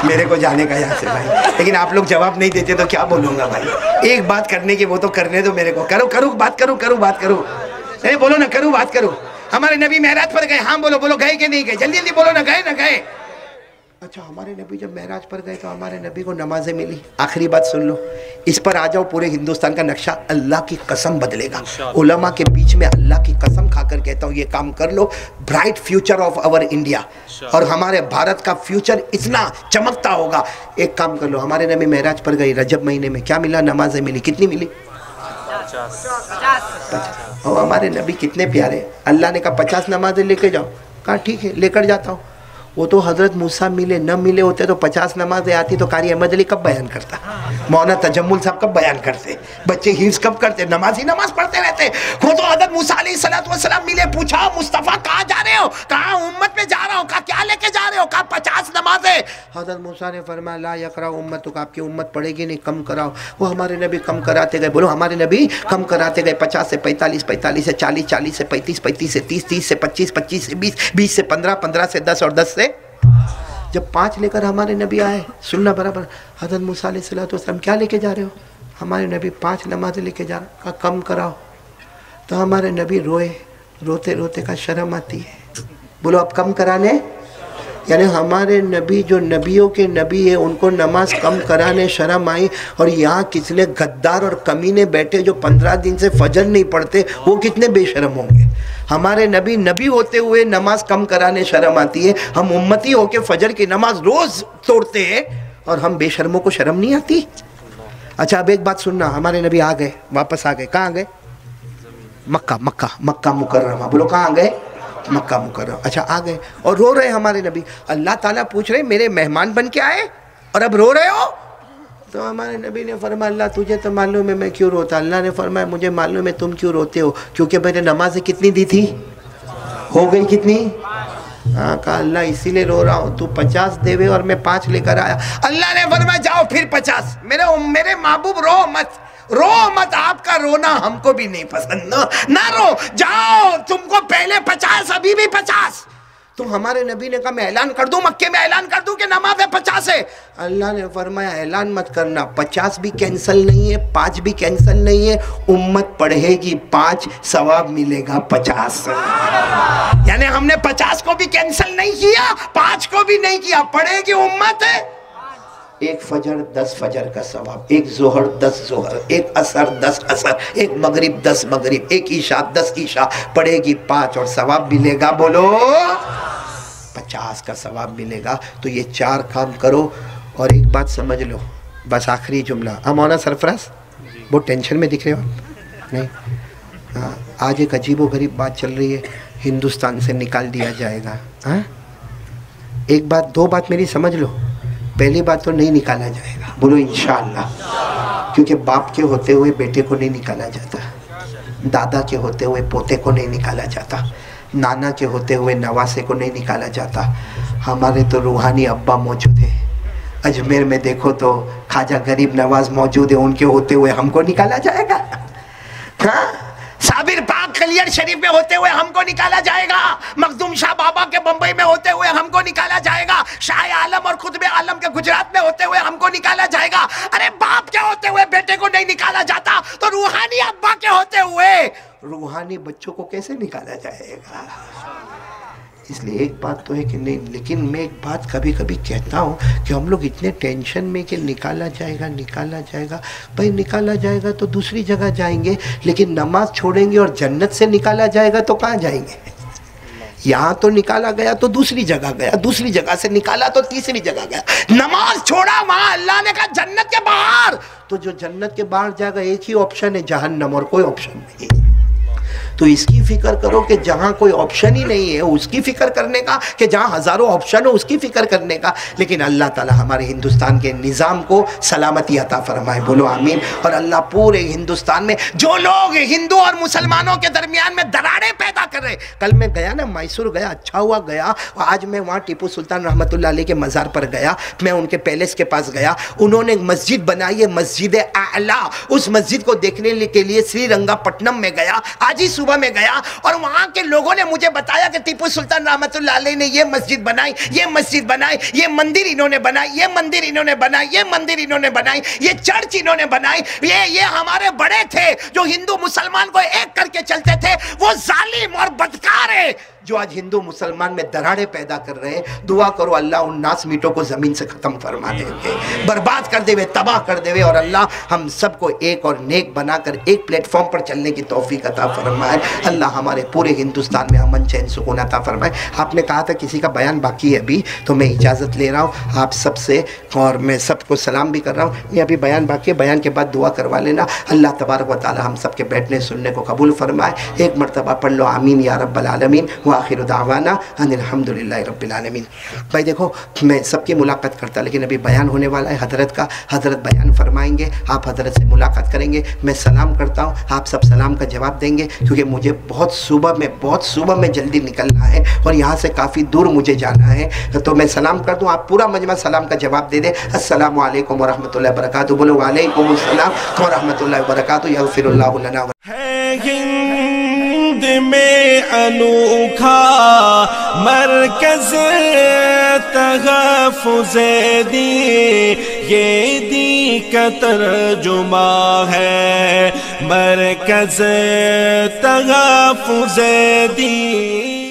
میرے کو جانے کا یہاں سے بھائی. لیکن آپ لوگ جواب نہیں دیتے تو کیا بولوں گا بھائی. ایک بات کرنے کی وہ تو کرنے دو میرے کو. کرو بات کرو. نہیں بولو نا, کرو بات کرو. ہمارے نبی معراج پر گئے, ہاں بولو گئے کہ نہیں گئے, جلدی بولو نا, گئے نہ گئے. اچھا ہمارے نبی جب معراج پر گئے تو ہمارے نبی کو نمازیں ملی. آخری بات سن لو, اس پر آ جاؤ, پورے ہندوستان کا نقشہ اللہ کی قسم بدلے گا. علماء کے بیچ میں اللہ کی قسم کھا کر کہتا ہوں یہ کام کر لو. Bright future of our India, اور ہمارے بھارت کا فیوچر اتنا چمکتا ہوگا. ایک کام کر لو, ہمارے نبی معراج پر گئے رجب مہینے میں, کیا ملا؟ نمازیں ملی. کتنی ملی؟ 50. اور ہمارے نبی کتنے پیارے. اللہ نے کہا 50 نمازیں لے کے جاؤ. کہا ٹھیک ہے لے کر جاتا ہوں. وہ تو حضرت موسیٰ ملے, نہ ملے ہوتے تو 50 نمازیں آتی تو قاری احمد علی کب بیان کرتا, مولانا تجمل صاحب کب بیان کرتے, بچے حفظ کب کرتے, نماز ہی نماز پڑھتے رہتے. وہ تو حضرت موسیٰ علیہ السلام ملے, پوچھا مصطفیٰ کہاں جا رہے ہو, کہا امت میں جا رہا ہوں. کہا کیا لے کے جا رہے ہو, کہا 50 نمازیں. حضرت موسیٰ نے فرمایا لا یقرأ امتک, آپ کی امت پڑھے گی نہیں, کم کراؤ. وہ ہمارے نبی کم کراتے گئے. بولو ہمارے نبی کم کراتے گئے. 50 سے 45, 45 سے 40, 40 سے 35, 35 سے 30, 30 سے 25, 25 سے 20, 20 سے 15, 15 سے 10 اور 10 سے. جب 5 لے کر ہمارے نبی آئے, سننا برابر, حضرت موسیٰ علیہ السلام کیا لے کے جا رہے ہو, ہمارے نبی 5 نمازیں لے کے جا رہے. کہا کم کراؤ. تو ہمارے نبی روئے, روتے روتے کا شرم آتی ہے. بولو اب کم کرانے, یعنی ہمارے نبی جو نبیوں کے نبی ہے ان کو نماز کم کرانے شرم آئی. اور یہاں کتنے غدار اور کمینے بیٹھے جو 15 دن سے فجر نہیں پڑھتے, وہ کتنے بے شرم ہوں گے. ہمارے نبی ہوتے ہوئے نماز کم کرانے شرم آتی ہے, ہم امتی ہو کے فجر کی نماز روز توڑتے ہیں, اور ہم بے شرموں کو شرم نہیں آتی. اچھا اب ایک بات سننا, ہمارے نبی آ گئے, واپس آ گئے. کہاں گئے؟ مکہ مکرمہ. بولو کہاں گئے؟ مکہ مکرمہ. اچھا آ گئے اور رو رہے ہمارے نبی. اللہ تعالیٰ پوچھ رہے میرے مہمان بن کے آئے اور اب رو رہے ہو. تو ہمارے نبی نے فرمایا اللہ تجھے تو معلوم ہے میں کیوں روتا. اللہ نے فرمایا مجھے معلوم ہے تم کیوں روتے ہو, کیونکہ میں نے نمازیں کتنی دی تھی, ہو گئی کتنی. ہاں کہا اللہ اسی لیے رو رہا ہوں, تو 50 دے اور میں 5 لے کر آیا. اللہ نے فرمایا جاؤ پھر 50. میرے محبوب رو مت, آپ کا رونا ہم کو بھی نہیں پسند, نہ رو, جاؤ تم کو پہلے 50 ابھی بھی 50. تو ہمارے نبی نے کہا میں اعلان کر دوں، مکے میں اعلان کر دوں کہ نماز 50 ہے. اللہ نے فرمایا اعلان مت کرنا، 50 بھی کینسل نہیں ہے، 5 بھی کینسل نہیں ہے، امت پڑھے گی 5 ثواب ملے گا 50. یعنی ہم نے 50 کو بھی کینسل نہیں کیا، 5 کو بھی نہیں کیا، پڑھے گی امت ہے. ایک فجر 10 فجر کا ثواب، ایک ظہر 10 ظہر، ایک عصر 10 عصر، ایک مغرب 10 مغرب، ایک عشاء 10 عشاء، پڑھے گی 5 اور ثواب ملے گا، بولو 50 کا ثواب ملے گا. تو یہ 4 کام کرو. اور ایک بات سمجھ لو، بس آخری جملہ. مولانا سرفراز بہت ٹینشن میں دکھ رہے ہو آپ؟ نہیں، آج ایک عجیب و غریب بات چل رہی ہے، ہندوستان سے نکال دیا جائے گا. ایک بات، 2 بات میری سمجھ لو. پہلی بات تو نہیں نکالا جائے گا، بولو انشاءاللہ، کیونکہ باپ کے ہوتے ہوئے بیٹے کو نہیں نکالا جاتا، دادا کے ہوتے ہوئے پوتے کو نہیں نکالا جاتا، نانا کے ہوتے ہوئے نواسے کو نہیں نکالا جاتا. ہمارے تو روحانی ابا موجود ہیں، اجمیر میں دیکھو تو خواجہ غریب نواز موجود ہیں، ان کے ہوتے ہوئے ہم کو نکالا جائے گا؟ ہاں، صابر پاک کلیئر شریف میں ہوتے ہوئے ہم کو نکالا جائے گا، مخدوم شاہ بابا کے بمبئی میں ہوتے ہوئے ہم کو نکالا جائے گا، شاہ عالم اور قطب عالم کے گجرات میں ہوتے ہوئے ہم کو نکالا جائے گا. ارے باپ کے ہوتے ہوئے بیٹے کو نہیں نکالا جاتا تو روحانی ابا کے ہوتے ہوئے روحانی بچوں کو کیسے نکالا جائے گا؟ اس لیے ایک بات تو ہے کہ نہیں، لیکن میں ایک بات کبھی کبھی کہتا ہوں کہ ہم لوگ اتنے ٹینشن میں کہ نکالا جائے گا نکالا جائے گا. بھائی نکالا جائے گا تو دوسری جگہ جائیں گے، لیکن نماز چھوڑیں گے اور جنت سے نکالا جائے گا تو کہاں جائیں گے؟ یہاں تو نکالا گیا تو دوسری جگہ گیا، دوسری جگہ سے نکالا تو تیسری جگہ گیا. نماز چھوڑا وہاں اللہ نے کہا جنت کے باہر، تو جو جنت کے باہر جائے گا ایک ہی آپشن ہے، جہنم، اور کوئی آپشن نہیں. تو اس کی فکر کرو کہ جہاں کوئی آپشن ہی نہیں ہے اس کی فکر کرنے کا، کہ جہاں ہزاروں آپشن ہو اس کی فکر کرنے کا. لیکن اللہ تعالی ہمارے ہندوستان کے نظام کو سلامتی عطا فرمائے، بولو آمین. اور اللہ پورے ہندوستان میں جو لوگ ہندو اور مسلمانوں کے درمیان میں دراڑیں پیدا کر رہے، کل میں گیا نا میسور گیا، اچھا ہوا گیا. آج میں وہاں ٹیپو سلطان رحمۃ اللہ علیہ کے مزار پر گیا، میں ان کے پیلیس کے پاس گیا. انہوں نے مسجد بنائی ہے، مسجد اعلیٰ. اس مسجد کو دیکھنے کے لیے سری رنگا پٹنم میں گیا، آج ہی صبح میں گیا، اور وہاں کے لوگوں نے مجھے بتایا کہ ٹیپو سلطان رحمۃ اللہ علیہ نے یہ مسجد بنائی، یہ مسجد بنائی، یہ مندر انہوں نے بنائی، یہ مندر انہوں نے بنائی، یہ مندر انہوں نے بنائی، یہ چرچ انہوں نے بنائی. یہ ہمارے بڑے تھے جو ہندو مسلمان کو ایک کر کے چلتے تھے، وہ ظالم اور بدکار ہے جو آج ہندو مسلمان میں دراڑے پیدا کر رہے ہیں. دعا کرو اللہ ان ناس میٹوں کو زمین سے ختم فرما دے گے، برباد کر دے ہوئے، تباہ کر دے ہوئے. اور اللہ ہم سب کو ایک اور نیک بنا کر ایک پلیٹ فارم پر چلنے کی توفیق عطا فرمائے. اللہ ہمارے پورے ہندوستان میں امن چین سکون عطا فرمائے. آپ نے کہا تھا کسی کا بیان باقی ہے ابھی، تو میں اجازت لے رہا ہوں آپ سب سے، اور میں سب کو سلام بھی کر رہا ہوں. یہ ابھی بیان باقی ہے، بیان کے بعد دعا کروا لینا. اللہ تبارک و تعالی ہم سب کے بیٹھنے سننے کو قبول فرمائے. ایک مرتبہ پڑھ لو آمین یا رب العالمین. وآخر دعوانا ان الحمدللہ رب العالمین. بھائی دیکھو میں سب کی ملاقات کرتا، لیکن ابھی بیان ہونے والا ہے حضرت کا، حضرت بیان فرمائیں گے، آپ حضرت سے ملاقات کریں گے. میں سلام کرتا ہوں، آپ سب سلام کا جواب دیں گے، کیونکہ مجھے بہت صبح میں جلدی نکلنا ہے اور یہاں سے کافی دور مجھے جانا ہے. تو میں سلام کر دوں، آپ پورا مجمع سلام کا جواب دے دیں. السلام علیکم ورحمۃ اللہ وبرکاتہ. بولو وعلیکم السلام ورحمۃ اللہ وبرکاتہ. یغفر اللہ لنا. ہند میں انوکھا مرکز تحفظ دی، یہ دی کا ترجمہ ہے مرکز تحفظ دی.